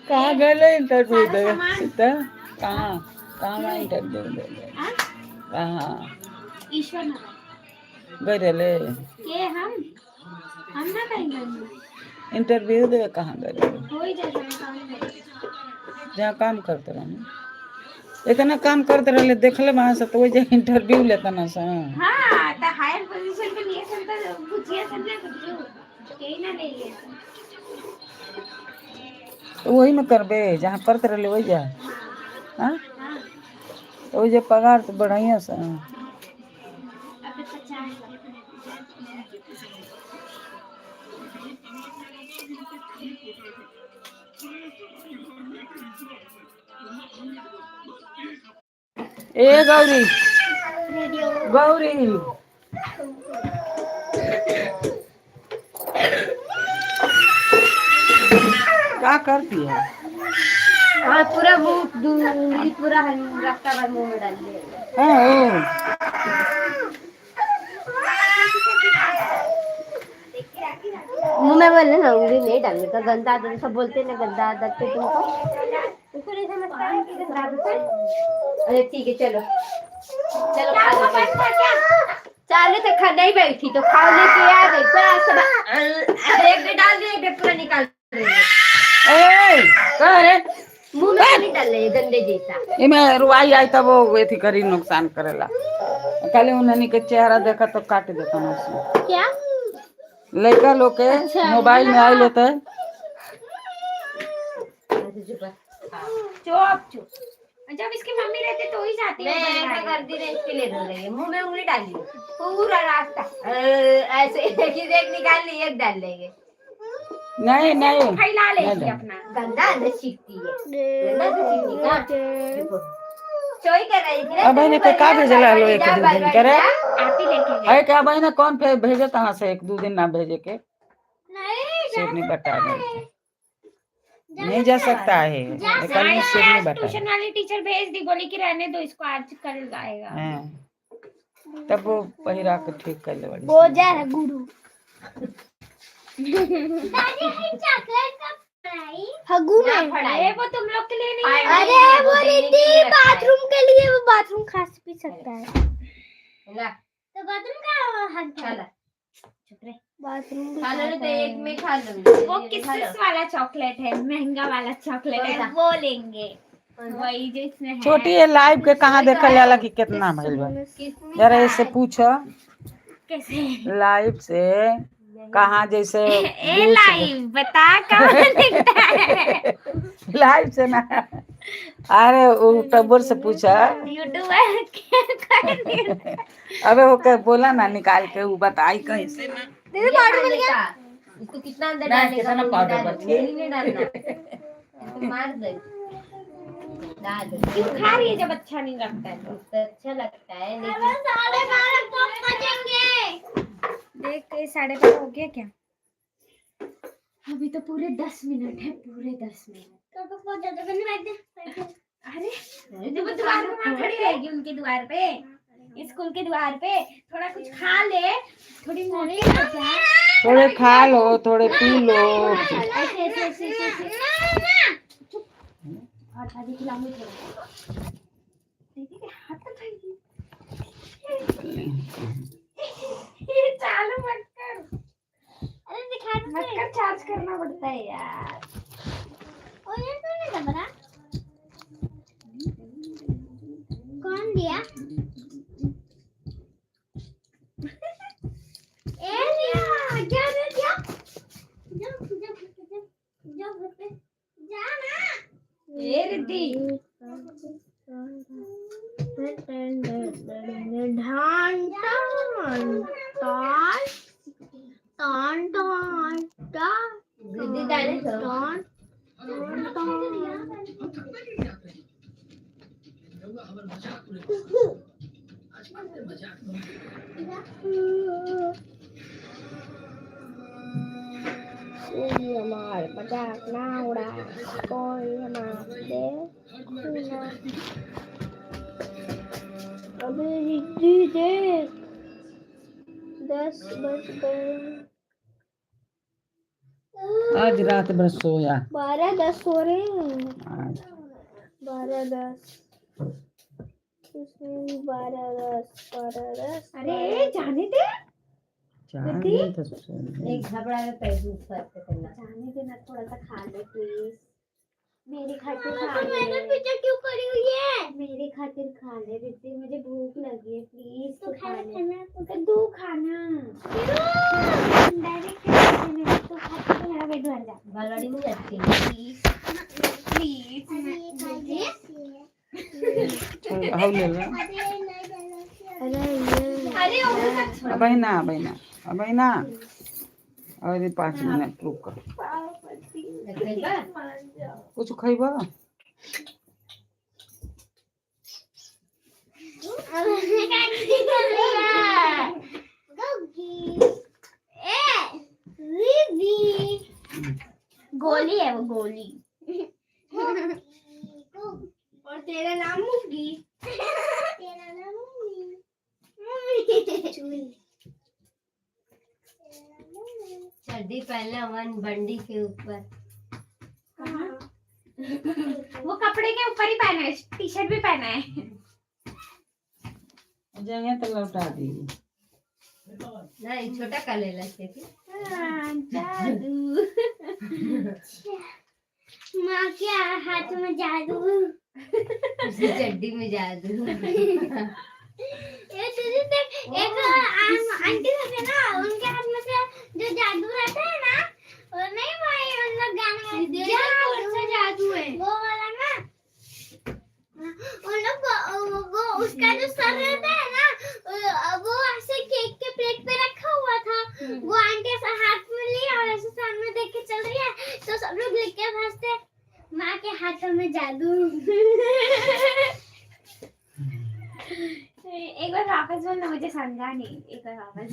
कहाँ गए इंटरव्यू दे? सीता कहाँ कहाँ इंटरव्यू दे? कहाँ ईश्वर नगर गए रहे के हम ना कहीं गए इंटरव्यू दे? कहाँ गए? कोई जगह काम नहीं जहाँ काम करते रहे इतना काम करते रहे देखले वहाँ से तो वही जगह इंटरव्यू लेता ना सा। हाँ तो हायर पोजीशन पे लिए सन तो पूछिए सन ना कुछ कहीं ना ले लिए तो वही में करबे जहाँ करते रहे वही जा। हाँ तो वही जो पगार तो बढ़ाइया सा। अबे 50 लाख ए गौरी गौरी क्या करती है? हाँ पूरा मुंह उंगली पूरा रास्ता भर मुंह में डाल दिया। मुंह में बोले ना उंगली नहीं डालने का, गंदा आदत सब बोलते ना, गंदा आदत है तुमको नहीं समझता है कि गंदा आदत है। अरे ठीक है चलो चलो खा लो। चाले तो खा नहीं बैठी तो खाओ लेके आ गई पर एक डे डाल दे, एक डे पूरा निकाल दे। मुंह में नहीं डाल रहे गंदे जैसा। इमे रुआई आई तब वो एथी करी नुकसान करेला। कल उन्हें के चेहरा देखा तो काट देता ना उसमें। क्या लड़का लोग के मोबाइल में आई लेते है। चुप चुप, जब इसकी मम्मी रहती तो ही जाती है। मैं ऐसा करती रही इसके लिए रो रही है, मुंह में उंगली डाली पूरा रास्ता ऐसे एक निकाल ली एक डाल लेंगे। नहीं नहीं फैला लेगी अपना गंदा अंदर सीखती है, गंदा तो सीखती का चोई कर रही थी। अब बहने पे का भेजला लो एक दो दिन करे आती लेके गई। है क्या बहने कौन पे भेजे कहाँ से एक दो दिन ना भेजे के नहीं सिर नहीं बता नहीं जा सकता है कल में सिर नहीं बता। ट्यूशन वाली टीचर भेज दी, बोली कि रहने दो इसको आज कल आएगा। तब वो पहिरा के ठीक कर ले बड़ी बोझा है गुरु। दादी है चॉकलेट का फ्राई हगू में पढ़ाई वो तुम लोग के लिए नहीं। अरे वो रिद्धि बाथरूम के लिए, वो बाथरूम खा पी सकता है तो बाथरूम का हक चला चुप रे। बाथरूम खा लो तो एक में खा लो। वो किसस वाला चॉकलेट है, महंगा वाला चॉकलेट है वो लेंगे, वही जिसमें है। छोटी है लाइव के कहाँ देखल जाला कि कितना भइल बा जरा इससे पूछो कैसे लाइव से कहाँ जैसे ए लाइव बता कहाँ दिखता है। लाइव से ना अरे वो टबर से पूछा यूट्यूबर क्या अबे वो क्या बोला ना निकाल के वो बताई कैसे ना दीदी पाउडर मिल गया इसको कितना अंदर डालने का पाउडर बच नहीं डालना इसको मार दे डाल दे। क्यों खा रही है जब अच्छा नहीं लगता है तो अच्छा लगता है लेकिन 12:30 कब बजेंगे देख के 12:30 हो गया क्या? अभी तो पूरे 10 मिनट है, पूरे 10 मिनट तो बहुत ज्यादा करने बैठ दे। अरे जब वो द्वार पे वहाँ खड़ी रहेगी उनके द्वार पे स्कूल के द्वार पे थोड़ा कुछ खा ले, थोड़ी मोटी हो जाए, थोड़े खा लो थोड़े पी लो ऐसे ऐसे ऐसे ऐसे चुप और दादी खिलाऊंगी थोड़ा दीदी के हाथ तो खाएगी। ये चालू मत कर, अरे दिखा मत कर, चार्ज करना पड़ता है यार। और ये तो नहीं लग रहा कौन दिया ए दिया क्या दे दिया जा घर पे जा ना ए रिद्धि ढान टान टान टान टान टान रिद्धि डाले टान हमार मजाक ना उड़ा कोई हमारे अबे रिद्धि देख 10 बज गए। आज रात भर सोया 12:10 हो रहे हैं, आज 12:10 इसमें 12:10 अरे जाने दे तो सो एक घबरा के पैसे खर्च करना जाने देना, थोड़ा सा खा ले प्लीज मेरी खातिर खा ले। मैंने पीछे क्यों करी हुई है, मेरी खातिर खा ले रिद्धि, मुझे भूख लगी है प्लीज तो खा ले तो दो खाना डायरेक्ट तो खाते तो मेरा पेट भर जाता बालवाड़ी में जाती है प्लीज प्लीज हाउ ले लो अरे बहना अरे 5 मिनट रुक कुछ खइबा गोली है वो, गोली। और तेरा नाम मुंगी। तेरा नाम मुंगी। सर्दी पहले अमन बंडी के ऊपर, वो कपड़े के ऊपर ही पहना है, टी शर्ट भी पहना है। जगह तो लौटा दी। नहीं छोटा का ले लेते थे। जादू। माँ के हाथ में जादू। उसकी चड्डी में जादू। ये दीदी देख, एक आंटी है ना, उनके हाथ में से जो जादू रहता है ना, वो नहीं भाई उन लोग गाना गाते जादू है वो वाला ना, उन लोग वो उसका जो सर रहता है ना, वो ऐसे केक के प्लेट पे रखा हुआ था, वो आंटी ऐसे हाथ में ली और ऐसे सामने देख के चल रही है, तो सब लोग लिख के हंसते, माँ के हाथों में जादू। एक बार वापस बोलना, मुझे समझा नहीं, एक बार वापस।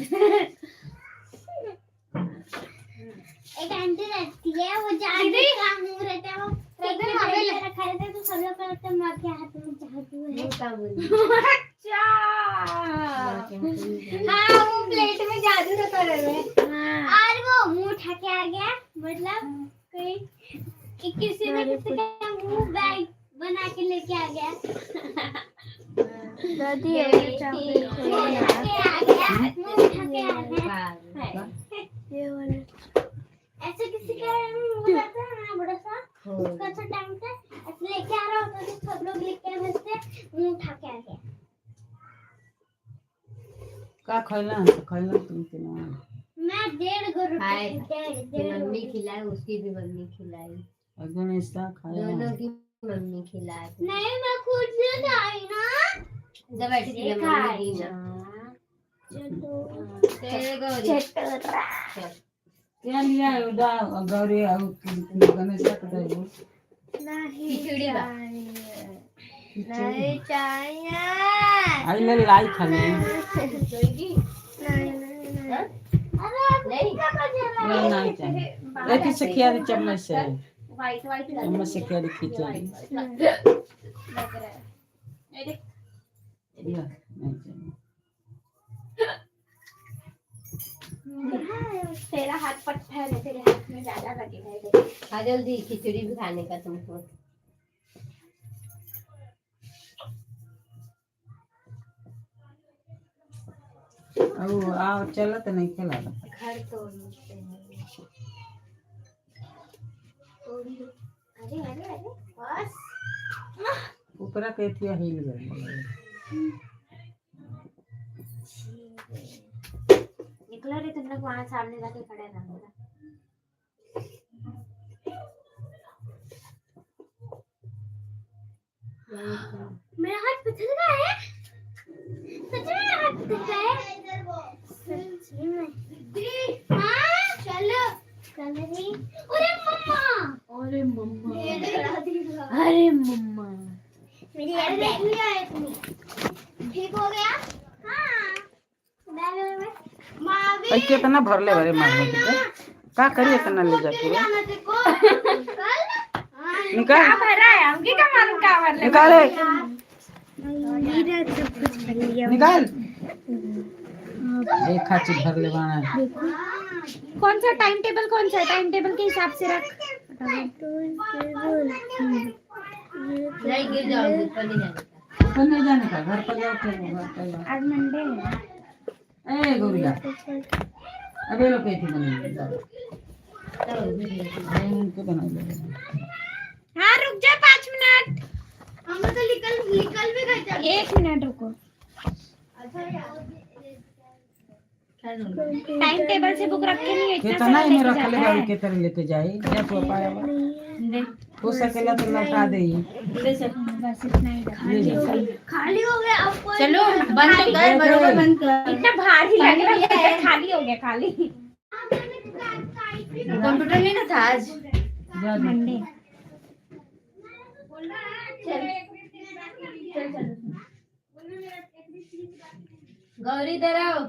एक आंटी रहती है, वो जादू का मुंह रहता है, वो रखा रहता है, तो सब लोग कहते हैं माँ के हाथ में जादू है। अच्छा हाँ, वो प्लेट में जादू रखा रहता है और वो मुंह उठा के आ गया, मतलब कोई किसी ने किसी का मुंह बैग बना के लेके आ गया। दादी ये वाला ऐसे किसी का मुंह रहता है ना बड़ा सा, उसका अच्छा टाइम से ऐसे लेके आ रहा होता है, तो सब लोग लेके हंसते, मुंह उठा के आ गया। का खैला तुम तीनों? मैं 1.5 गो रुपए मम्मी खिलाई, उसकी भी मम्मी खिलाई, अगन ऐसा खाया दोनों की मम्मी खिलाई। नहीं मैं खुद से खाई ना, जब बैठी थी मम्मी दी ना। क्या लिया है उदा गौरी और गणेश का दे दो। खिचड़ी बा नहीं चाहिए। आई ले लाई खाने। नहीं नहीं चाहिए। एक ही से खिया दे चम्मच से। वाइट चम्मच से खिया दे खिचड़ी। नहीं चाहिए। तेरा हाथ पट्टा है, तेरे हाथ में ज्यादा लगेगा। खा जल्दी, खिचड़ी भी खाने का तुमको। आओ चलो तो नहीं खेला घर तोड़ते हैं। अरे अरे अरे बस ऊपर के थिया हिल गए। निकला रे, तुम लोग वहाँ सामने जाके खड़े रहना। मेरा हाथ पत्थर का है, सच में मेरा हाथ पत्थर का है, सच में। हाँ चलो चलो रे। अरे मम्मा मेरी यार बैग लिया है तुमने, ठीक हो गया? हाँ बैग में माँ भी कितना भर ले बरे मारने के का करिए इतना ले जाके निकाल भरा है, हमके क्या मालूम क्या भर ले। निकाल निकाल एक खाची भर ले बाना। कौन सा टाइम टेबल के हिसाब से रख। नहीं गिर जाओगे, ऊपर नहीं जाने का। ऊपर नहीं जाने का, घर पर जाओ फिर घर पर जाओ। आज मंडे है। ए गुड़िया अबे लोग कैसे बनेंगे इनको बना ले। हाँ रुक जा 5 मिनट, हम तो निकल भी गए थे। 1 मिनट रुको, टाइम टेबल से बुक रख के नहीं इतना कितना सारा ही लेके रख जाता ले है। गाड़ी के तरह लेके जाए या तो पाया हो सकेला तो लौटा दे। बस इतना ही खाली हो गया। अब कोई चलो बंद कर, बरोबर बंद कर। इतना भारी लग रहा है, खाली हो गया खाली। कंप्यूटर नहीं ना था आज। मंडे चल गौरी इधर आओ।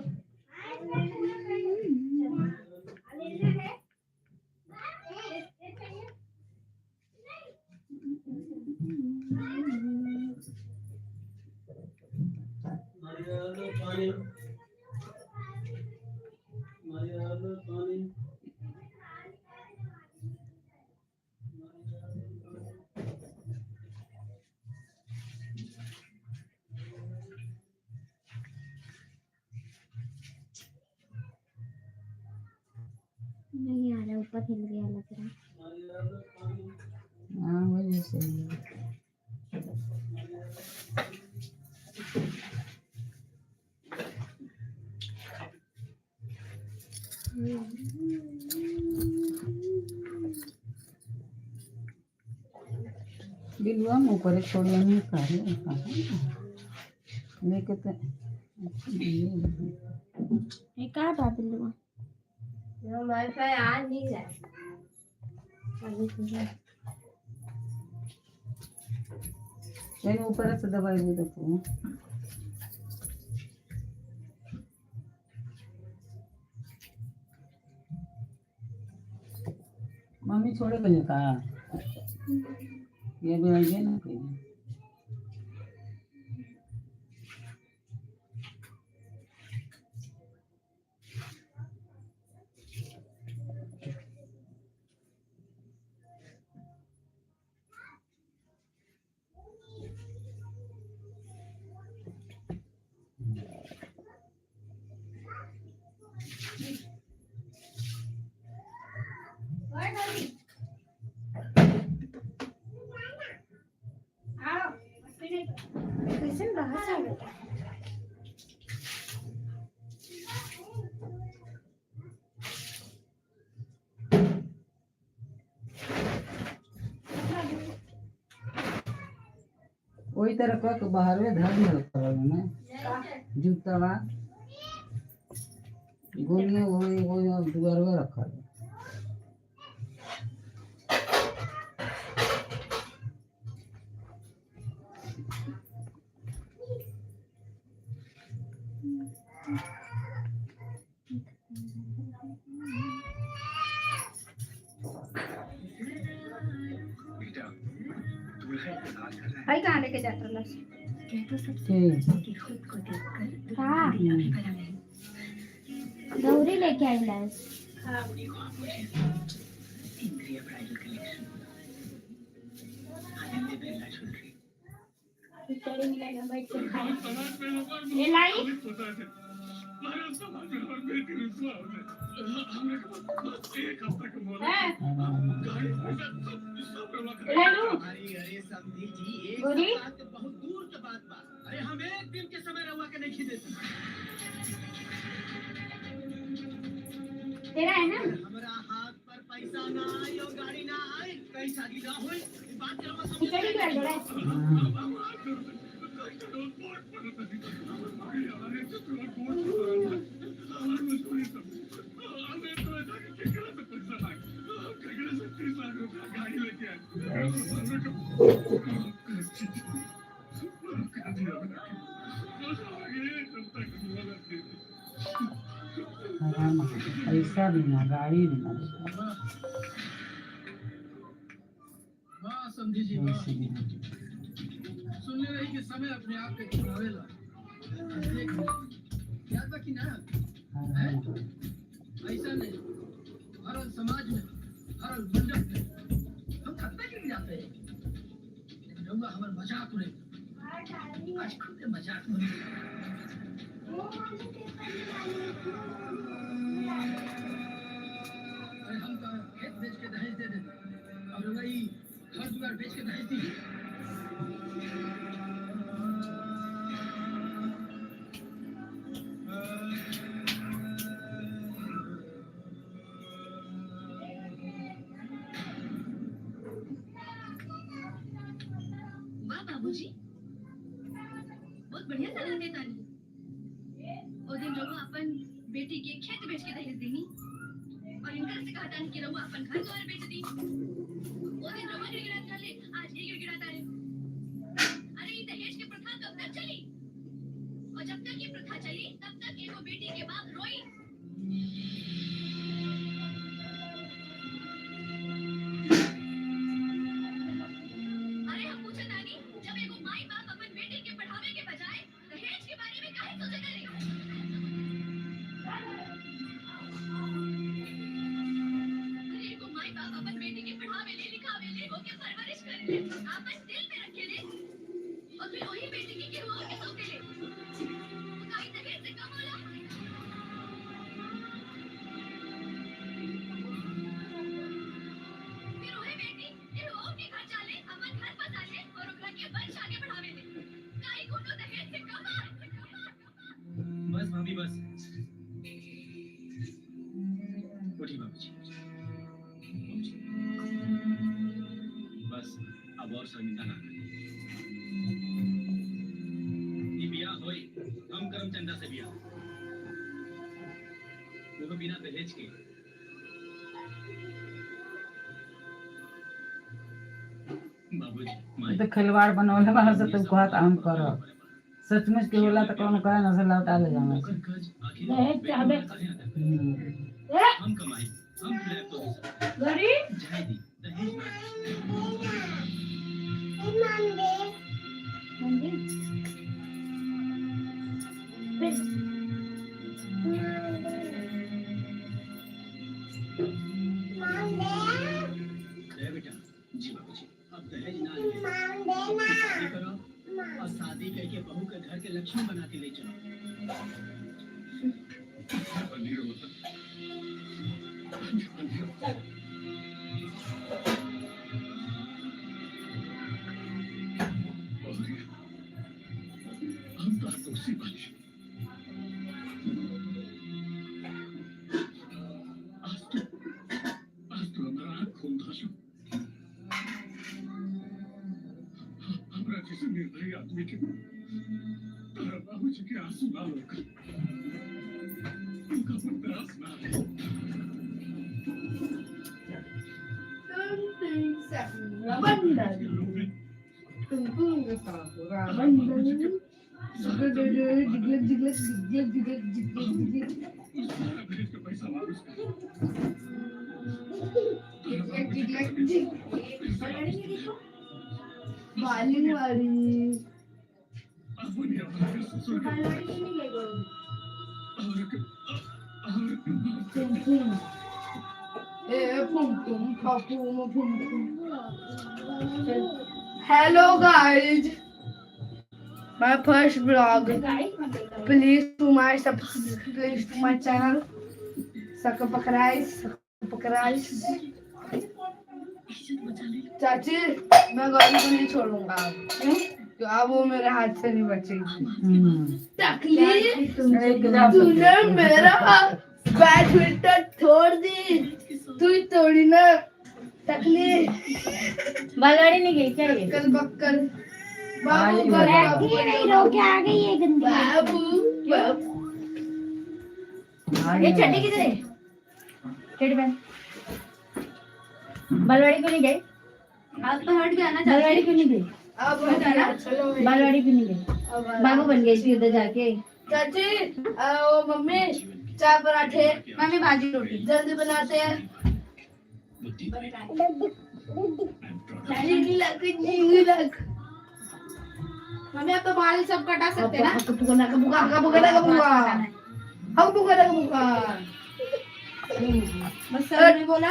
नहीं आ रहा, ऊपर हिल गया लग रहा है। हाँ वही सही है। बिलुआ मुँह पर छोड़िया नहीं कर लेके तो ये कहाँ था बिल्लू? वाईफाई आ नहीं रहा। नहीं ऊपर से दवाई दे देते मम्मी छोड़े बजे कहा ये भी आइए ना कहीं। कैसे बाहर से आ गया? वही तरह का बाहर में धर दिया ना जूता वा गोलियां वही दुआर में रखा है। भाई कहाँ लेके जाता है? हाँ गौरी लेके आई लाइस। ये लाई गौरी बहुत दूर के बात बा। अरे हम एक दिन के समय रहुआ के नहीं खिदे तेरा है ना? हमारा हाथ पर पैसा ना आई और गाड़ी ना आई कहीं शादी ना हुई बात करवा खिचड़ी कर दो पैसा भी ना गाड़ी भी ना हाँ समझी जी सुनने रही कि समय अपने आप के चुनावेला याद रखी ना ऐसा नहीं हर समाज में हर मंडप में हम खतरे के लिए जाते हैं लेकिन रहूंगा हमारे मजाक उड़े आज खुद मजाक उड़े अरे हम तो खेत बेच के दहेज दे देते और वही घर दुआर बेच के दहेज दी बाबूजी बहुत बढ़िया सलाह देता नहीं ओ दिन रघु अपन बेटी के खेत बेच के दहेज देनी और इनकर से कहता नहीं कि रघु अपन घर द्वार बेच दी ओ दिन रघु गिड़गिड़ाता ले आज ये गिड़गिड़ाता है अरे ये दहेज की प्रथा कब तक चली और जब तक ये प्रथा चली तब तक एगो बेटी के बाप रोई। अरे हम पूछे तानी, जब एगो माई बाप अपन बेटी के पढ़ावे के बजाय दहेज के बारे में काहे सोचे करे? एगो माई बाप अपन बेटी के पढ़ावे ले लिखावे ले ओके परवरिश करे ले आपन दिल में रखे ले और फिर वही बेटी की केहू और के सौंपे ले। काई दहेज से कम होला? फिर वही बेटी केहू और के घर जाले अपन घर बसा ले और ओकरा के वंश आगे बढ़ावे ले। काई कोनो दहेज से कम है? बस भाभी बस। उठी भाभी जी। बस अब और शर्मिंदा ना करें। ये बिया होई हम करम चंदा से बिया वो भी बिना दहेज के। बाबूजी माई तो खिलवाड़ बनौले वाला से तो कहत हम करो सचमुच के होला तो कौन कहे ना से लौटा ले जाना। ओकर कर्ज आखिर दहेज चाहबे। हम कमाई हम खिलाए तो गरी जाए दी दहेज ना दे बेटा। जी बाबूजी अब दहेज ना ले शादी करो और शादी करके बहू के घर के लक्ष्मी बना के ले चलो। हम तो दोषी बने। आज तो हमारा आँख खोल दो। हमरा जैसे निर्दयी आदमी के तारा बाबूजी के आंसू ना रोक उनका बर्दाश्त ना है। पैसा वापस वाली hello guys, my first blog. Please to my channel सकपकराइस। चाची मैं गौरी को नहीं छोड़ूंगा तो अब वो मेरे हाथ से नहीं बचेगी। तकलीफ तूने मेरा बैडमिंटन तोड़ दी, तू ही तोड़ी ना। तकलीफ बालवाड़ी नहीं गई क्या ये? कल बक्कर आई बाबू बाबू। नहीं रोके आ गई है गंदी। बाबू ये चड्डी किधर है? चड्डी पहन। बालवाड़ी क्यों नहीं गई? आप तो हट गया ना बालवाड़ी क्यों नहीं गई? अब बताना। चलो बालवाड़ी क्यों नहीं गई? बाबू बन गई थी उधर जाके। चाची ओ मम्मी चाय पराठे मम्मी भाजी रोटी जल्दी बनाते हैं। मम्मी अब तो बाल सब कटा सकते हैं ना। बस सर ने बोला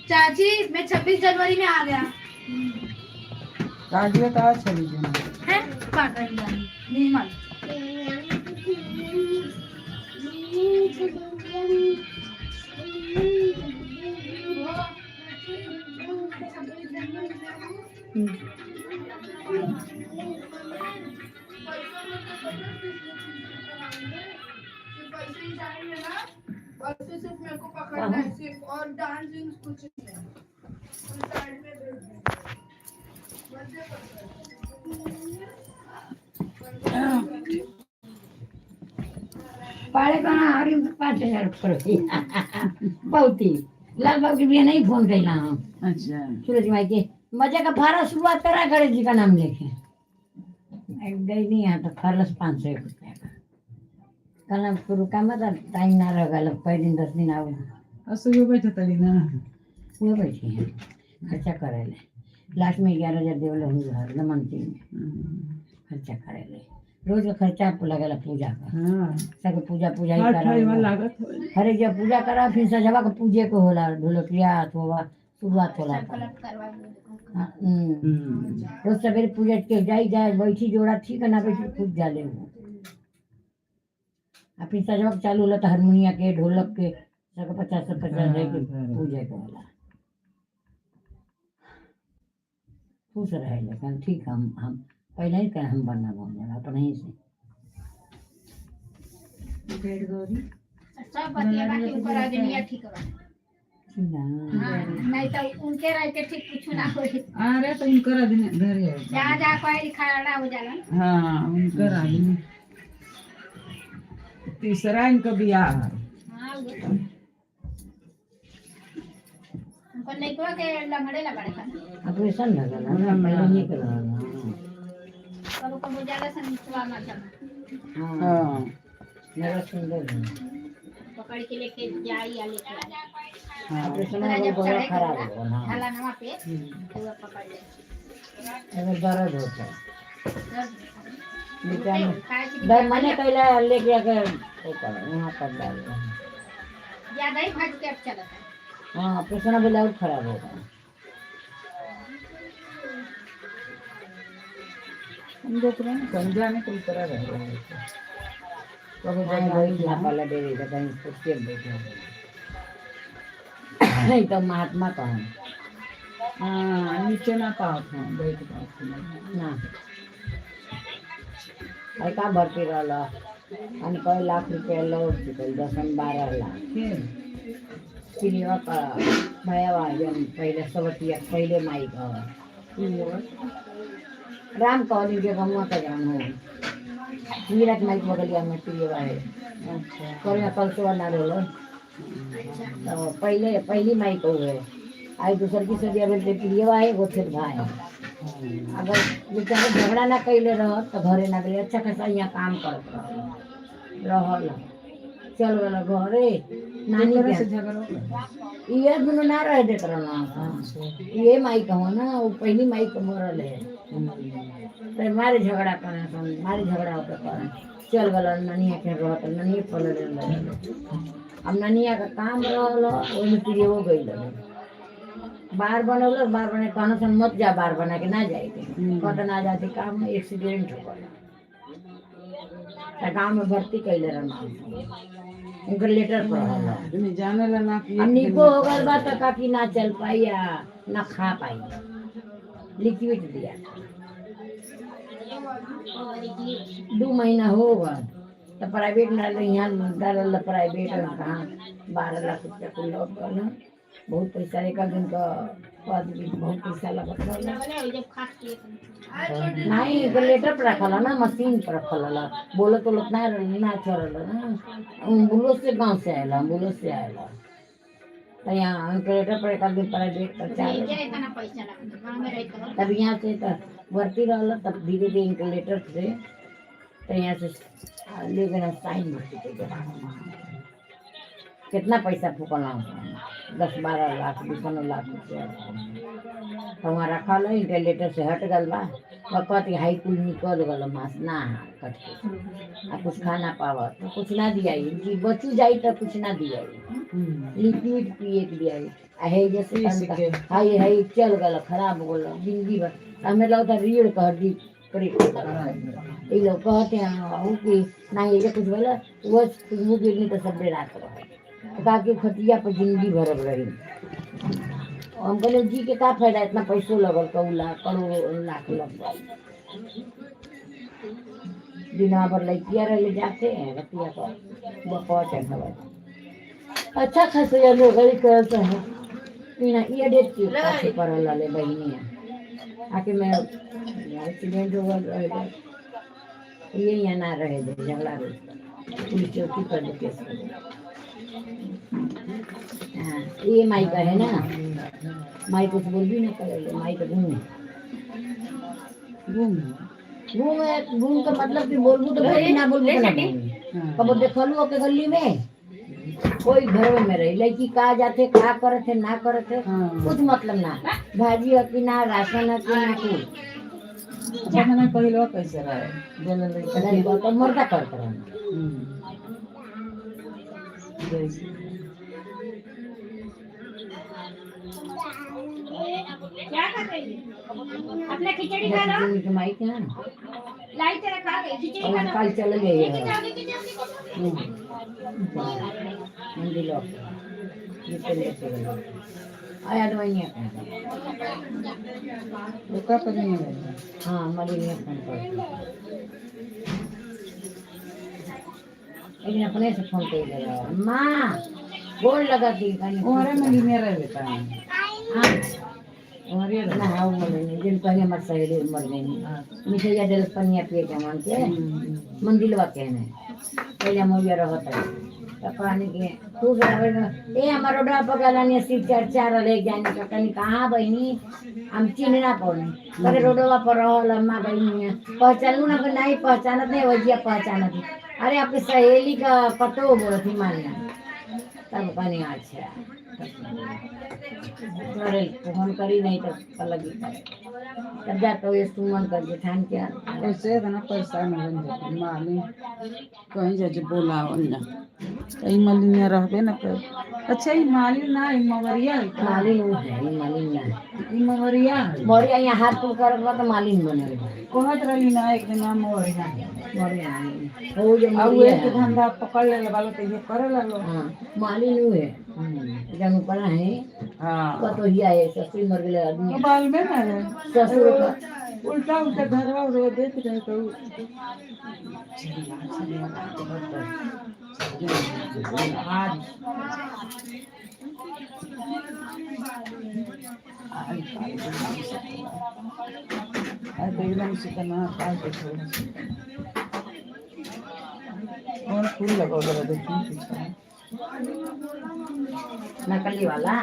चाची मैं 26 जनवरी में आ गया काटिए तो आज चली जाना। है काट रही है नहीं माल सिर्फ मेरे को पकड़ना है सिर्फ, और डांसिंग कुछ नहीं है। साइड में भेज दे। पाड़े का हारी 5000 बहुती लाल बाबू के भी नहीं फोन कैला हम। अच्छा सूरज माई के मजा का फारा शुरुआत करा गणेश जी का नाम लेके गई नहीं यहाँ तो खरलस 501 रुपया का कल हम शुरू का मतलब टाइम ना रह गया कई दिन 10 दिन आऊ असुबह बैठे तली ना वो बैठी हैं खर्चा करे ले लास्ट में 11,000 देवल हम घर न मंथली में खर्चा करे ले रोज का खर्चा लगेला पूजा का हाँ सब पूजा पूजा ही हर करा ठाई वाला लागत हो हरे जब पूजा करा फिर सजवा के पूजे को होला ढोलकिया अथवा शुरुआत होला रोज सवेरे पूजा के जाई जाए बैठी जोड़ा ठीक है ना बैठी खुद जाले वो आ फिर सजवा के चालू होला तो हारमोनिया के ढोलक के सब 50 रह के पूजे को होला खुश रहे लेकिन ठीक हम पहले ही कर हम बनना बोल अपने ही से पेड़ गौरी सब बतिया के ऊपर आ गई ठीक बा नहीं तो उनके रह के ठीक कुछ ना होई अरे तो इनकर आदमी घर है जा जा कोई खड़ा हो जाला हाँ उनकर आदमी तीसरा इनका बियाह है हां उनको नहीं को के लंगड़े लगा था ऑपरेशन लगा ना पहले नहीं करा कब कब जाला संतवा माता हाँ मेरा सुंदर है पकड़ के लेके जाई या लेके ऑपरेशन में बहुत खराब हो ना हला नवा पे वो पकड़ ले अगर दर्द होता है बेचारा दर्द मैंने कहला लेके आकर वहाँ पर डाल ज्यादा ही भाग के चला था हाँ ऑपरेशन में और खराब होगा हम देख रहे हैं समझाने को तरह रह रहे हैं कभी जाए वही लापाला दे देगा कहीं कुर्सी में बैठे नहीं तो महात्मा कौन हाँ नीचे ना पाओ था बैठ पाओ ना अरे का भर्ती रहला अनि कई लाख रुपया लौट चुकल 10-12 लाख पिलिवा का भयावा जन पहले सबटिया पहले माई का राम कॉलेज के गमुआ का जान हो मीरठ माई बगलिया में पिलिवा है कल में कल सुबह ना रोलो तो पहली माई को है आई दूसर की सदिया बेटे पिलिवा है वो फिर भाई अगर बेचारे झगड़ा ना कैले रह तो घरे ना गए अच्छा खासा यहाँ काम करत रहल चल गल घरे नानी से झगड़ो ये दुनो ना रह देत रहना ये माई कहो ना वो पहली माई को मरल है तो मारे झगड़ा करे मारे झगड़ा होकर करे चल गल ननिया के रहत ननिया पल अब ननिया का काम रहल ओहि में पिए हो गई बार बनौल बार बने कहना सन मत जा बार बना के ना जाएगी कत ना जाते काम में एक्सीडेंट हो गया गाँव में भर्ती कैले रहना उनका लेटर पढ़ल जाने लगा कि निको हो गल बा तो काफी ना चल पाई या ना खा पाई लिक्विड दिया 2 महीना हो गया तो प्राइवेट ना यहाँ डाल प्राइवेट कहाँ 12 लाख रुपया को लौट कर बहुत पैसा एक दिन का बहुत पैसा लगा नहीं लेटर पर रखल ना मशीन पर रखल बोलो तो लोग ना चल एम्बुलेंस से गाँव से आएला एम्बुलेंस से आएला तो यहाँ लेटर पर एक दिन प्राइवेट पर चाल तब यहाँ से तो भर्ती रहा तब धीरे धीरे इनके लेटर से तो यहाँ से ले गए साइन भर्ती के कितना पैसा फूकना 10-12 लाख 20 लाख रुपया तो वहाँ रखा लो इंटरलेटर से हट गल बा कहती हाई कुल निकल गल मास ना कट के आ कुछ खा ना पावा तो कुछ ना दिया जी बचू जाई तो कुछ ना दिया लिक्विड पिए के दिया है जैसे हाई हाई चल गल खराब हो गल जिंदगी भर हमें लगता रीढ़ का हड्डी ये लोग कहते हैं कि ना ये कुछ बोला वो खुशबू गिरनी तो सब रात रहे ताकि खटिया पर जिंदगी भरल रही हम कहले जी के का फायदा इतना पैसों लगल कौला करोड़ लाख लग गई दिना भर लड़किया रहे जाते हैं रतिया पर बकवास है अच्छा खासा लोग करते हैं बिना ये डेट के पाछे पड़ल ले बहनिया आके मैं एक्सीडेंट हो गया ये यहाँ ना रहे दे झगड़ा पुलिस चौकी पर केस कर ये माई का है ना माई कुछ बोल भी नहीं करे माई का घूम घूम का मतलब कि बोलबू तो बोली ना बोलबू तो ना बोली। कब देखलू के गली में कोई घर में रही लड़की का जाते का करे थे ना करे थे कुछ मतलब ना भाजी है कि ना राशन है कि ना कुछ जमाना पहले कैसे रहे बोले लड़का तो मर्दा करते रहे। क्या कर रही है? अपना खिचड़ी खा लो। माई क्या लाइट तेरा खा गई खिचड़ी खा लो। कल चल गए लेके जाओगे कि नहीं अपनी मंदिर आया तो वही हाँ मरी लेकिन अपने से फोन पे लगा माँ बोल लगा दी ओरे में मेरा बेटा ओरे ना हाँ मर गई दिन पहले मर सहेली मर गई मिठैया दिल पनिया पिए के मान के मंदिलवा के ने पहले मुझे रहता है पानी के तू ए हमारा डा पकड़ानी सिर्फ चर्चा ले जाने का कहीं कहाँ बहनी हम चिन्हना पड़े अरे रोडवा पर रहल अम्मा बहनी पहचानू ना कि नहीं पहचानत नहीं वजिया पहचानत नहीं। अरे आपकी सहेली का पतो बोल थी मानना तब कहनी अच्छा अरे फोन करी नहीं तो लगी तब जाता ये सुमन कर बिठान क्या कैसे इतना परेशान हो जाते माली कहीं जाके बोला ना कहीं मालिन्या रहबे ना कर। अच्छा ये मालिन ना ये मवरिया है का? मालिन है मालिन ना ये मवरिया है मोरिया यहाँ हाथ पुल कर तो मालिन बने कहत रही ना एक दिन हम मवरिया मोरिया वो जो अब मोरिया एक धंधा पकड़ ले वाला तो ये करे लगलो। हाँ मालिन वो है जब पड़ा है हाँ तो ही आए ससुर मर गए आदमी मोबाइल में ना रे ससुर का उल्टा उल्टा घरवा रो देख रहे तो आज एकदम से करना काल के छोड़ और फूल लगा जरा देखिए पीछे नकली वाला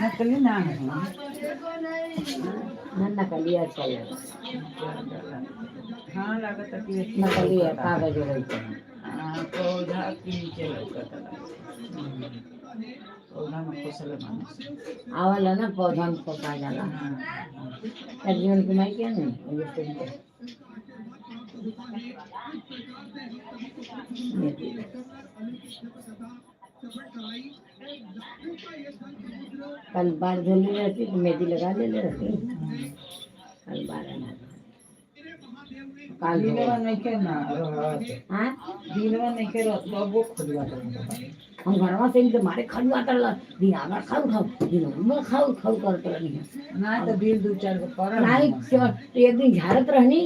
नकली ना है ना नकली अच्छा है हाँ लागत है कि नकली है कागज रहते पौधा के नीचे लगता पौधा में फसल मानुष आवला ना पौधा में पका जाला जीवन की माई क्या नहीं ये कल बार धोली रहती तो मेहंदी लगा ले रहती कल बार काल दिनवा नहीं के ना हाँ दिनवा नहीं के तो वो खुदवा हम घरवा से इनके मारे खड़ुआ कर दिन आगा खाऊ खाऊ दिन में खाऊ खाऊ करते रहनी ना तो बिल दो चार को पर नहीं एक दिन झाड़त रहनी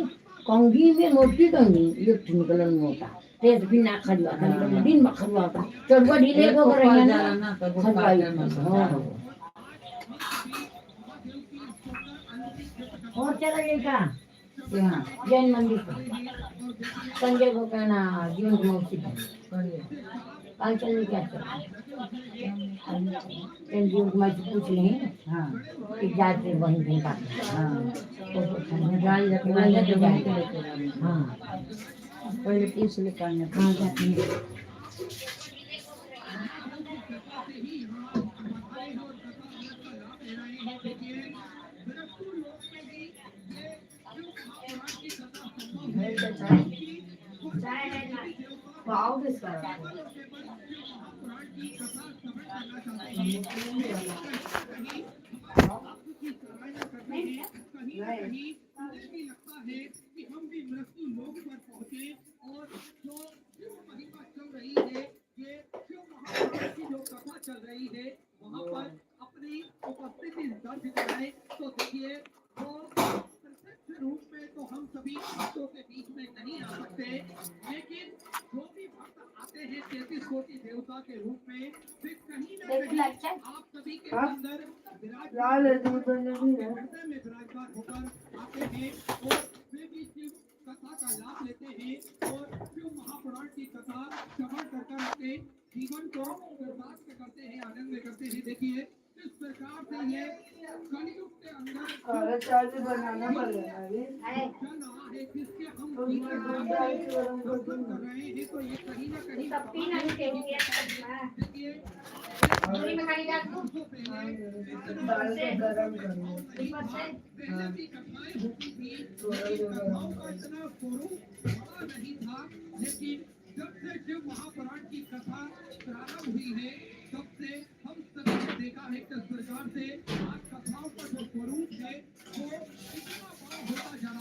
कंगी में मोटी कंगी एक निकलन मोटा तेज भी ना खड़ुआ था दिन में खड़ुआ था चढ़ुआ ढीले हो रही है ना तो वो और चला जाएगा यहाँ जैन मंदिर संजय को कहना जीवन की मौसी कल चलने क्या जीवन की मौसी पूछ लें हाँ कि जाते वहीं कहीं का हाँ पहले पूछ ले कहाँ हाँ जाती है वाव दिस चल रही है वहाँ पर अपनी उपस्थिति दर्ज कराए तो देखिए वो प्रत्यक्ष रूप में तो हम सभी भक्तों के बीच में नहीं आ सकते लेकिन जो भी भक्त आते हैं 33 कोटि देवता के रूप में वे कहीं ना कहीं आप सभी के अंदर विराजमान होकर आते हैं और वे भी शिव कथा का लाभ लेते हैं और शिव महापुराण की कथा श्रवण कर अपने जीवन को बर्बाद करते हैं आनंद करते हैं। देखिए इस प्रकार से ये कलयुग के अंदर बनाना पड़ेगा जब से शिव महापुराण की कथा प्रारंभ हुई है तब से हम सभी ने देखा है किस प्रकार से आज कथाओं का जो स्वरूप है वो इतना बड़ा होता जा